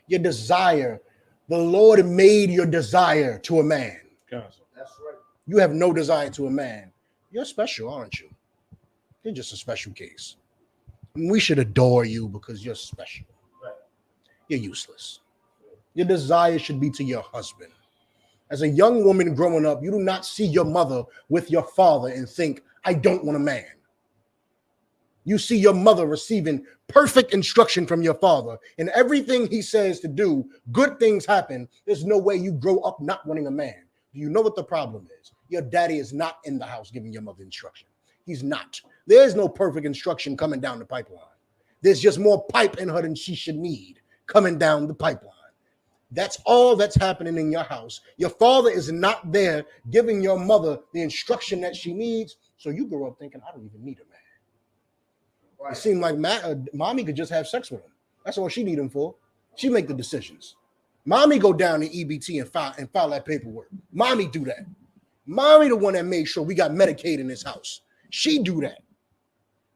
Your desire, the Lord made your desire to a man. That's right. You have no desire to a man. You're special, aren't you? You're just a special case. And we should adore you because you're special. Right. You're useless. Your desire should be to your husband. As a young woman growing up, you do not see your mother with your father and think, I don't want a man. You see your mother receiving perfect instruction from your father, and everything he says to do, good things happen. There's no way you grow up not wanting a man. Do you know what the problem is? Your daddy is not in the house giving your mother instruction. He's not. There's no perfect instruction coming down the pipeline. There's just more pipe in her than she should need coming down the pipeline. That's all that's happening in your house. Your father is not there giving your mother the instruction that she needs, so you grow up thinking, I don't even need a man. Right. It seemed like mommy could just have sex with him. That's all she need him for. She make the decisions. Mommy go down to EBT and file that paperwork. Mommy do that. Mommy the one that made sure we got Medicaid in this house. She do that.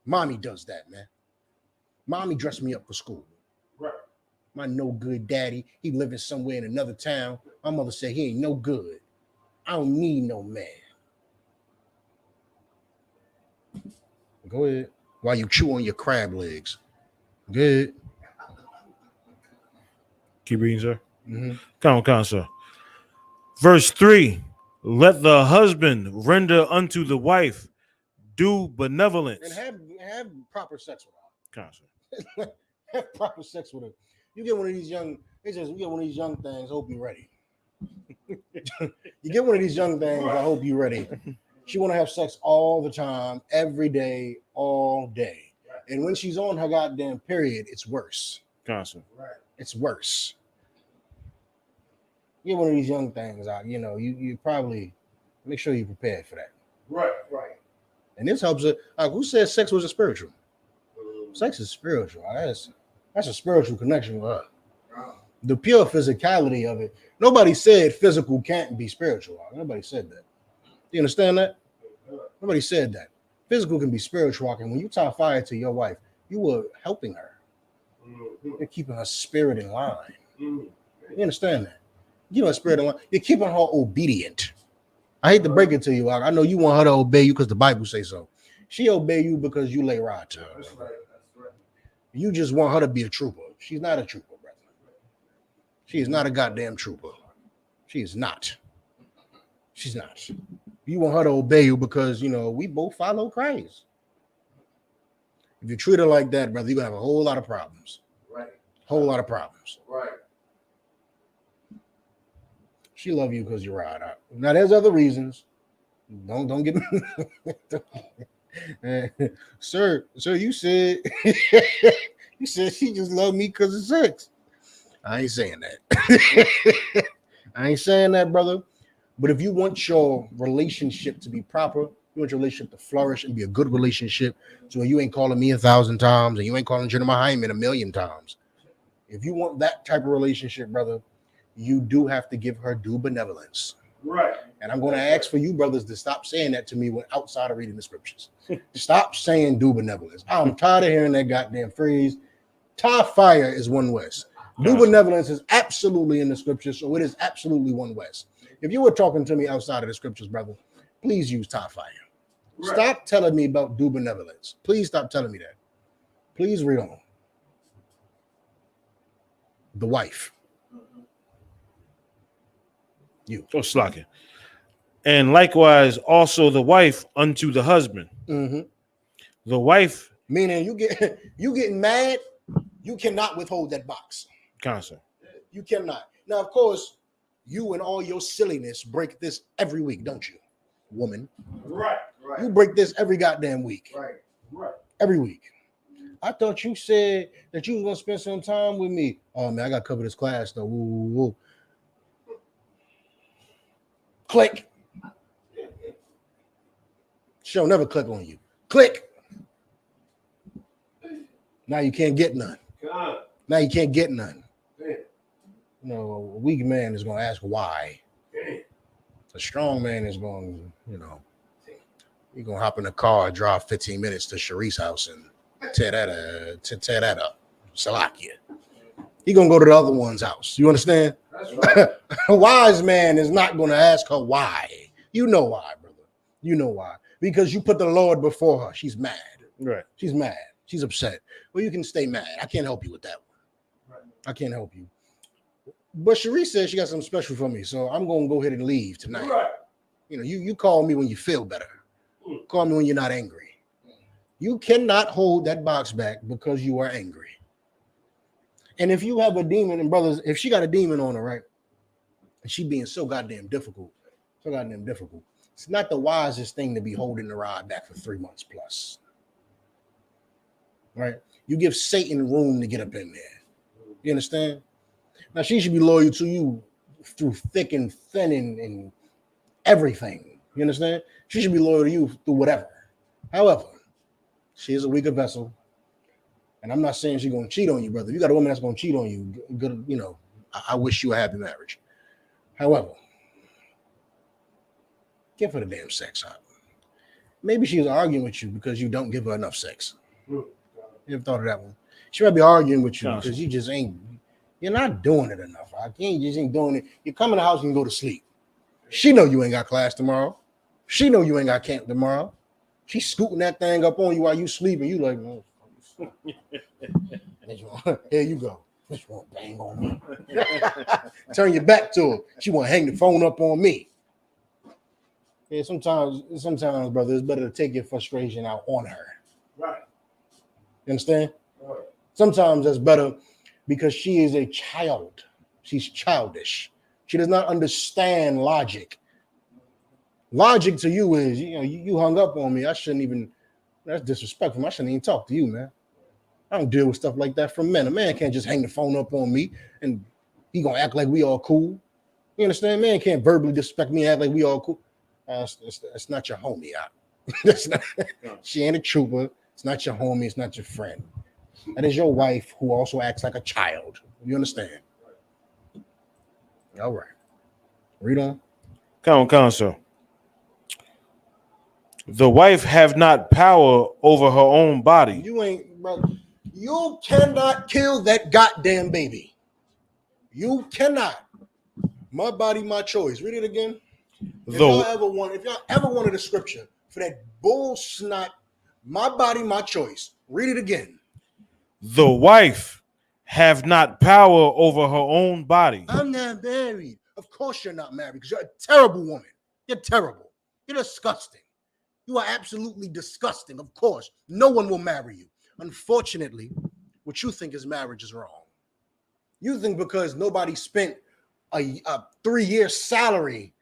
Mommy does that, man. Mommy dressed me up for school. Right. My no good daddy, he living somewhere in another town. My mother said he ain't no good. I don't need no man. Go ahead. While you chew on your crab legs. Good. Keep reading, sir. Mm-hmm. Come, sir. Verse 3. Let the husband render unto the wife due benevolence. And have proper sex with her. Come, sir. Have proper sex with her. You get one of these you get one of these young things, hope you're ready. You get one of these young things, I hope you're ready. She want to have sex all the time, every day, all day. And when she's on her goddamn period, it's worse. Constant. Right. It's worse. Get one of these young things out, you probably make sure you're prepared for that. Right. And this helps it. Who said sex was a spiritual? Sex is spiritual. That's a spiritual connection with her. The pure physicality of it. Nobody said physical can't be spiritual. Nobody said that. You understand that? Nobody said that. Physical can be spiritual. And when you tie fire to your wife, you were helping her. You're keeping her spirit in line. You understand that? You know, spirit in line. You're keeping her obedient. I hate to break it to you. I know you want her to obey you because the Bible says so. She obey you because you lay rod to her. That's right. You just want her to be a trooper. She's not a trooper, brother. She is not a goddamn trooper. She is not. She's not. You want her to obey you because, you know, we both follow Christ. If you treat her like that, brother, you're going to have a whole lot of problems. Right. Whole lot of problems. Right. She love you because you ride out. Now, there's other reasons. Don't get sir, you said you said she just loved me because of sex. I ain't saying that. I ain't saying that, brother. But if you want your relationship to be proper, you want your relationship to flourish and be a good relationship, so you ain't calling me 1,000 times and you ain't calling Jennifer Hyman 1,000,000 times. If you want that type of relationship, brother, you do have to give her due benevolence. Right. And I'm going to ask for you brothers to stop saying that to me when outside of reading the scriptures. Stop saying due benevolence. I'm tired of hearing that goddamn phrase. Tie fire is one west. Due benevolence is absolutely in the scriptures, so it is absolutely one west. If you were talking to me outside of the scriptures, brother, please use tie fire. Right. Stop telling me about due benevolence. Please stop telling me that. Please read on. The wife. You. Oh, slacking. And likewise, also the wife unto the husband. Mm-hmm. The wife, meaning you getting mad, you cannot withhold that box. constant. You cannot. Now, of course, you and all your silliness break this every week, don't you, woman? Right. Right. You break this every goddamn week. Right. Right. Every week. I thought you said that you was gonna spend some time with me. Oh man, I gotta cover this class though. Woo, woo, woo. Click. She'll never click on you. Click. Now you can't get none. Now you can't get none. You know, a weak man is going to ask why. A strong man is going, you know, you're going to hop in the car, drive 15 minutes to Sharice's house and tear that up. Salakia. He's going to go to the other one's house. You understand? That's right. A wise man is not going to ask her why. You know why, brother. You know why. Because you put the Lord before her. She's mad. Right. She's mad. She's upset. Well, you can stay mad. I can't help you with that one. Right. I can't help you. But Sharice said she got something special for me, so I'm going to go ahead and leave tonight. Right. You know, you call me when you feel better. Call me when you're not angry. You cannot hold that box back because you are angry. And if you have a demon, and brothers, if she got a demon on her, right, and she being so goddamn difficult, it's not the wisest thing to be holding the rod back for 3 months plus. Right? You give Satan room to get up in there. You understand? Now, she should be loyal to you through thick and thin and everything. You understand? She should be loyal to you through whatever. However, she is a weaker vessel. And I'm not saying she's going to cheat on you, brother. If you got a woman that's going to cheat on you, good, you know, I wish you a happy marriage. However, give her the damn sex out. Maybe she's arguing with you because you don't give her enough sex. You ever thought of that one? She might be arguing with you because you just ain't, you're not doing it enough. You just ain't doing it. You come in the house and go to sleep. She know you ain't got class tomorrow. She know you ain't got camp tomorrow. She's scooting that thing up on you while you sleeping. You like, no. Here you go. This won't bang on me. Turn your back to her. She want to hang the phone up on me. Yeah, sometimes, brother, it's better to take your frustration out on her. Right. You understand? Right. Sometimes that's better because she is a child. She's childish. She does not understand logic. Logic to you is, you know, you hung up on me. I shouldn't even, that's disrespectful. I shouldn't even talk to you, man. I don't deal with stuff like that from men. A man can't just hang the phone up on me and he gonna act like we all cool. You understand? Man can't verbally disrespect me and act like we all cool. That's not your homie. That's not, she ain't a trooper. It's not your homie. It's not your friend. That is your wife who also acts like a child. You understand? All right. Read on. Come on, sir. The wife have not power over her own body. You ain't, bro. You cannot kill that goddamn baby. You cannot. My body, my choice. Read it again. If y'all ever wanted a scripture for that bull snot, my body, my choice. Read it again. The wife have not power over her own body. I'm not married. Of course you're not married because you're a terrible woman. You're terrible. You're disgusting. You are absolutely disgusting. Of course, no one will marry you. Unfortunately, what you think is marriage is wrong. You think because nobody spent a 3-year salary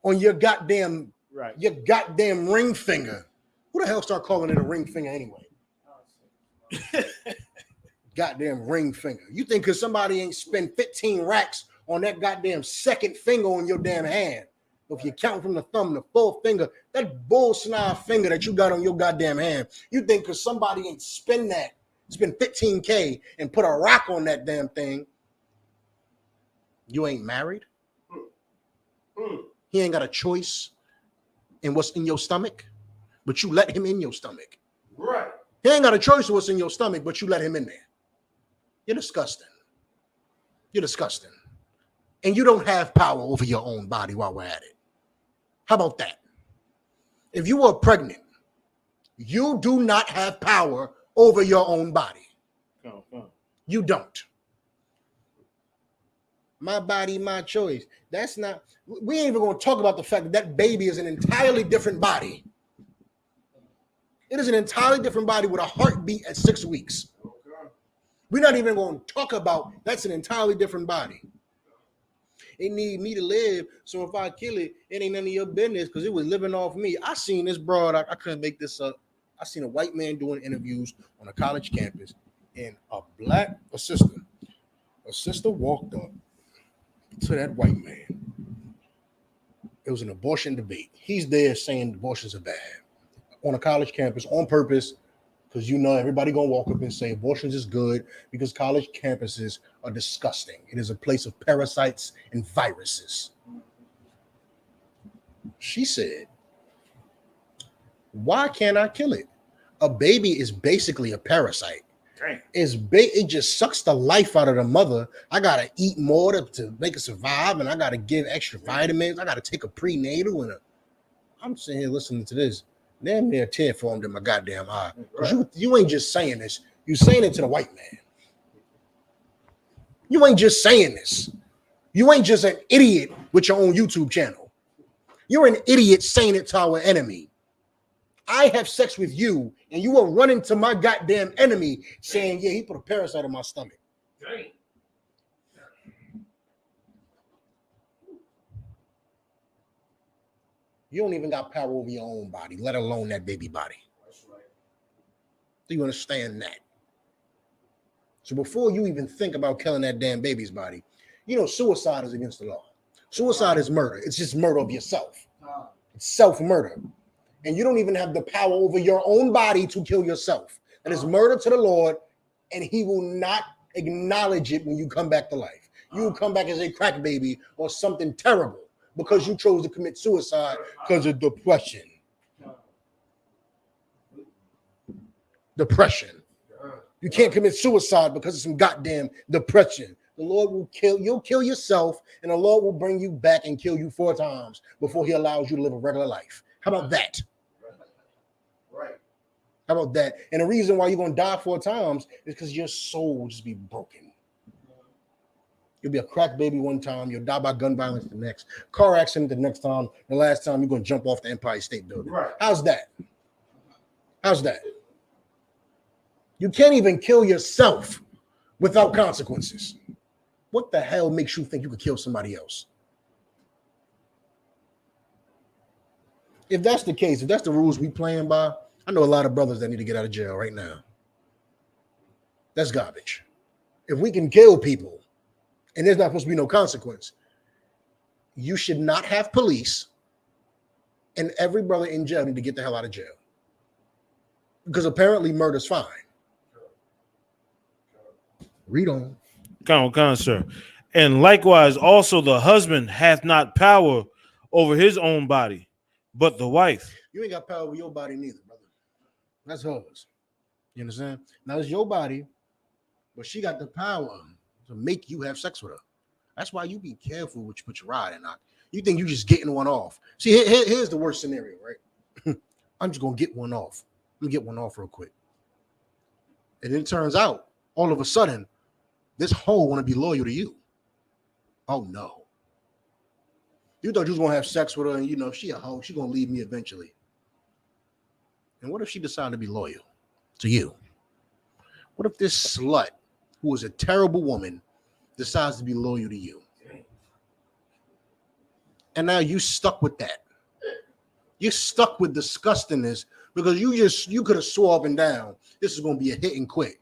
on your goddamn ring finger. Who the hell start calling it a ring finger anyway? Goddamn ring finger. You think because somebody ain't spent 15 racks on that goddamn second finger on your damn hand. If you count from the thumb, the full finger, that bull snide finger that you got on your goddamn hand, you think because somebody ain't spend 15K and put a rock on that damn thing, you ain't married? He ain't got a choice in what's in your stomach, but you let him in your stomach. Right. He ain't got a choice of what's in your stomach, but you let him in there. You're disgusting. You're disgusting. And you don't have power over your own body while we're at it. How about that? If you are pregnant, you do not have power over your own body. You don't. My body, my choice. That's not, we ain't even going to talk about the fact that that baby is an entirely different body. It is an entirely different body with a heartbeat at 6 weeks. We're not even going to talk about that's an entirely different body. It need me to live, so if I kill it, it ain't none of your business because it was living off me. I seen this broad, I couldn't make this up. I seen a white man doing interviews on a college campus, and a sister walked up to that white man. It was an abortion debate. He's there saying abortions are bad on a college campus on purpose because everybody gonna walk up and say abortions is good because college campuses are disgusting. It is a place of parasites and viruses. She said, why can't I kill it? A baby is basically a parasite. It just sucks the life out of the mother. I gotta eat more to make it survive, and I gotta give extra vitamins. I gotta take a prenatal I'm sitting here listening to this. Damn near a tear formed in my goddamn eye. Because you ain't just saying this. You saying it to the white man. You ain't just saying this. You ain't just an idiot with your own YouTube channel. You're an idiot saying it to our enemy. I have sex with you, and you are running to my goddamn enemy saying, yeah, he put a parasite in my stomach. You don't even got power over your own body, let alone that baby body. That's right. Do you understand that? So before you even think about killing that damn baby's body, suicide is against the law. Suicide is murder. It's just murder of yourself. It's self-murder. And you don't even have the power over your own body to kill yourself. That is murder to the Lord, and he will not acknowledge it when you come back to life. You will come back as a crack baby or something terrible because you chose to commit suicide because of depression. Depression. You can't commit suicide because of some goddamn depression. The Lord will you'll kill yourself, and the Lord will bring you back and kill you 4 times before he allows you to live a regular life. How about that? Right. How about that? And the reason why you're going to die 4 times is because your soul will just be broken. You'll be a crack baby one time. You'll die by gun violence the next. Car accident the next time. The last time you're going to jump off the Empire State Building. Right. How's that? How's that? You can't even kill yourself without consequences. What the hell makes you think you could kill somebody else? If that's the case, if that's the rules we playing by, I know a lot of brothers that need to get out of jail right now. That's garbage. If we can kill people and there's not supposed to be no consequence, you should not have police, and every brother in jail need to get the hell out of jail. Because apparently murder's fine. Read on. Come on, sir. And likewise, also the husband hath not power over his own body, but the wife. You ain't got power over your body neither, brother. That's hers. You understand? Now it's your body, but she got the power to make you have sex with her. That's why you be careful what you put your ride in. You think you just getting one off. See, here's the worst scenario, right? I'm just gonna get one off. Let me get one off real quick. And then it turns out, all of a sudden, this hoe want to be loyal to you. Oh no. You thought you was gonna have sex with her, and you know she a hoe, she gonna leave me eventually. And what if she decided to be loyal to you? What if this slut, who is a terrible woman, decides to be loyal to you? And now you stuck with that. You're stuck with disgustingness because you could have swore up and down this is gonna be a hit and quit.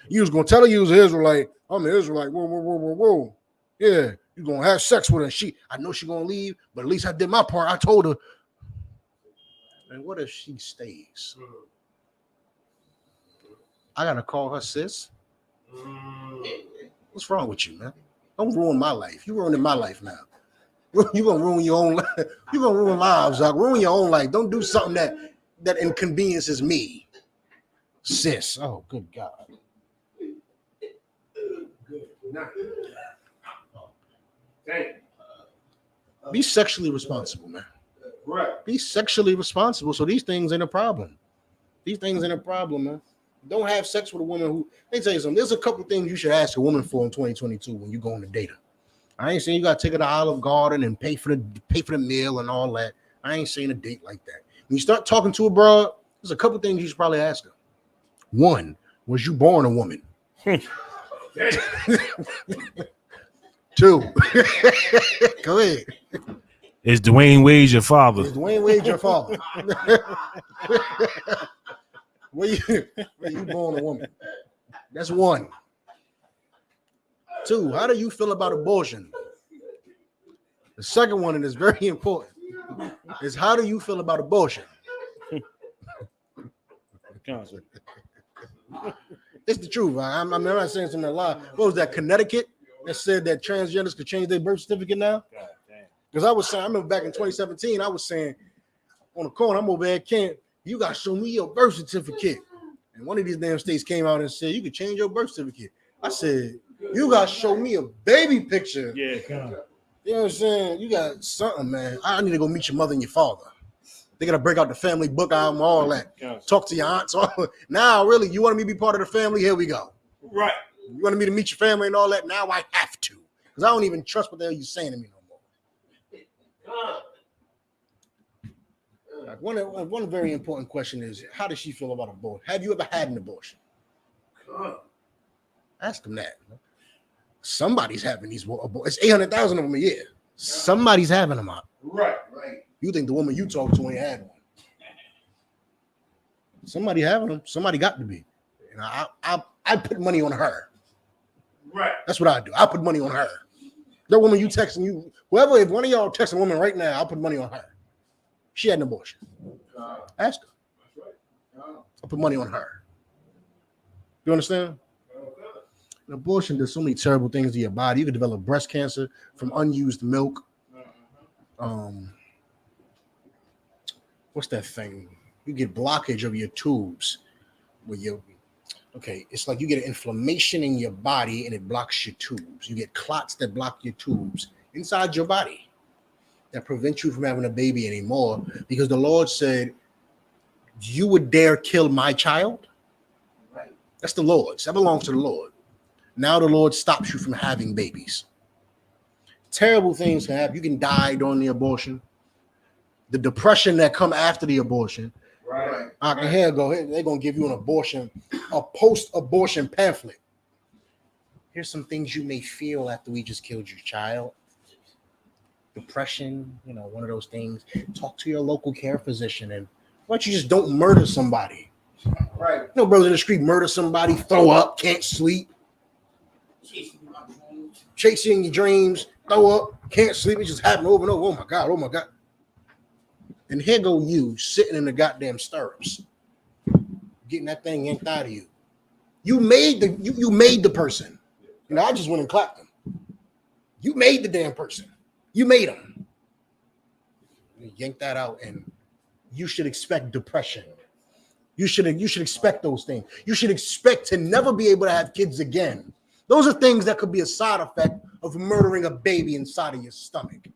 You was gonna tell her you was an Israelite. I'm an Israelite. Whoa. Yeah, you're gonna have sex with her. I know she's gonna leave, but at least I did my part. I told her. And what if she stays? I gotta call her sis. What's wrong with you, man? Don't ruin my life. You ruining my life now. You gonna ruin your own life. You gonna ruin lives. Ruin your own life. Don't do something that inconveniences me, sis. Oh, good God. Be sexually responsible, man. Right. Be sexually responsible. So these things ain't a problem. These things ain't a problem, man. Don't have sex with a woman who. Let me tell you something. There's a couple things you should ask a woman for in 2022 when you go on a date her. I ain't saying you gotta take her to Olive Garden and pay for the meal and all that. I ain't saying a date like that. When you start talking to a broad, there's a couple things you should probably ask her. One, was you born a woman? Two, go ahead. Is Dwayne Wade your father? Is Dwayne Wade your father? Were you born a woman? That's one. Two, how do you feel about abortion? The second one, and it's very important, is how do you feel about abortion? It's the truth. I'm not saying something a lie. What was that, Connecticut, that said that transgenders could change their birth certificate now? Because I was saying, I remember back in 2017, I was saying on the corner, I'm over at camp, you got to show me your birth certificate. And one of these damn states came out and said, you could change your birth certificate. I said, you got to show me a baby picture. Yeah, come on. You know what I'm saying? You got something, man. I need to go meet your mother and your father. They got to break out the family book album, all that. Talk to your aunts. Now, really, you want me to be part of the family? Here we go. Right. You wanted me to meet your family and all that? Now I have to. Because I don't even trust what the hell you're saying to me no more. Like one very important question is, how does she feel about abortion? Have you ever had an abortion? Ask them that. Somebody's having these abortions. It's 800,000 of them a year. Somebody's having them out. Right. You think the woman you talk to ain't had one? Somebody having them. Somebody got to be. And I put money on her. Right. That's what I do. I put money on her. That woman you texting, you whoever, if one of y'all texting a woman right now, I'll put money on her. She had an abortion. Ask her. I'll put money on her. You understand? An abortion does so many terrible things to your body. You could develop breast cancer from unused milk. What's that thing? You get blockage of your tubes. It's like you get an inflammation in your body and it blocks your tubes. You get clots that block your tubes inside your body that prevent you from having a baby anymore, because the Lord said, you would dare kill my child? Right. That's the Lord's. That belongs to the Lord. Now the Lord stops you from having babies. Terrible things can happen. You can die during the abortion. The depression that come after the abortion. Right. Here go. They're gonna give you an abortion, a post-abortion pamphlet. Here's some things you may feel after we just killed your child. Depression, one of those things. Talk to your local care physician, and why don't you just don't murder somebody? Right. No brothers in the street murder somebody, throw up, can't sleep. Chasing your dreams, throw up, can't sleep. It just happened over and over. Oh my God. And here go you sitting in the goddamn stirrups, getting that thing yanked out of you. You made the person. I just went and clapped them. You made the damn person. You made him. You yank that out, and you should expect depression. You should expect those things. You should expect to never be able to have kids again. Those are things that could be a side effect of murdering a baby inside of your stomach.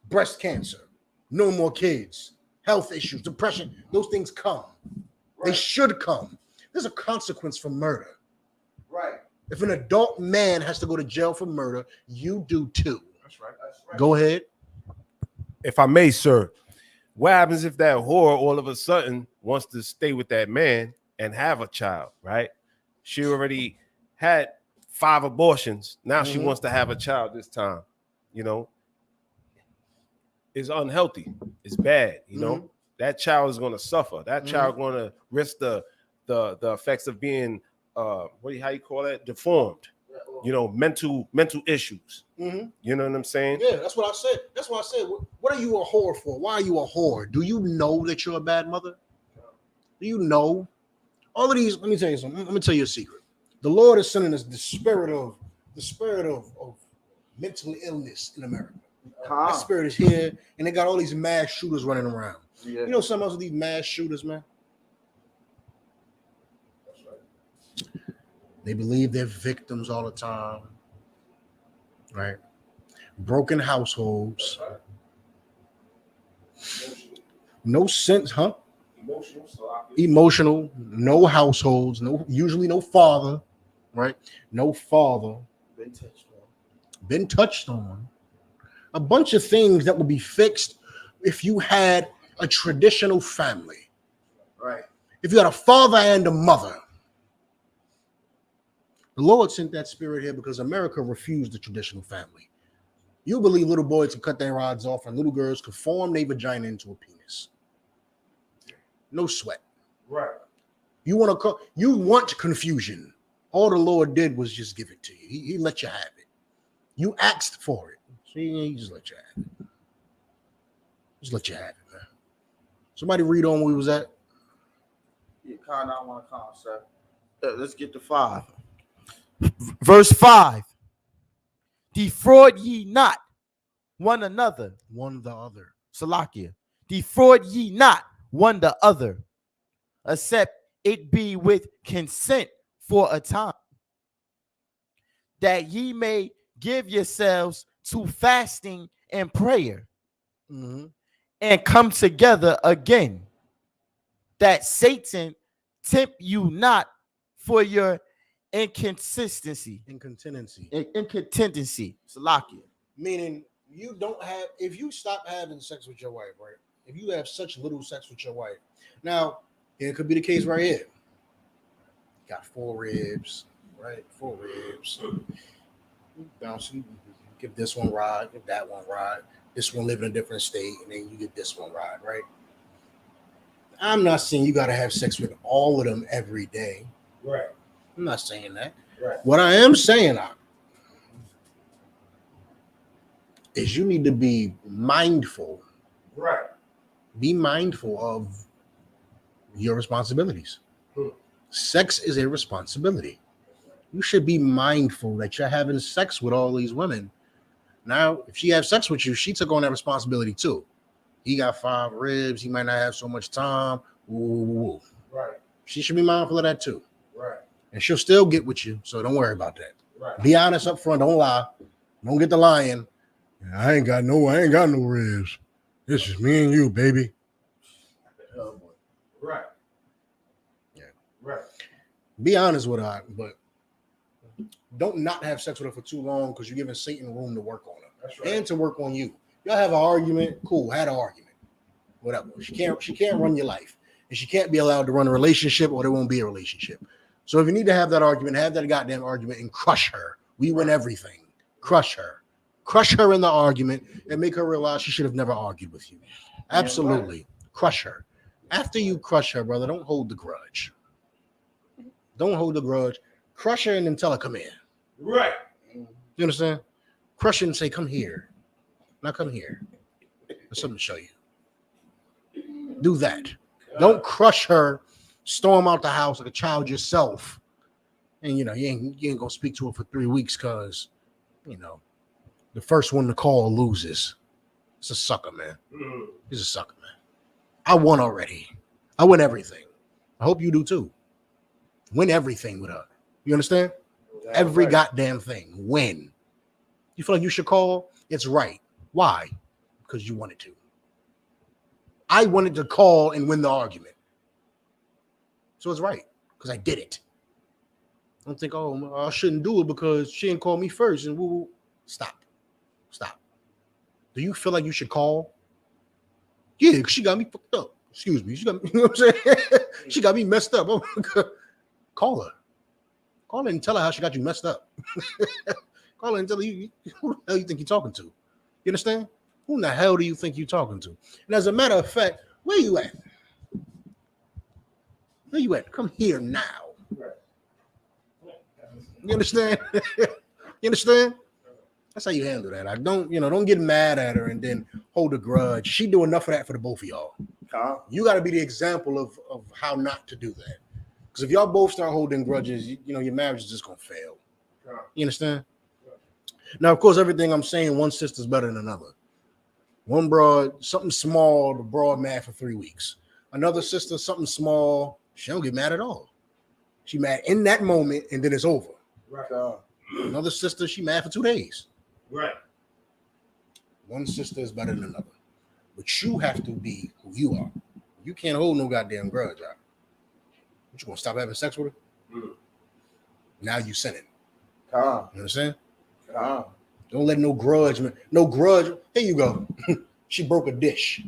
Breast cancer, no more kids, health issues, depression. Those things come. Right. They should come. There's a consequence for murder. Right. If an adult man has to go to jail for murder, you do too. That's right. That's right. Go ahead. If I may, sir, what happens if that whore all of a sudden wants to stay with that man and have a child, right? She already had 5 abortions. Now she wants to have a child this time, you know. It's unhealthy. It's bad, you know. That child is going to suffer. That child going to risk the effects of being how you call it, deformed. You know, mental issues. You know what I'm saying? Yeah, that's what I said. That's what I said. What are you a whore for? Why are you a whore? Do you know that you're a bad mother? Do you know? All of these, let me tell you something. Let me tell you a secret. The Lord is sending us the spirit of mental illness in America. That spirit is here, and they got all these mass shooters running around. Yeah. You know something else with these mass shooters, man? That's right. They believe they're victims all the time, right? Broken households. No sense, huh? Emotional, no households, usually no father, right? No father. Been touched on. A bunch of things that would be fixed if you had a traditional family. Right. If you had a father and a mother. The Lord sent that spirit here because America refused the traditional family. You believe little boys can cut their rods off and little girls can form their vagina into a penis. No sweat. Right. You want confusion. All the Lord did was just give it to you. He let you have it. You asked for it. So he just let you have it. Just let you have it, man. Somebody read on where we was at. Yeah, kind of want to come, sir. Let's get to 5. Verse 5. Defraud ye not one another. One the other. Salakia. Defraud ye not one the other, except it be with consent for a time, that ye may give yourselves to fasting and prayer, and come together again, that Satan tempt you not for your incontinency. Salakia. Meaning you don't have, if you stop having sex with your wife, right? If you have such little sex with your wife, now it could be the case right here. Got 4 ribs, right? 4 ribs. Bouncing, give this one ride, give that one ride. This one live in a different state, and then you get this one ride, right? I'm not saying you got to have sex with all of them every day. Right. I'm not saying that. Right. What I am saying is you need to be mindful. Right. Be mindful of your responsibilities. Sex is a responsibility. You should be mindful that you're having sex with all these women. Now, if she has sex with you, she took on that responsibility too. He got 5 ribs. He might not have so much time. Ooh. Right. She should be mindful of that too. Right. And she'll still get with you, so don't worry about that. Right. Be honest up front. Don't lie. Don't get the lying. I ain't got no ribs. This is me and you, baby. Right. Yeah. Right. Be honest with her, but don't not have sex with her for too long because you're giving Satan room to work on her. That's right. And to work on you. Y'all have an argument. Cool. Had an argument. Whatever. She can't run your life. And she can't be allowed to run a relationship, or there won't be a relationship. So if you need to have that argument, have that goddamn argument and crush her. We win everything. Crush her. Crush her in the argument and make her realize she should have never argued with you. Absolutely. Crush her. After you crush her, brother, don't hold the grudge. Don't hold the grudge. Crush her and then tell her, come here. Right. You understand? Crush her and say, come here. Now come here. There's something to show you. Do that. Don't crush her, storm out the house like a child yourself. And, you ain't going to speak to her for 3 weeks because, The first one to call loses. It's a sucker, man. He's a sucker, man. I won already. I win everything. I hope you do too. Win everything with her. You understand? Every goddamn thing. Win. You feel like you should call? It's right. Why? Because you wanted to. I wanted to call and win the argument. So it's right. Because I did it. Don't think, oh, I shouldn't do it because she didn't call me first. And woo. Stop. Do you feel like you should call? Yeah, because she got me fucked up. Excuse me. She got me, you know what I'm saying? She got me messed up. Call her. Call her and tell her how she got you messed up. Call her and tell her who the hell you think you're talking to. You understand? Who in the hell do you think you're talking to? And as a matter of fact, where you at? Where you at? Come here now. You understand? You understand? That's how you handle that. I don't get mad at her and then hold a grudge. She do enough of that for the both of y'all. You got to be the example of how not to do that. Because if y'all both start holding grudges, your marriage is just gonna fail. You understand? Now, of course, everything I'm saying, one sister's better than another. One broad, something small, the broad mad for 3 weeks. Another sister, something small, she don't get mad at all. She mad in that moment, and then it's over. Right. Another sister, she mad for 2 days. Right. One sister is better than another. But you have to be who you are. You can't hold no goddamn grudge out. What, you gonna stop having sex with her? Now you sinning. Calm. You understand? Calm. Don't let no grudge, man. No grudge. Here you go. She broke a dish.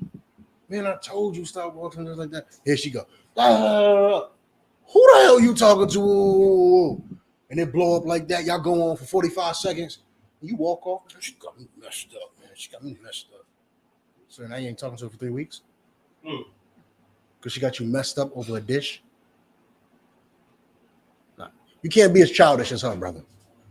Man, I told you stop walking just like that. Here she go. Who the hell you talking to? And it blow up like that. Y'all go on for 45 seconds. You walk off. She got me messed up, man. She got me messed up. So now you ain't talking to her for 3 weeks? Because she got you messed up over a dish? Nah. You can't be as childish as her, brother.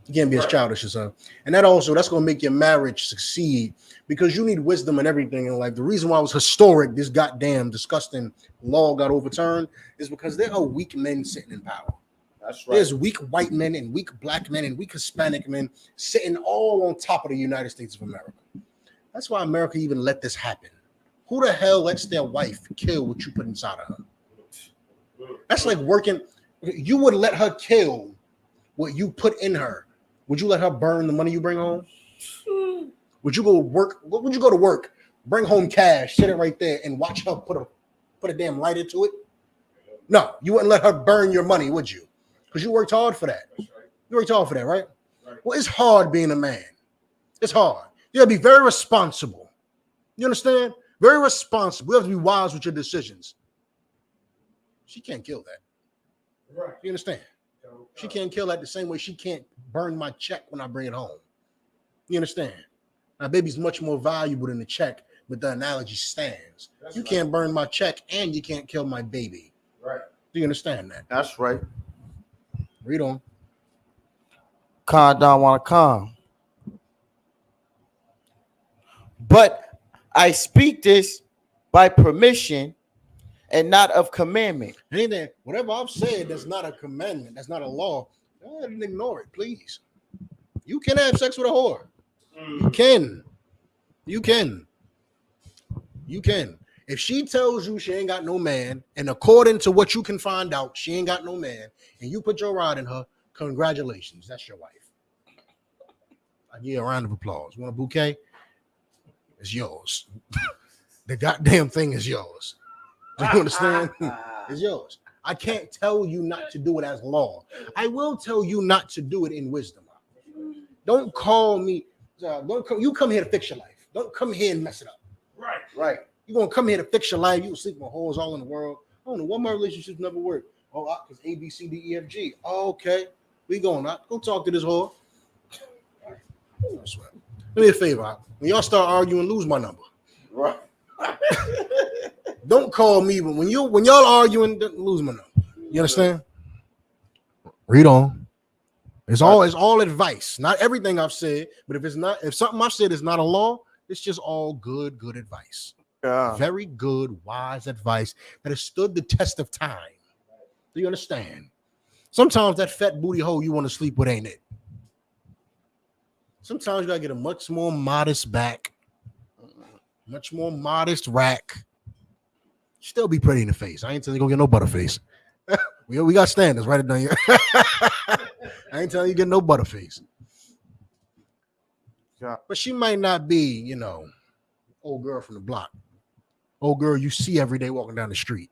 You can't be as childish as her. And that's going to make your marriage succeed because you need wisdom and everything in life. The reason why it was historic, this goddamn disgusting law got overturned, is because there are weak men sitting in power. That's right. There's weak white men and weak black men and weak Hispanic men sitting all on top of the United States of America. That's why America even let this happen. Who the hell lets their wife kill what you put inside of her? That's like working. You would let her kill what you put in her. Would you let her burn the money you bring home? Would you go work? Would you go to work, bring home cash, sit it right there, and watch her put a damn light into it? No, you wouldn't let her burn your money, would you? Because you worked hard for that. You worked hard for that, right? Well, it's hard being a man. It's hard. You gotta be very responsible. You understand? Very responsible. You have to be wise with your decisions. She can't kill that. Right. You understand? She can't kill that the same way she can't burn my check when I bring it home. You understand? My baby's much more valuable than the check, but the analogy stands. You can't burn my check and you can't kill my baby. Right. Do you understand that? That's right. Read on. Khan don't want to come. But I speak this by permission and not of commandment. Anything, whatever I've said that's not a commandment, that's not a law, go ahead and ignore it, please. You can have sex with a whore. You can. You can. You can. If she tells you she ain't got no man, and according to what you can find out, she ain't got no man, and you put your rod in her, congratulations, that's your wife. I give you a round of applause. Want a bouquet? It's yours. The goddamn thing is yours. Do you understand? It's yours. I can't tell you not to do it as law. I will tell you not to do it in wisdom. Don't call me. You come here to fix your life. Don't come here and mess it up. Right. Right. You're going to come here to fix your life. You sleep with whores all in the world. I don't know why my relationships never work. Oh, because A, B, C, D, E, F, G. Oh, okay. We going out. Go talk to this whore. Do me a favor. When y'all start arguing, lose my number. Right. Don't call me, but when y'all arguing, lose my number. You understand? Read on. It's all advice. Not everything I've said, but if something I've said is not a law, it's just all good advice. Yeah. Very good, wise advice that has stood the test of time. Do you understand? Sometimes that fat booty hole you want to sleep with ain't it. Sometimes you gotta get a much more modest back, much more modest rack. Still be pretty in the face. I ain't telling you gonna get no butterface. we got standards, right? Down here. I ain't telling you get no butterface. Yeah. But she might not be, old girl from the block. Old girl you see every day walking down the street.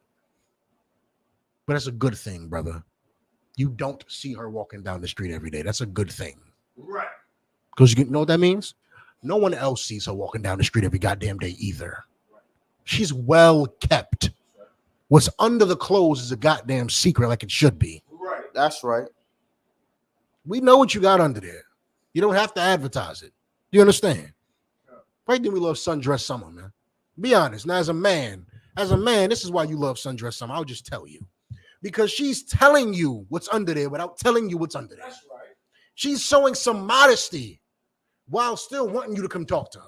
But that's a good thing, brother. You don't see her walking down the street every day. That's a good thing. Right. Because you know what that means? No one else sees her walking down the street every goddamn day either. She's well kept. What's under the clothes is a goddamn secret like it should be. Right. That's right. We know what you got under there. You don't have to advertise it. You understand? Right then we love Sundress Summer, man. Be honest. Now, as a man, this is why you love Sundress Summer. I'll just tell you. Because she's telling you what's under there without telling you what's under there. That's right. She's showing some modesty while still wanting you to come talk to her.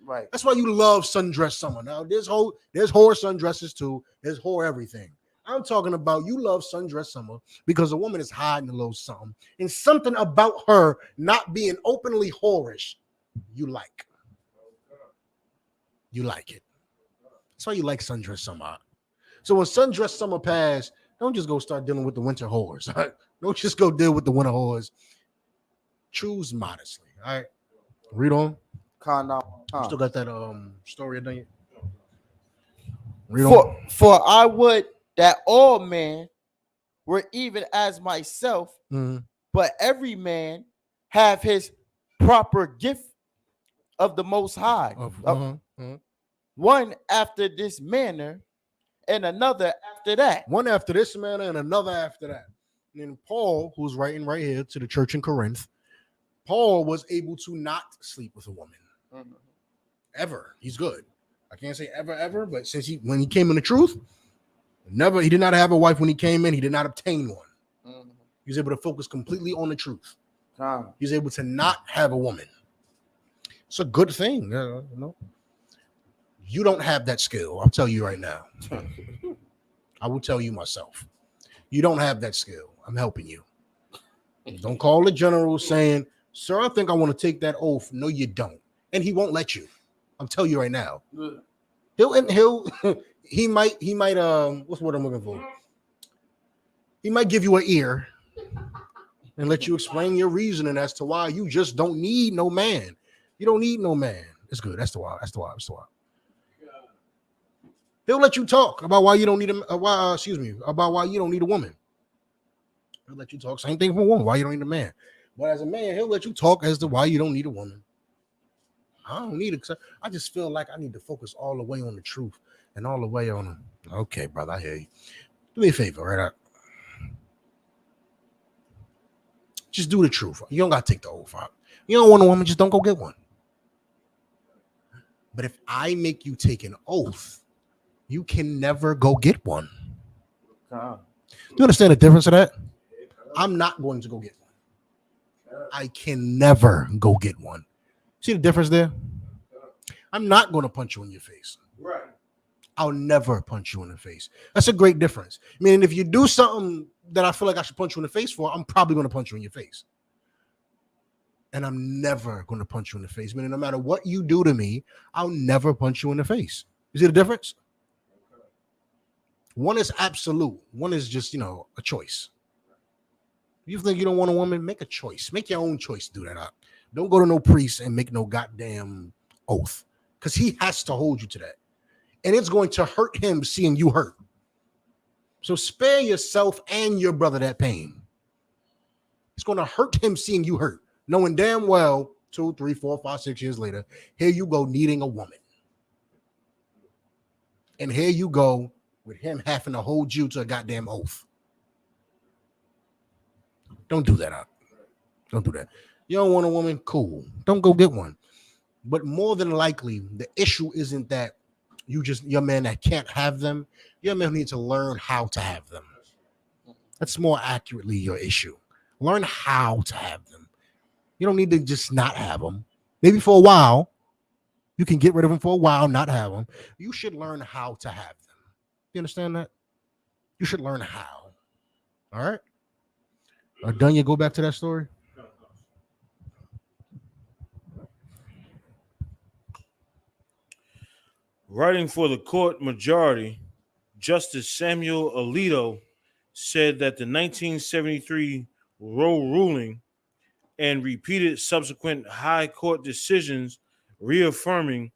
Right. That's why you love Sundress Summer. Now, there's whore sundresses too. There's whore everything. I'm talking about you love Sundress Summer because a woman is hiding a little something. And something about her not being openly whorish, you like. You like it. That's why you like Sundress Summer. So when Sundress Summer pass, don't just go start dealing with the winter whores. Right? Don't just go deal with the winter whores. Choose modestly. All right. Read on. Still got that story done yet? Read on. For I would that all men were even as myself, but every man have his proper gift of the Most High. One after this manner, and another after that. One after this manner, and another after that. And Paul, who's writing right here to the church in Corinth, Paul was able to not sleep with a woman. Ever. He's good. I can't say ever, but since when he came in the truth, he did not have a wife when he came in. He did not obtain one. He was able to focus completely on the truth. He's able to not have a woman. It's a good thing. You don't have that skill. I'll tell you right now. I will tell you myself. You don't have that skill. I'm helping you. Don't call the general saying, sir, I think I want to take that oath. No, you don't. And he won't let you. I'll tell you right now. He might what's the word I'm looking for? He might give you an ear and let you explain your reasoning as to why you just don't need no man. You don't need no man. It's good. That's the why. He'll let you talk about why you don't need about why you don't need a woman. He'll let you talk. Same thing for a woman. Why you don't need a man. But as a man, he'll let you talk as to why you don't need a woman. I don't need it. I just feel like I need to focus all the way on the truth and all the way on. Okay, brother, I hear you. Do me a favor, right? Just do the truth. You don't got to take the oath out. You don't want a woman, just don't go get one. But if I make you take an oath, you can never go get one. Do you understand the difference of that? I'm not going to go get one. I can never go get one. See the difference there? I'm not going to punch you in your face. Right. I'll never punch you in the face. That's a great difference. I mean, if you do something that I feel like I should punch you in the face for, I'm probably going to punch you in your face. And I'm never going to punch you in the face. Meaning, no matter what you do to me, I'll never punch you in the face. You see the difference? One is absolute. One is just, a choice. You think you don't want a woman? Make a choice. Make your own choice to do that. Don't go to no priest and make no goddamn oath, because he has to hold you to that. And it's going to hurt him seeing you hurt. So spare yourself and your brother that pain. It's going to hurt him seeing you hurt, knowing damn well 2, 3, 4, 5, 6 years later, here you go needing a woman. And here you go with him having to hold you to a goddamn oath. Don't do that. Don't do that. You don't want a woman? Cool. Don't go get one. But more than likely, the issue isn't that your man that can't have them. Your man needs to learn how to have them. That's more accurately your issue. Learn how to have them. You don't need to just not have them. Maybe for a while, you can get rid of them for a while, not have them. You should learn how to have them. You understand that? You should learn how. All right? Done you go back to that story? Writing for the court majority, Justice Samuel Alito said that the 1973 Roe ruling and repeated subsequent high court decisions reaffirming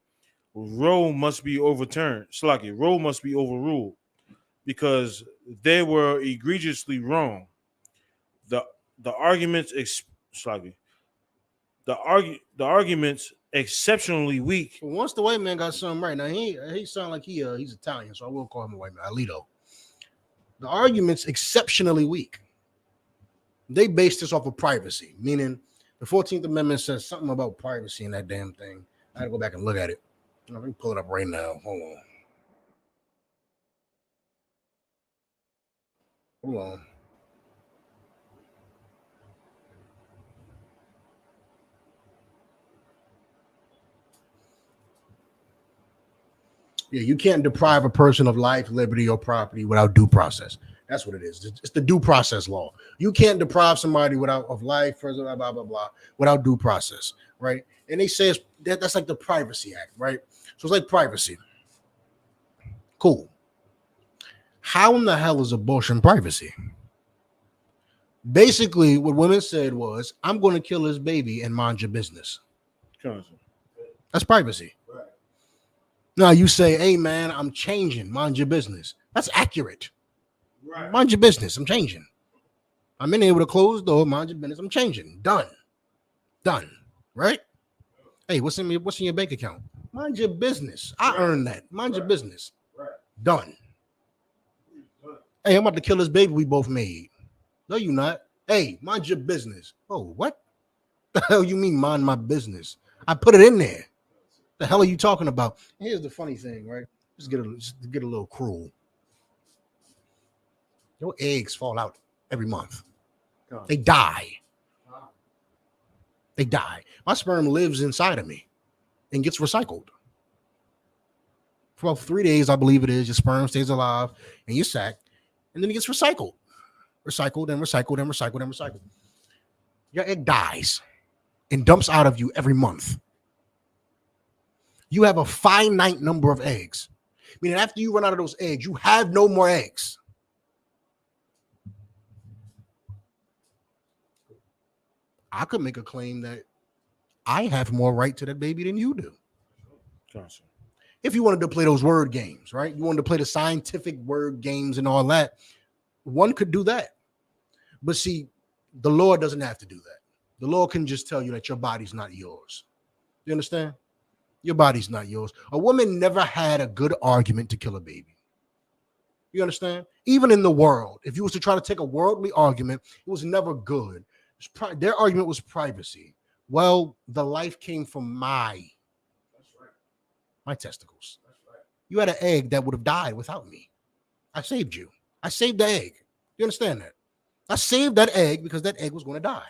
Roe must be overturned. Roe must be overruled because they were egregiously wrong. The the arguments the arguments exceptionally weak. But once the white man got something right, now he sound like he's Italian, so I will call him a white man, Alito. The argument's exceptionally weak. They based this off of privacy, meaning the 14th Amendment says something about privacy in that damn thing. I had to go back and look at it. Let me pull it up right now. Hold on. Yeah, you can't deprive a person of life, liberty, or property without due process. That's what it is. It's the due process law. You can't deprive somebody of life, blah, blah, blah, blah, without due process, right? And they say that's like the Privacy Act, right? So it's like privacy. Cool. How in the hell is abortion privacy? Basically, what women said was, I'm going to kill this baby and mind your business. That's privacy. Right. Now you say, hey, man, I'm changing. Mind your business. That's accurate. Right. Mind your business. I'm changing. I'm in here with a closed door. Mind your business. I'm changing. Done. Right? Hey, what's in your bank account? Mind your business. I earned that. Mind your business. Right. Done. Hey, I'm about to kill this baby we both made. No, you not. Hey, mind your business. Oh, what the hell you mean mind my business? I put it in there. The hell are you talking about? Here's the funny thing, right? Just get a little cruel. Your eggs fall out every month. They die. They die. My sperm lives inside of me and gets recycled. For about 3 days, I believe it is, your sperm stays alive in your sac, and then it gets recycled. Recycled and recycled and recycled and recycled. Your egg dies and dumps out of you every month. You have a finite number of eggs. Meaning after you run out of those eggs, you have no more eggs. I could make a claim that I have more right to that baby than you do. Gotcha. If you wanted to play those word games, right? You wanted to play the scientific word games and all that. One could do that. But see, the law doesn't have to do that. The law can just tell you that your body's not yours. You understand? Your body's not yours. A woman never had a good argument to kill a baby. You understand? Even in the world, if you was to try to take a worldly argument, it was never good. Their argument was privacy. Well, the life came from my testicles. You had an egg that would have died without me. I saved you. I saved the egg. You understand that? I saved that egg because that egg was going to die.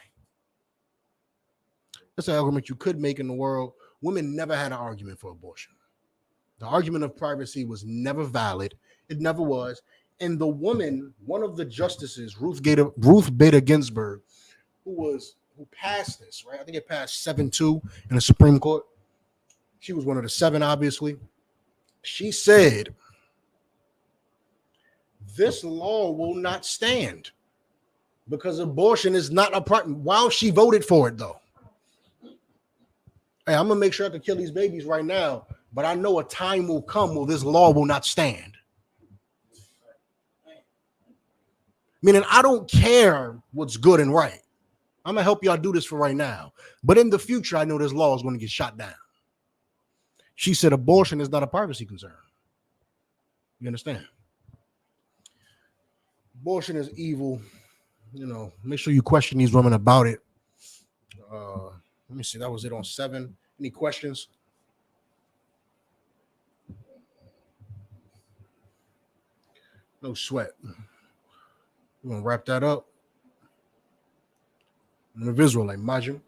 That's an argument you could make in the world. Women never had an argument for abortion. The argument of privacy was never valid. It never was. And the woman, one of the justices, Ruth Bader Ginsburg, who passed this, right? I think it passed 7-2 in the Supreme Court. She was one of the 7, obviously. She said, this law will not stand because abortion is not a part. While she voted for it, though. Hey, I'm going to make sure I can kill these babies right now, but I know a time will come where this law will not stand. Meaning, I don't care what's good and right. I'm going to help y'all do this for right now. But in the future, I know this law is going to get shot down. She said abortion is not a privacy concern. You understand? Abortion is evil. You know, make sure you question these women about it. Let me see. That was it on 7. Any questions? No sweat. We're going to wrap that up. I'm a visual like Majim.